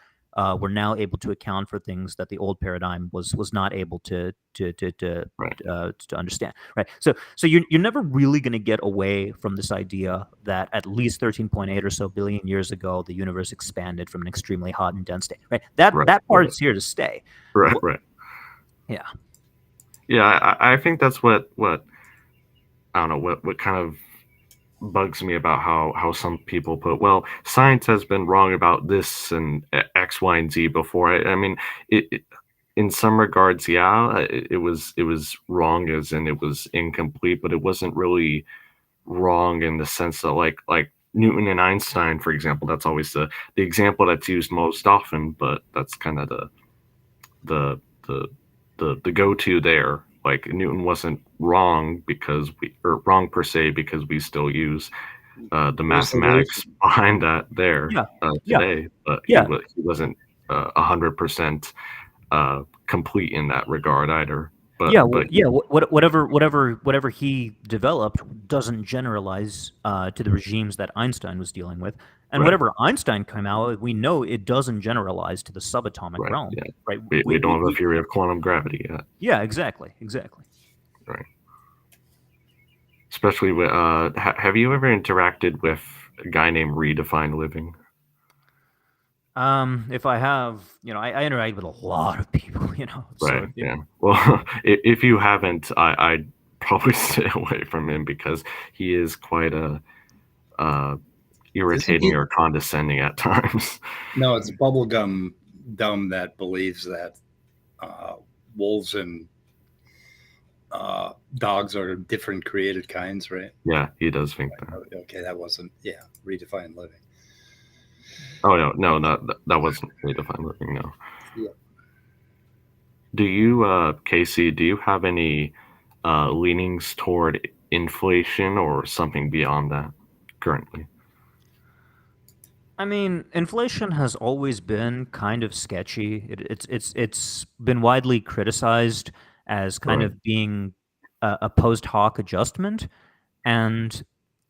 we're now able to account for things that the old paradigm was not able to understand. Right. So you're never really going to get away from this idea that at least 13.8 or so billion years ago the universe expanded from an extremely hot and dense state. Right. That part is here to stay. Right. Yeah. Yeah. I think that's what I don't know what kind of bugs me about how some people put, well, science has been wrong about this and X, Y, and Z before. I mean, it in some regards, yeah, it was wrong as in it was incomplete, but it wasn't really wrong in the sense that like Newton and Einstein, for example, that's always the example that's used most often, but that's kind of the go-to there. Like Newton wasn't wrong wrong per se because we still use the mathematics behind that there today, but he wasn't 100% complete in that regard either. But whatever he developed doesn't generalize to the regimes that Einstein was dealing with, and whatever Einstein came out with, we know it doesn't generalize to the subatomic realm. Yeah. Right? We don't have a theory of quantum gravity yet. Yeah, exactly. Right. Especially with have you ever interacted with a guy named Redefined Living? If I have, I interact with a lot of people, Right. So, yeah. Well, if you haven't, I'd probably stay away from him because he is quite irritating or condescending at times. No, it's bubblegum dumb that believes that wolves and dogs are different created kinds, right? Yeah, he does think that. Okay, that wasn't Redefined Living. Oh no, that wasn't Redefined Living. No. Yeah. Do you, Casey? Do you have any leanings toward inflation or something beyond that currently? I mean, inflation has always been kind of sketchy. It's been widely criticized as kind of being a post hoc adjustment, and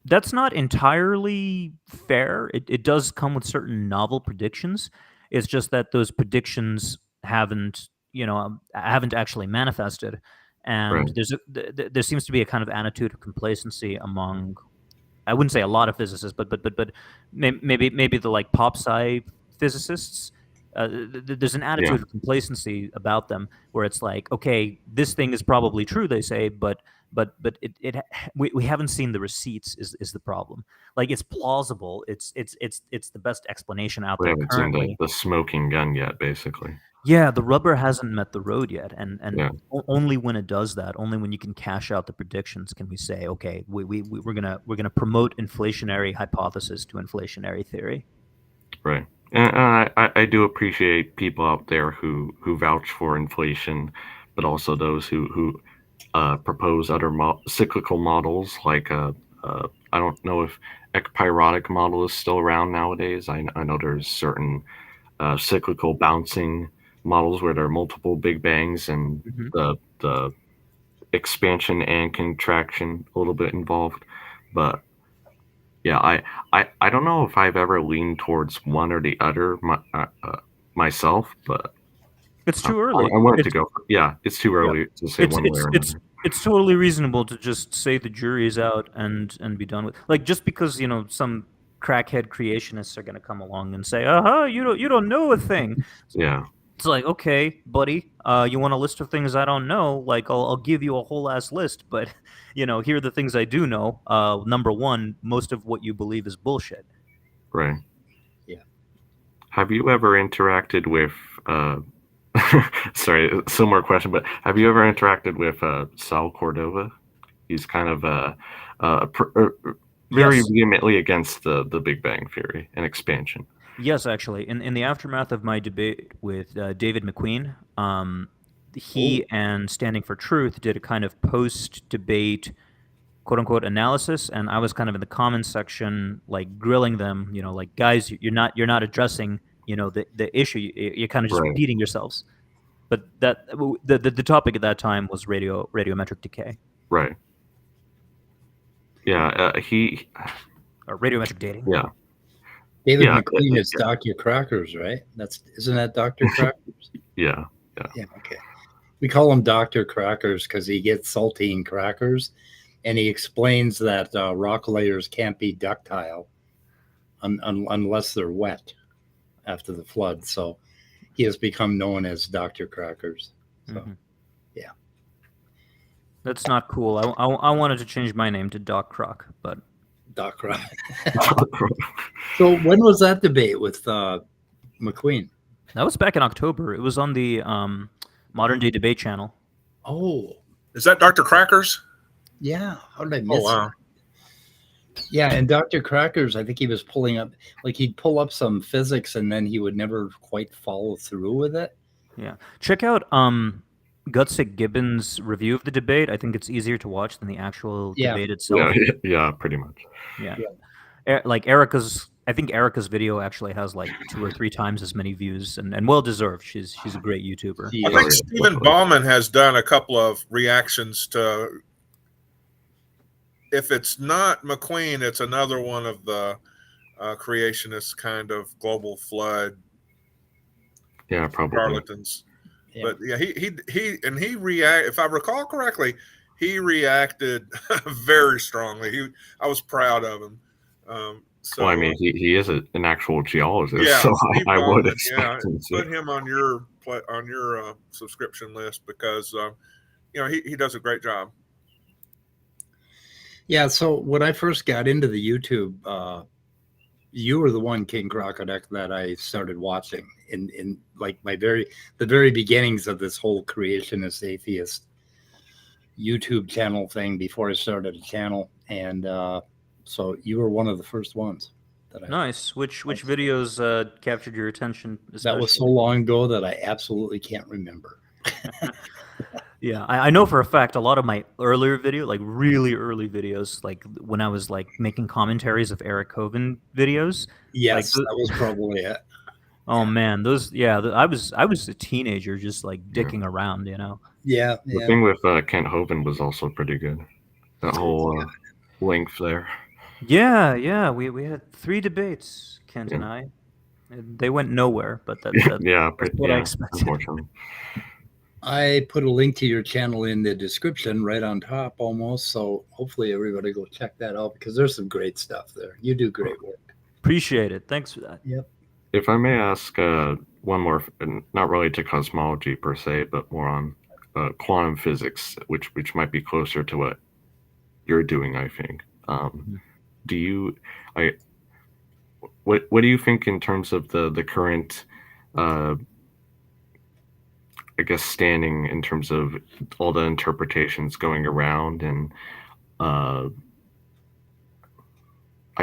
that's not entirely fair. It does come with certain novel predictions. It's just that those predictions haven't actually manifested, and there seems to be a kind of attitude of complacency among, I wouldn't say a lot of physicists, but maybe the like pop sci physicists. There's an attitude of complacency about them where it's like, okay, this thing is probably true, they say, but we haven't seen the receipts is the problem. Like, it's plausible. It's the best explanation out there. We haven't seen the smoking gun yet, basically. Yeah, the rubber hasn't met the road yet, and only when it does that, only when you can cash out the predictions, can we say, okay, we're gonna promote inflationary hypothesis to inflationary theory. Right, and I do appreciate people out there who vouch for inflation, but also those who propose other cyclical models like I don't know if ekpyrotic model is still around nowadays. I know there's certain cyclical bouncing models where there are multiple big bangs and the expansion and contraction a little bit involved. But yeah, I don't know if I've ever leaned towards one or the other myself, but it's too early. I wanted to go. It's too early to say one way or another. It's totally reasonable to just say the jury is out and be done with. Like, just because some crackhead creationists are going to come along and say, you don't know a thing. Yeah. It's like, okay, buddy, you want a list of things I don't know? Like, I'll give you a whole ass list, but here are the things I do know. Number one, most of what you believe is bullshit. Right. Yeah. Have you ever interacted with? Sorry, similar question, but have you ever interacted with Sal Cordova? He's kind of very vehemently against the Big Bang Theory and expansion. Yes, actually. In the aftermath of my debate with David McQueen, he and Standing for Truth did a kind of post-debate, quote-unquote, analysis, and I was kind of in the comments section, like, grilling them, like, guys, you're not addressing, the issue. You're kind of just repeating yourselves. But that the topic at that time was radiometric decay. Right. Yeah, or radiometric dating. Yeah. David McQueen is Dr. Crackers, right? Isn't that Dr. Crackers? Yeah. Okay. We call him Dr. Crackers because he gets saltine crackers, and he explains that rock layers can't be ductile unless they're wet after the flood. So he has become known as Dr. Crackers. So, yeah. That's not cool. I wanted to change my name to Doc Croc, but... Doc Croc. So when was that debate with McQueen? That was back in October. It was on the Modern Day Debate channel. Oh. Is that Dr. Crackers? Yeah. How did I miss it? Yeah, and Dr. Crackers, I think he was pulling up, like he'd pull up some physics and then he would never quite follow through with it. Yeah. Check out Gutsick Gibbons' review of the debate. I think it's easier to watch than the actual debate itself. Yeah, pretty much. Yeah. Like I think Erica's video actually has like 2 or 3 times as many views, and well deserved. She's a great YouTuber. I think Stephen Bauman has done a couple of reactions to. If it's not McQueen, it's another one of the creationist kind of global flood. Yeah, probably. Charlatans. Yeah. But yeah, he react. If I recall correctly, he reacted very strongly. I was proud of him. Well, I mean, he is an actual geologist, so I would expect him to put him on your subscription list because he does a great job. Yeah. So when I first got into the YouTube, you were the one, King Crocoduck, that I started watching in like the very beginnings of this whole creationist atheist YouTube channel thing before I started a channel, and so you were one of the first ones that I. Nice. Which videos captured your attention? Especially? That was so long ago that I absolutely can't remember. Yeah, I know for a fact a lot of my earlier like really early videos, like when I was like making commentaries of Eric Hovind videos. Yes, that was probably it. Oh man, those I was a teenager just like dicking around, Yeah. The thing with Kent Hovind was also pretty good. That whole length there. Yeah, we had 3 debates, Kent and I. They went nowhere, but that's what I expected. Unfortunately. I put a link to your channel in the description right on top almost, so hopefully everybody go check that out because there's some great stuff there. You do great work. Appreciate it. Thanks for that. Yep. If I may ask one more, not related to cosmology per se, but more on quantum physics, which might be closer to what you're doing, I think. What do you think in terms of the current I guess standing in terms of all the interpretations going around, and I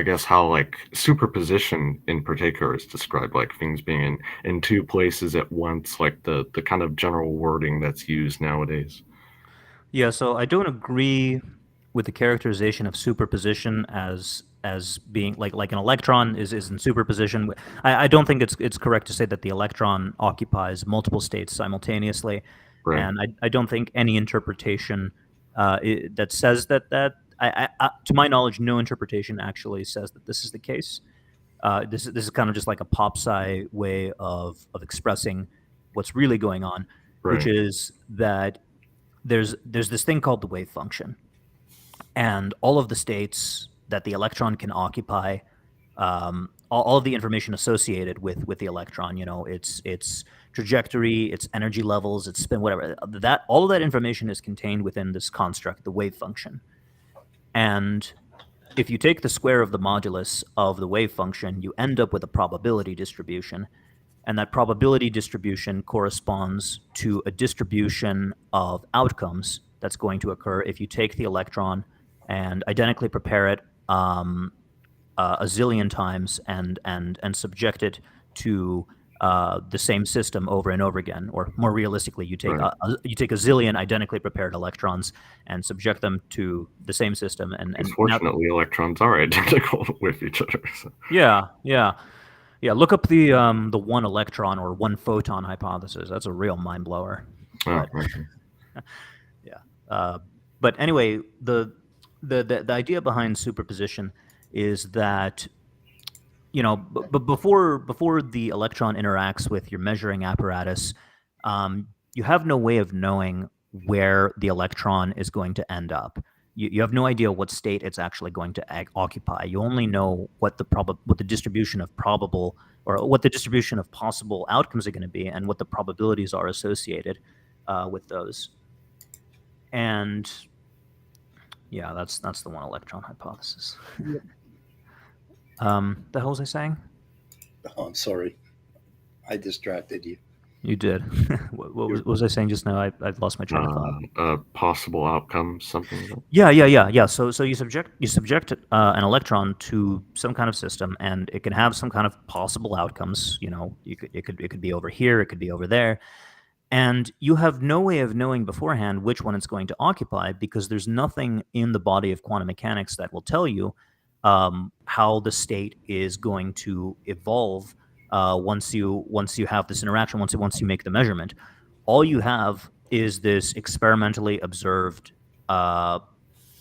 guess how like superposition in particular is described, like things being in 2 places at once, like the kind of general wording that's used nowadays? Yeah, so I don't agree with the characterization of superposition as being like an electron is in superposition. I don't think it's correct to say that the electron occupies multiple states simultaneously, Right. and I don't think any interpretation that says that to my knowledge, no interpretation actually says that this is the case. This is kind of just like a pop sci way of expressing what's really going on, Right. which is that there's this thing called the wave function, and all of the states that the electron can occupy, all of the information associated with the electron, its trajectory, its energy levels, its spin, whatever, all of that information is contained within this construct, the wave function. And if you take the square of the modulus of the wave function, you end up with a probability distribution. And that probability distribution corresponds to a distribution of outcomes that's going to occur if you take the electron and identically prepare it a zillion times and subject it to the same system over and over again. Or more realistically, you take you take a zillion identically prepared electrons and subject them to the same system. And fortunately, electrons are identical with each other. So. Yeah, look up the one electron or one photon hypothesis. That's a real mind blower. Oh, But anyway, the idea behind superposition is that before the electron interacts with your measuring apparatus, you have no way of knowing where the electron is going to end up. You have no idea what state it's actually going to occupy. You only know what the distribution of probable or what the distribution of possible outcomes are going to be, and what the probabilities are associated with those. And yeah, that's the one electron hypothesis. Yep. The hell was I saying? Oh, I'm sorry, I distracted you. You did. What was I saying just now? I've lost my train of thought. Possible outcome, something. Yeah. So you subject an electron to some kind of system, and it can have some kind of possible outcomes. It could be over here, it could be over there, and you have no way of knowing beforehand which one it's going to occupy, because there's nothing in the body of quantum mechanics that will tell you how the state is going to evolve. Once you have this interaction, once you make the measurement, all you have is this experimentally observed,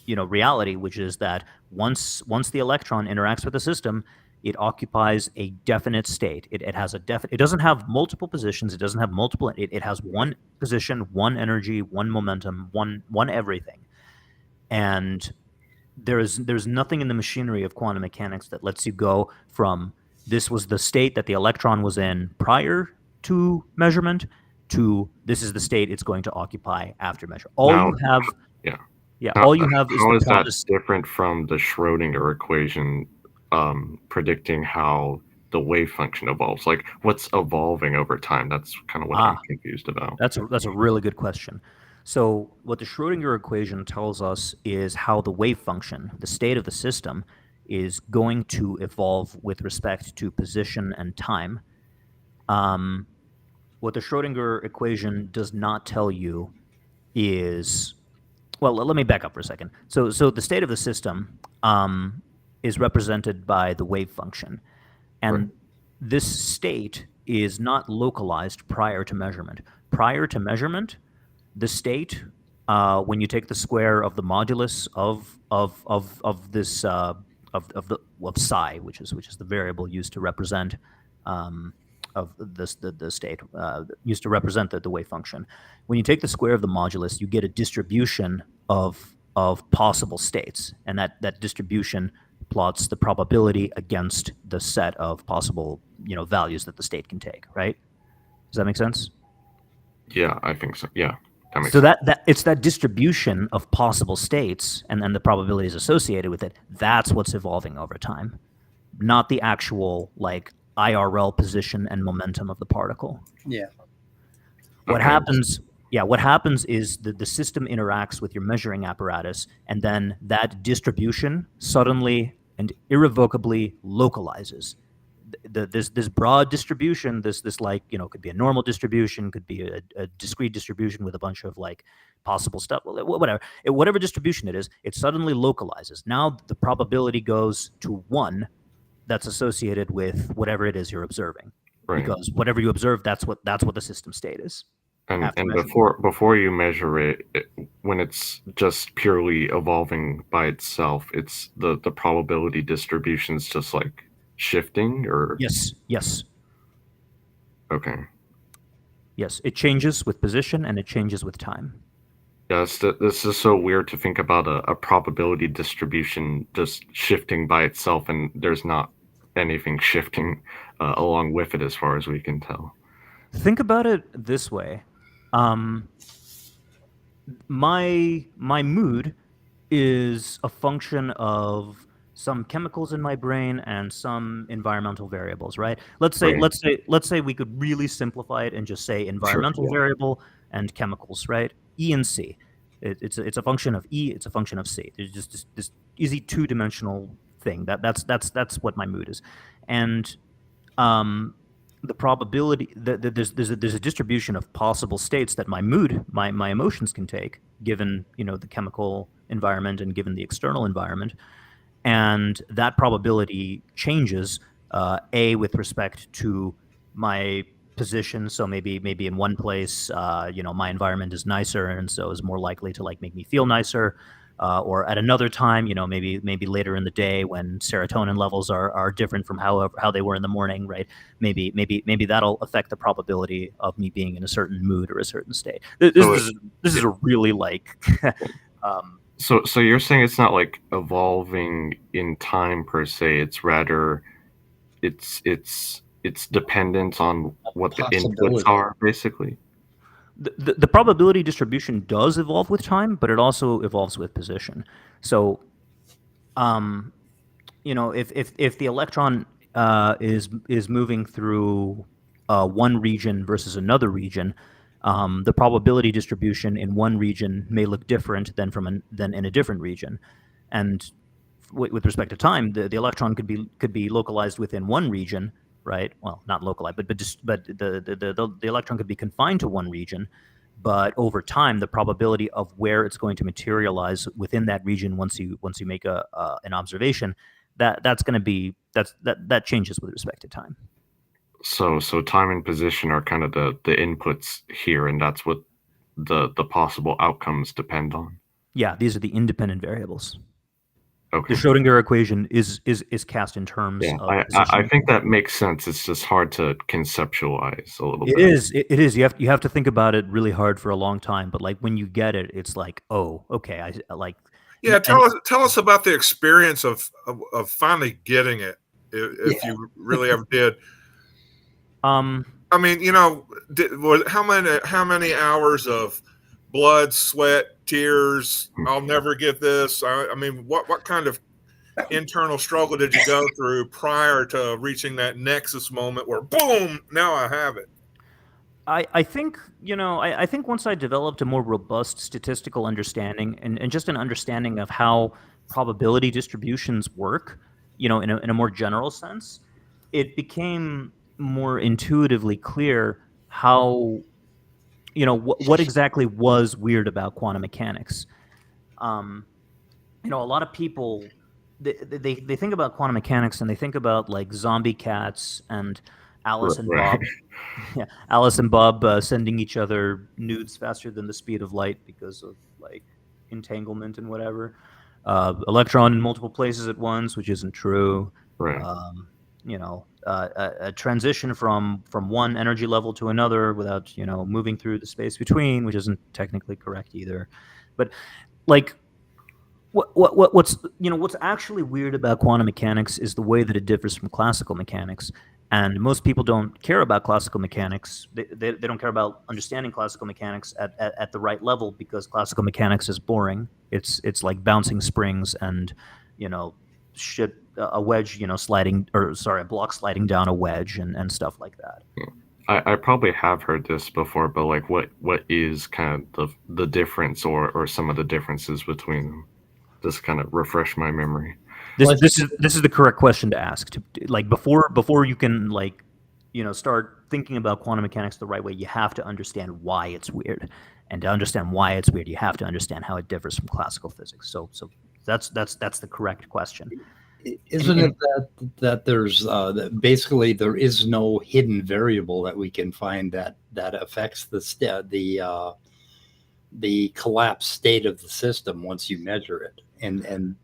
reality, which is that once the electron interacts with the system, it occupies a definite state. It has it doesn't have multiple positions. It doesn't have multiple. It has one position, one energy, one momentum, one everything, and there's nothing in the machinery of quantum mechanics that lets you go from this was the state that the electron was in prior to measurement to this is the state it's going to occupy after measure. All you have is how is that different from the Schrodinger equation predicting how the wave function evolves? Like, what's evolving over time? That's kind of what I'm confused about. That's a really good question. So what the Schrodinger equation tells us is how the wave function, the state of the system, is going to evolve with respect to position and time. What the Schrodinger equation does not tell you is, well, let me back up for a second. So the state of the system is represented by the wave function, and this state is not localized prior to measurement. Prior to measurement, the state, when you take the square of the modulus of this of psi, which is the variable used to represent of the state, used to represent the wave function. When you take the square of the modulus, you get a distribution of possible states, and that distribution plots the probability against the set of possible values that the state can take. Right? Does that make sense? Yeah, I think so. Yeah. So that it's that distribution of possible states and then the probabilities associated with it, that's what's evolving over time, not the actual IRL position and momentum of the particle. Yeah. What happens is the system interacts with your measuring apparatus, and then that distribution suddenly and irrevocably localizes. this broad distribution, this like, could be a normal distribution, could be a discrete distribution with a bunch of like possible stuff, whatever distribution it is, it suddenly localizes. Now the probability goes to 1 that's associated with whatever it is you're observing. Right. Because whatever you observe, that's what the system state is. And before you measure it, when it's just purely evolving by itself, it's the probability distribution's just like shifting, or yes. Okay. Yes, it changes with position and it changes with time. Yes, this is so weird to think about a probability distribution just shifting by itself, and there's not anything shifting along with it as far as we can tell. Think about it this way. My mood is a function of some chemicals in my brain and some environmental variables, right? Let's say we could really simplify it and just say environmental variable and chemicals, right? E and C. It's a function of E. It's a function of C. There's just this easy 2-dimensional thing. That's what my mood is, and the probability that there's a distribution of possible states that my mood, my emotions can take, given the chemical environment and given the external environment, and that probability changes with respect to my position. So maybe in one place, my environment is nicer and so is more likely to like make me feel nicer. Or at another time, maybe later in the day when serotonin levels are different from how they were in the morning, right? Maybe that'll affect the probability of me being in a certain mood or a certain state. This is a really like. So you're saying it's not like evolving in time per se. It's rather, it's dependent on what the inputs are, basically. The probability distribution does evolve with time, but it also evolves with position. So, if the electron is moving through one region versus another region, the probability distribution in one region may look different than in a different region. And with respect to time, the electron could be localized within one region. Right. Well, not localized, but the electron could be confined to one region, but over time, the probability of where it's going to materialize within that region once you make an observation, that changes with respect to time. So time and position are kind of the inputs here, and that's what the possible outcomes depend on. Yeah, these are the independent variables. Okay. The Schrodinger equation is cast in terms of I think that makes sense. It's just hard to conceptualize a little bit. It is. You have to think about it really hard for a long time, but like when you get it, it's like, oh, okay. I like. Yeah, tell us about the experience of finally getting it, if you really ever did. I mean, how many hours of blood, sweat, tears, I'll never get this. I mean, what kind of internal struggle did you go through prior to reaching that nexus moment where, boom, now I have it? I think once I developed a more robust statistical understanding and just an understanding of how probability distributions work, in a more general sense, it became more intuitively clear how what exactly was weird about quantum mechanics. A lot of people they think about quantum mechanics and they think about like zombie cats and Alice and Bob. Yeah, Alice and Bob sending each other nudes faster than the speed of light because of like entanglement and whatever. Electron in multiple places at once, which isn't true. Right. A transition from one energy level to another without moving through the space between, which isn't technically correct either. But like what's actually weird about quantum mechanics is the way that it differs from classical mechanics. And most people don't care about classical mechanics. They don't care about understanding classical mechanics at the right level because classical mechanics is boring. It's like bouncing springs and a wedge, a block sliding down a wedge and stuff like that. I probably have heard this before, but like what is kind of the difference or some of the differences between them? Just kind of refresh my memory. This is the correct question to ask. Like before you can start thinking about quantum mechanics the right way, you have to understand why it's weird, and to understand why it's weird, you have to understand how it differs from classical physics. So that's the correct question. Isn't it that there's that basically there is no hidden variable that we can find that affects the collapsed state of the system once you measure it, and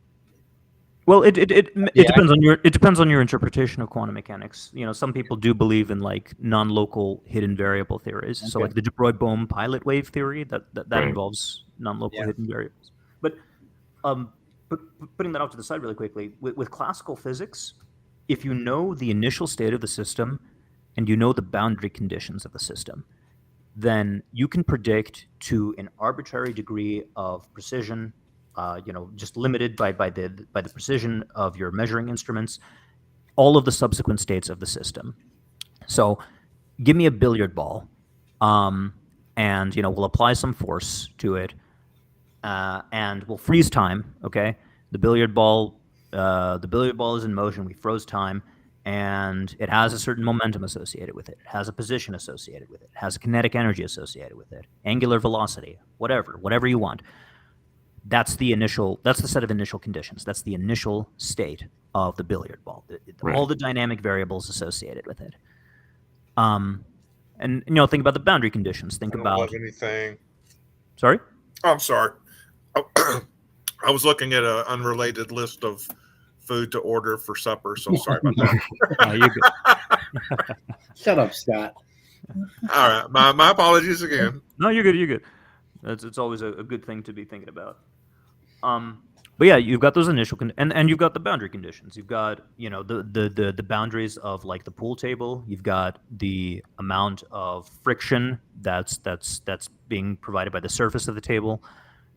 well, it depends on your interpretation of quantum mechanics. Some people do believe in like non-local hidden variable theories. Okay. So like the de Broglie-Bohm pilot wave theory that involves non-local hidden variables. But putting that off to the side really quickly, with classical physics, if you know the initial state of the system and you know the boundary conditions of the system, then you can predict to an arbitrary degree of precision, just limited by the precision of your measuring instruments, all of the subsequent states of the system. So give me a billiard ball, and we'll apply some force to it, and we'll freeze time. Okay, the billiard ball is in motion. We froze time, and it has a certain momentum associated with it. It has a position associated with it. It has a kinetic energy associated with it, angular velocity, whatever you want. That's the set of initial conditions. That's the initial state of the billiard ball. All the dynamic variables associated with it. And think about the boundary conditions. Think about anything. Sorry? Oh, I'm sorry. I was looking at an unrelated list of food to order for supper, so sorry about that. You're good. Shut up, Scott. All right, my apologies again. No, you're good. You're good. It's always a good thing to be thinking about. But yeah, you've got those initial and you've got the boundary conditions. You've got the boundaries of like the pool table. You've got the amount of friction that's being provided by the surface of the table,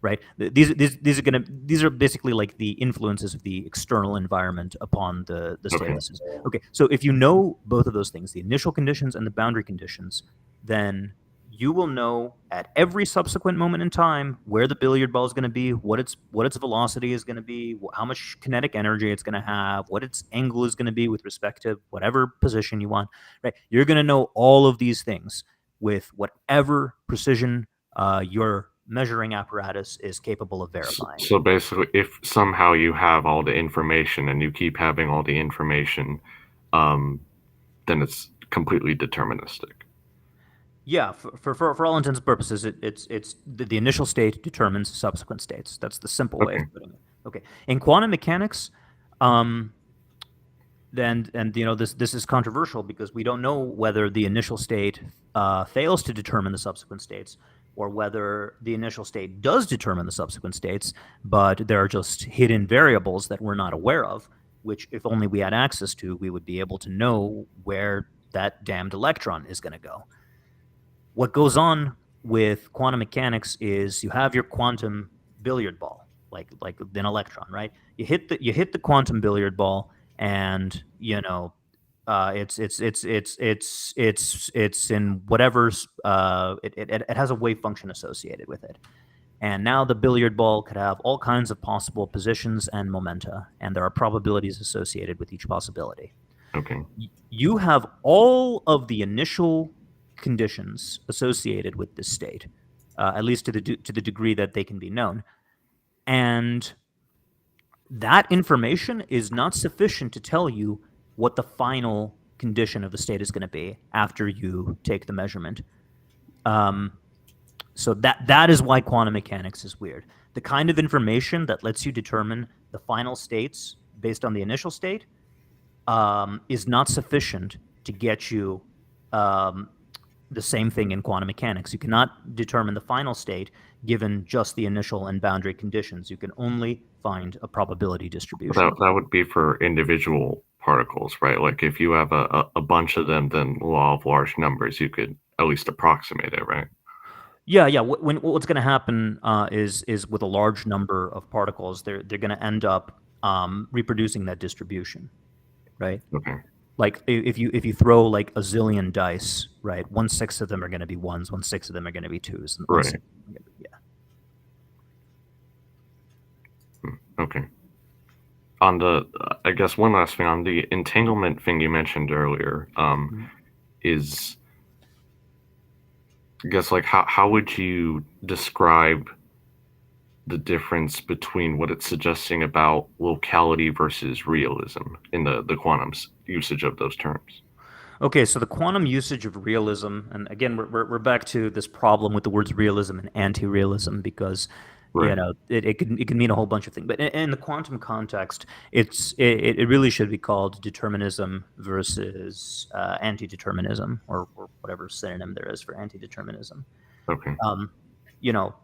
right? These are basically like the influences of the external environment upon the state of the system. Okay, so if you know both of those things, the initial conditions and the boundary conditions, then you will know at every subsequent moment in time where the billiard ball is going to be, what its velocity is going to be, how much kinetic energy it's going to have, what its angle is going to be with respect to whatever position you want. Right? You're going to know all of these things with whatever precision your measuring apparatus is capable of verifying. So basically, if somehow you have all the information and you keep having all the information, then it's completely deterministic. Yeah, for all intents and purposes, it's the initial state determines subsequent states. That's the simple way of putting it. Okay, in quantum mechanics, this is controversial because we don't know whether the initial state fails to determine the subsequent states, or whether the initial state does determine the subsequent states, but there are just hidden variables that we're not aware of, which if only we had access to, we would be able to know where that damned electron is going to go. What goes on with quantum mechanics is you have your quantum billiard ball, like an electron, right? You hit the quantum billiard ball, and it's in whatever's it has a wave function associated with it, and now the billiard ball could have all kinds of possible positions and momenta, and there are probabilities associated with each possibility. Okay. You have all of the initial conditions associated with this state, at least to the degree that they can be known, and that information is not sufficient to tell you what the final condition of the state is going to be after you take the measurement. So that is why quantum mechanics is weird. The kind of information that lets you determine the final states based on the initial state is not sufficient to get you the same thing in quantum mechanics. You cannot determine the final state given just the initial and boundary conditions. You can only find a probability distribution. That would be for individual particles, right? Like if you have a bunch of them, then law of large numbers, you could at least approximate it, right? Yeah. What's going to happen is with a large number of particles, they're going to end up reproducing that distribution, right? Okay. Like if you throw like a zillion dice, right? 1/6 of them are going to be ones, 1/6 of them are going to be twos, and right. Yeah. Okay. on the, I guess one last thing on the entanglement thing you mentioned earlier, is, I guess, like, how would you describe the difference between what it's suggesting about locality versus realism in the quantum's usage of those terms? Okay, so the quantum usage of realism, and again, we're back to this problem with the words realism and anti-realism, because you know it can mean a whole bunch of things. But in the quantum context, it really should be called determinism versus anti-determinism, or whatever synonym there is for anti-determinism. Okay. You know,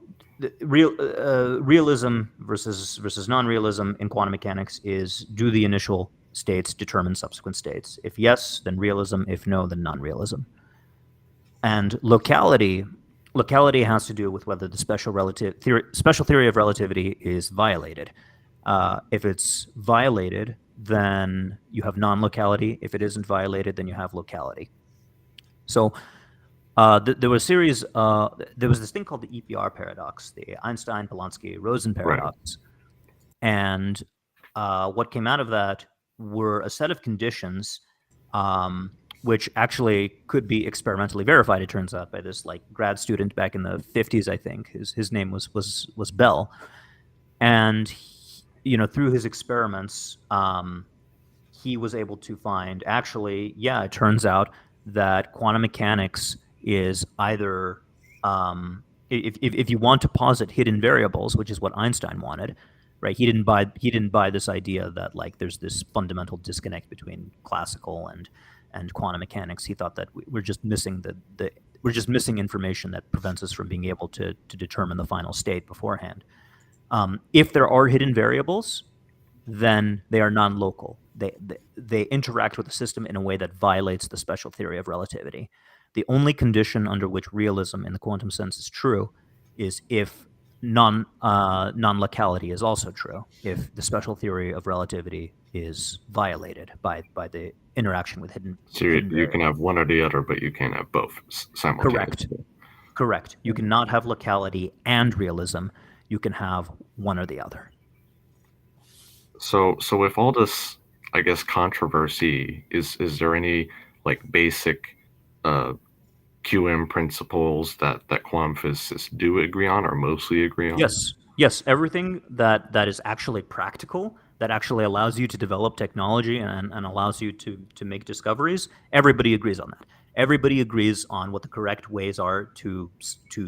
realism versus non-realism in quantum mechanics is, do the initial states determine subsequent states? If yes, then realism. If no, then non-realism. And locality has to do with whether the special theory of relativity is violated. If it's violated, then you have non-locality. If it isn't violated, then you have locality. So there was a series. There was this thing called the EPR paradox, the Einstein-Polonsky-Rosen paradox, and what came out of that were a set of conditions, which actually could be experimentally verified. It turns out, by this like grad student back in the 50s, I think. His name was Bell, and through his experiments, he was able to find, actually, yeah, it turns out that quantum mechanics is either, if you want to posit hidden variables, which is what Einstein wanted, right? He didn't buy this idea that like there's this fundamental disconnect between classical and quantum mechanics. He thought that we're just missing we're just missing information that prevents us from being able to determine the final state beforehand. If there are hidden variables, then they are non-local. They interact with the system in a way that violates the special theory of relativity. The only condition under which realism in the quantum sense is true is if non-locality is also true, if the special theory of relativity is violated by the interaction with hidden. So you can have one or the other, but you can't have both simultaneously. Correct. You cannot have locality and realism. You can have one or the other. So with all this, I guess, controversy, is there any like basic QM principles that quantum physicists do agree on or mostly agree on? Yes. Everything that is actually practical, that actually allows you to develop technology and allows you to make discoveries, everybody agrees on that. Everybody agrees on what the correct ways are to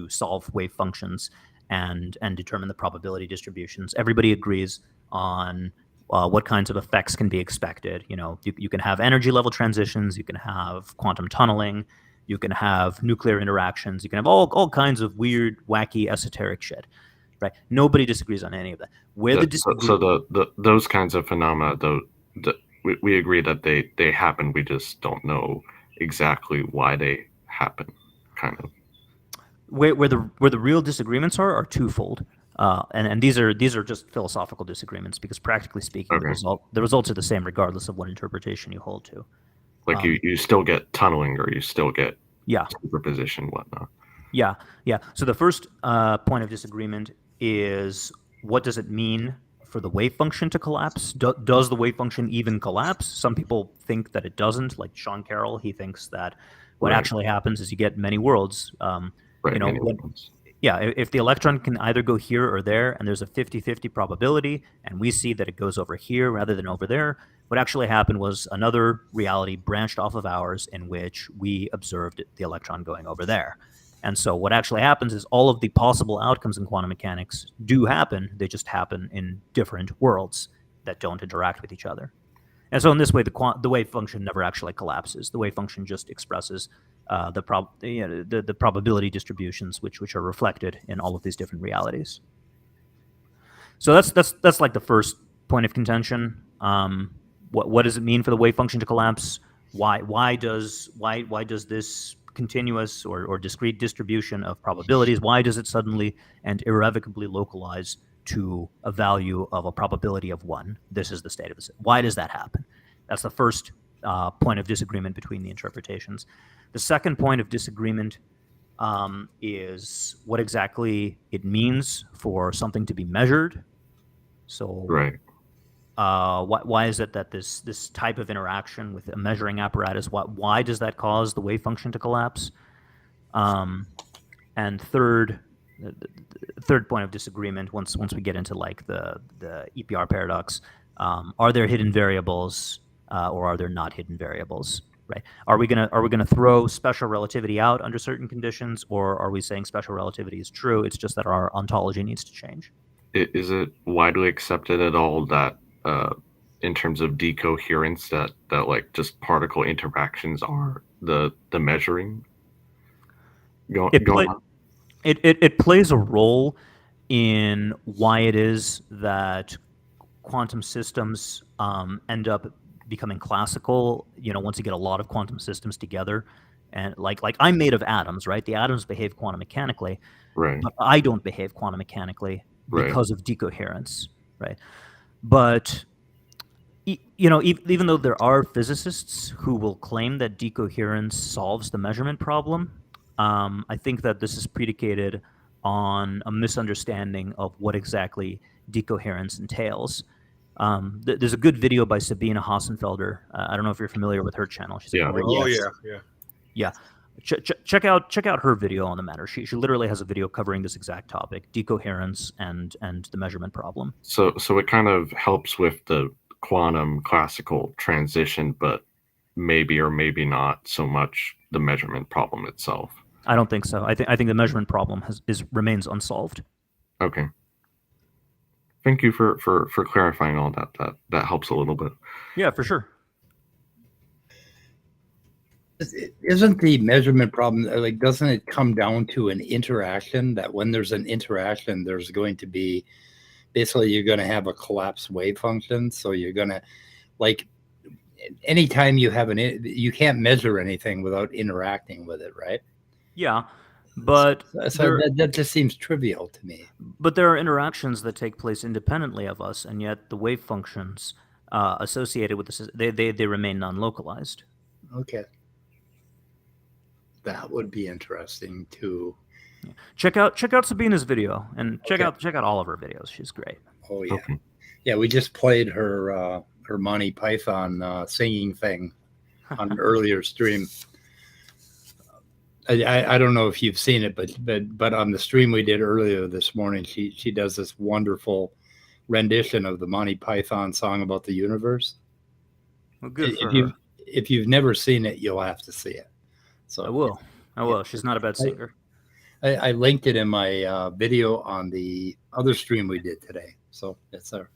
solve wave functions and determine the probability distributions. Everybody agrees on what kinds of effects can be expected. You can have energy level transitions, you can have quantum tunneling, you can have nuclear interactions, you can have all kinds of weird, wacky, esoteric shit, right? Nobody disagrees on any of that. Those kinds of phenomena, though, we agree that they happen. We just don't know exactly why they happen, kind of. Where the real disagreements are twofold. And these are just philosophical disagreements, because practically speaking, the results are the same regardless of what interpretation you hold to. Like you still get tunneling, or you still get superposition, whatnot. Yeah. So the first point of disagreement is, what does it mean for the wave function to collapse? Does the wave function even collapse? Some people think that it doesn't, like Sean Carroll. He thinks that what actually happens is you get many worlds. If the electron can either go here or there, and there's a 50-50 probability, and we see that it goes over here rather than over there, what actually happened was another reality branched off of ours in which we observed the electron going over there. And so what actually happens is all of the possible outcomes in quantum mechanics do happen. They just happen in different worlds that don't interact with each other. And so in this way, the wave function never actually collapses. The wave function just expresses the probability distributions which are reflected in all of these different realities. So that's like the first point of contention. What does it mean for the wave function to collapse? Why does this continuous or discrete distribution of probabilities, why does it suddenly and irrevocably localize to a value of a probability of 1? This is the state of the system. Why does that happen? That's the first point of disagreement between the interpretations. The second point of disagreement is what exactly it means for something to be measured. So, Why is it that this type of interaction with a measuring apparatus, why does that cause the wave function to collapse? And third point of disagreement, once we get into like the EPR paradox, are there hidden variables or are there not hidden variables? Right? Are we gonna throw special relativity out under certain conditions, or are we saying special relativity is true? It's just that our ontology needs to change. Is it widely accepted at all that in terms of decoherence that like just particle interactions are the measuring going on? It plays a role in why it is that quantum systems end up becoming classical, once you get a lot of quantum systems together. And like I'm made of atoms, right? The atoms behave quantum mechanically, right? But I don't behave quantum mechanically because of decoherence, right? But even though there are physicists who will claim that decoherence solves the measurement problem, I think that this is predicated on a misunderstanding of what exactly decoherence entails. There's a good video by Sabine Hassenfelder. I don't know if you're familiar with her channel. She's a great yeah. Check out her video on the matter. She literally has a video covering this exact topic: decoherence and the measurement problem. So it kind of helps with the quantum classical transition, but maybe or maybe not so much the measurement problem itself. I don't think so. I think the measurement problem remains unsolved. Okay. Thank you for clarifying all that. That helps a little bit. Yeah, for sure. Isn't the measurement problem, like, doesn't it come down to an interaction, that when there's an interaction, there's going to be, basically you're going to have a collapsed wave function. So you're going to, like, anytime you have you can't measure anything without interacting with it, right? Yeah, but that just seems trivial to me. But there are interactions that take place independently of us, and yet the wave functions associated with this, they remain non-localized. Okay. That would be interesting too. Yeah. Check out Sabina's video, and check out all of her videos. She's great. Oh yeah, yeah. We just played her Monty Python singing thing on an earlier stream. I don't know if you've seen it, but on the stream we did earlier this morning, she does this wonderful rendition of the Monty Python song about the universe. Well, good for her. If you've never seen it, you'll have to see it. So I will. She's not a bad singer. I linked it in my video on the other stream we did today. So it's there.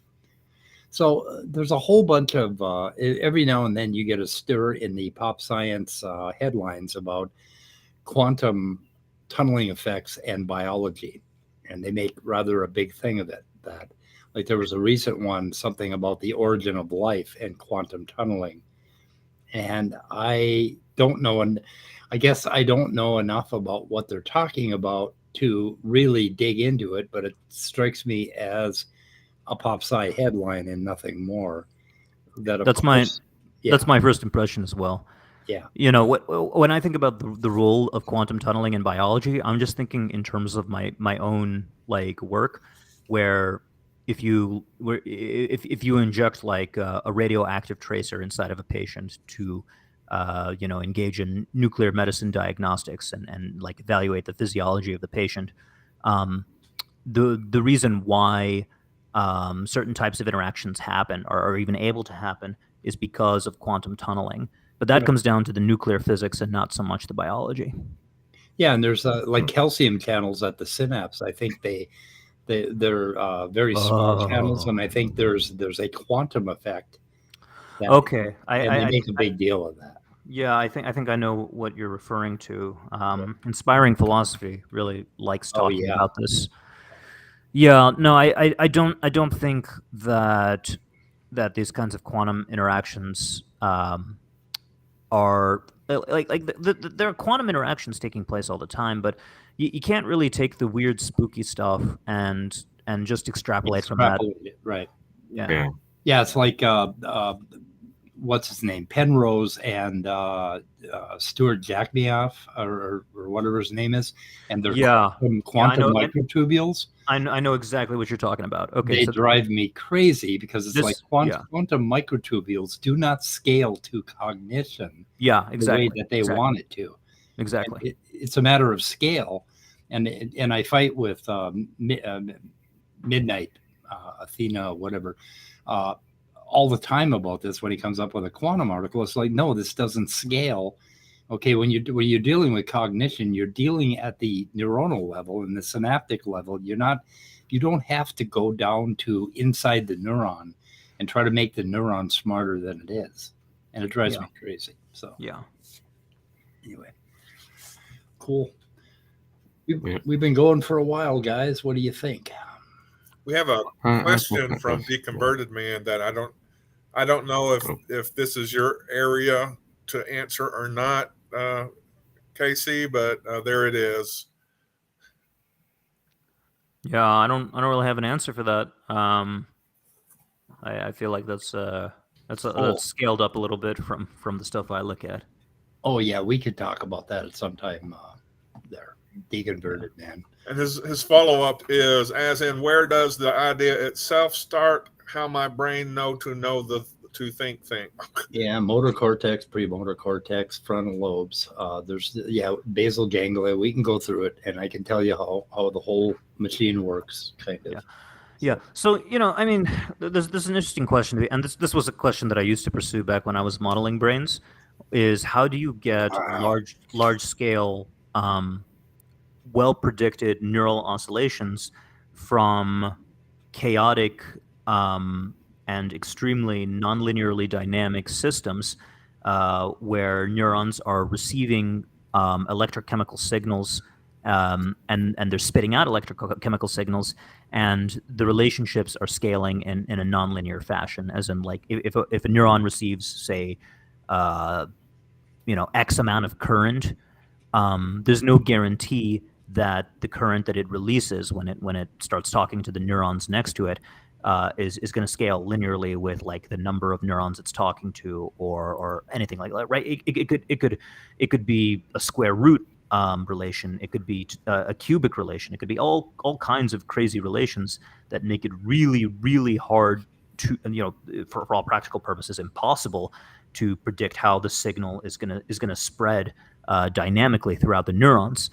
So there's a whole bunch of, every now and then you get a stir in the pop science headlines about quantum tunneling effects and biology. And they make rather a big thing of it. That, like, there was a recent one, something about the origin of life and quantum tunneling. And I don't know, and I guess I don't know enough about what they're talking about to really dig into it, but it strikes me as a pop sci headline and nothing more. That's my first impression as well. Yeah. When I think about the role of quantum tunneling in biology, I'm just thinking in terms of my own work, where if you inject like a radioactive tracer inside of a patient to engage in nuclear medicine diagnostics and like evaluate the physiology of the patient, the reason why certain types of interactions happen or are even able to happen is because of quantum tunneling. But that comes down to the nuclear physics and not so much the biology. Yeah, and there's like calcium channels at the synapse. I think they're very small channels, and I think there's a quantum effect. Okay, they make a big deal of that. Yeah, I think I know what you're referring to. Inspiring Philosophy really likes talking about this. Yeah, no, I don't think that these kinds of quantum interactions are there are quantum interactions taking place all the time, but you can't really take the weird spooky stuff and just extrapolate from that. Right. Yeah. Yeah, it's like what's his name, Penrose and Stuart Jacknioff or whatever his name is, and they're quantum microtubules. I know exactly what you're talking about. Okay, they drive me crazy because it's like quantum microtubules do not scale to cognition. Yeah, exactly. The way that they want it to. Exactly. It's a matter of scale, and I fight with Midnight Athena, whatever, all the time about this when he comes up with a quantum article. It's like, no, this doesn't scale. Okay, when you're dealing with cognition, you're dealing at the neuronal level and the synaptic level. You don't have to go down to inside the neuron and try to make the neuron smarter than it is, and it drives me crazy. So anyway, cool. We've been going for a while, guys. What do you think? We have a question from Deconverted Man that I don't know if this is your area to answer or not, Casey, but there it is. Yeah, I don't really have an answer for that. I feel like that's scaled up a little bit from the stuff I look at. Oh yeah, we could talk about that at some time. There, Deconverted Man. And his follow-up is, as in, where does the idea itself start? How my brain to think. Yeah, motor cortex, premotor cortex, frontal lobes. There's basal ganglia. We can go through it, and I can tell you how the whole machine works, kind of. Yeah. So, I mean, there's an interesting question, and this was a question that I used to pursue back when I was modeling brains, is how do you get large scale well-predicted neural oscillations from chaotic and extremely non-linearly dynamic systems where neurons are receiving electrochemical signals and they're spitting out electrochemical signals, and the relationships are scaling in a non-linear fashion, as in, like, if a neuron receives, say, X amount of current, there's no guarantee that the current that it releases when it starts talking to the neurons next to it is going to scale linearly with, like, the number of neurons it's talking to or anything like that, right? It could be a square root relation. It could be a cubic relation. It could be all kinds of crazy relations that make it really, really hard to, for all practical purposes, impossible to predict how the signal is gonna spread dynamically throughout the neurons.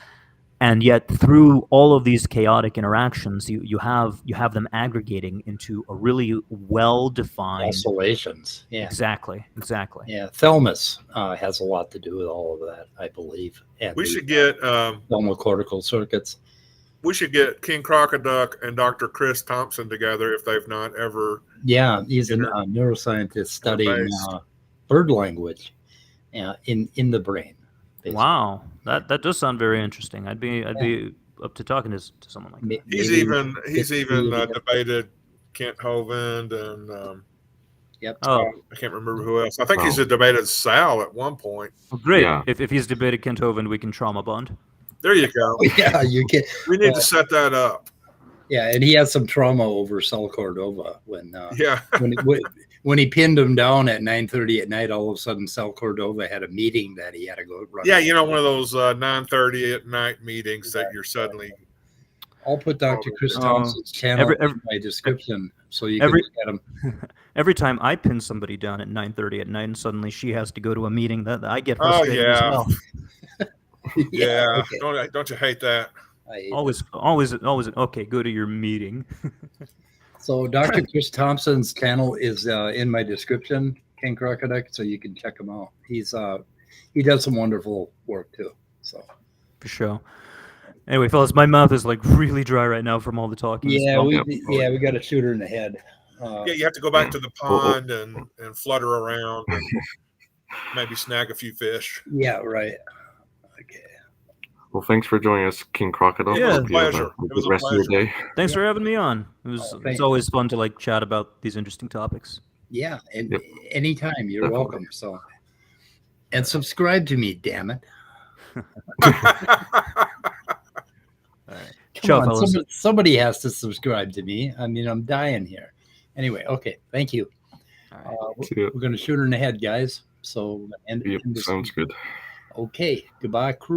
And yet, through all of these chaotic interactions, you have them aggregating into a really well-defined oscillations. Yeah, exactly. Yeah, thalamus has a lot to do with all of that, I believe. And we should get thalamocortical circuits. We should get King Crocoduck and Dr. Chris Thompson together if they've not ever. Yeah, he's a neuroscientist studying bird language in the brain. Basically. Wow, that does sound very interesting. I'd be up to talking to someone like that. He's even debated Kent Hovind and I can't remember who else. I think he's debated Sal at one point. Well, great. Yeah. If he's debated Kent Hovind, we can trauma bond. There you go. Yeah, you can. We need to set that up. Yeah, and he had some trauma over Searle Cordova when he pinned him down at 9:30 at night. All of a sudden, Searle Cordova had a meeting that he had to go run. Yeah, one of those 9:30 at night meetings that you're suddenly. I'll put Dr. Chris Thompson's channel in my description so you can look at him. Every time I pin somebody down at 9:30 at night, and suddenly she has to go to a meeting, that I get frustrated as well. Yeah, okay. Don't you hate that? Always. Okay, go to your meeting. So Dr. Chris Thompson's channel is in my description, King Crocoduck, so you can check him out. He does some wonderful work too. So for sure. Anyway, fellas, my mouth is like really dry right now from all the talking. Yeah, we got a shooter in the head. You have to go back to the pond and flutter around and maybe snag a few fish. Yeah, right. Okay. Well, thanks for joining us, King Crocoduck. Yeah, it was a pleasure. It was a rest pleasure. Of your day. Thanks for having me on. It's always fun to chat about these interesting topics. Yeah, and anytime you're welcome. So, and subscribe to me, damn it. Come on, somebody has to subscribe to me. I mean, I'm dying here. Anyway, okay, thank you. We're going to shoot her in the head, guys. So, sounds good. Okay. Goodbye, crew.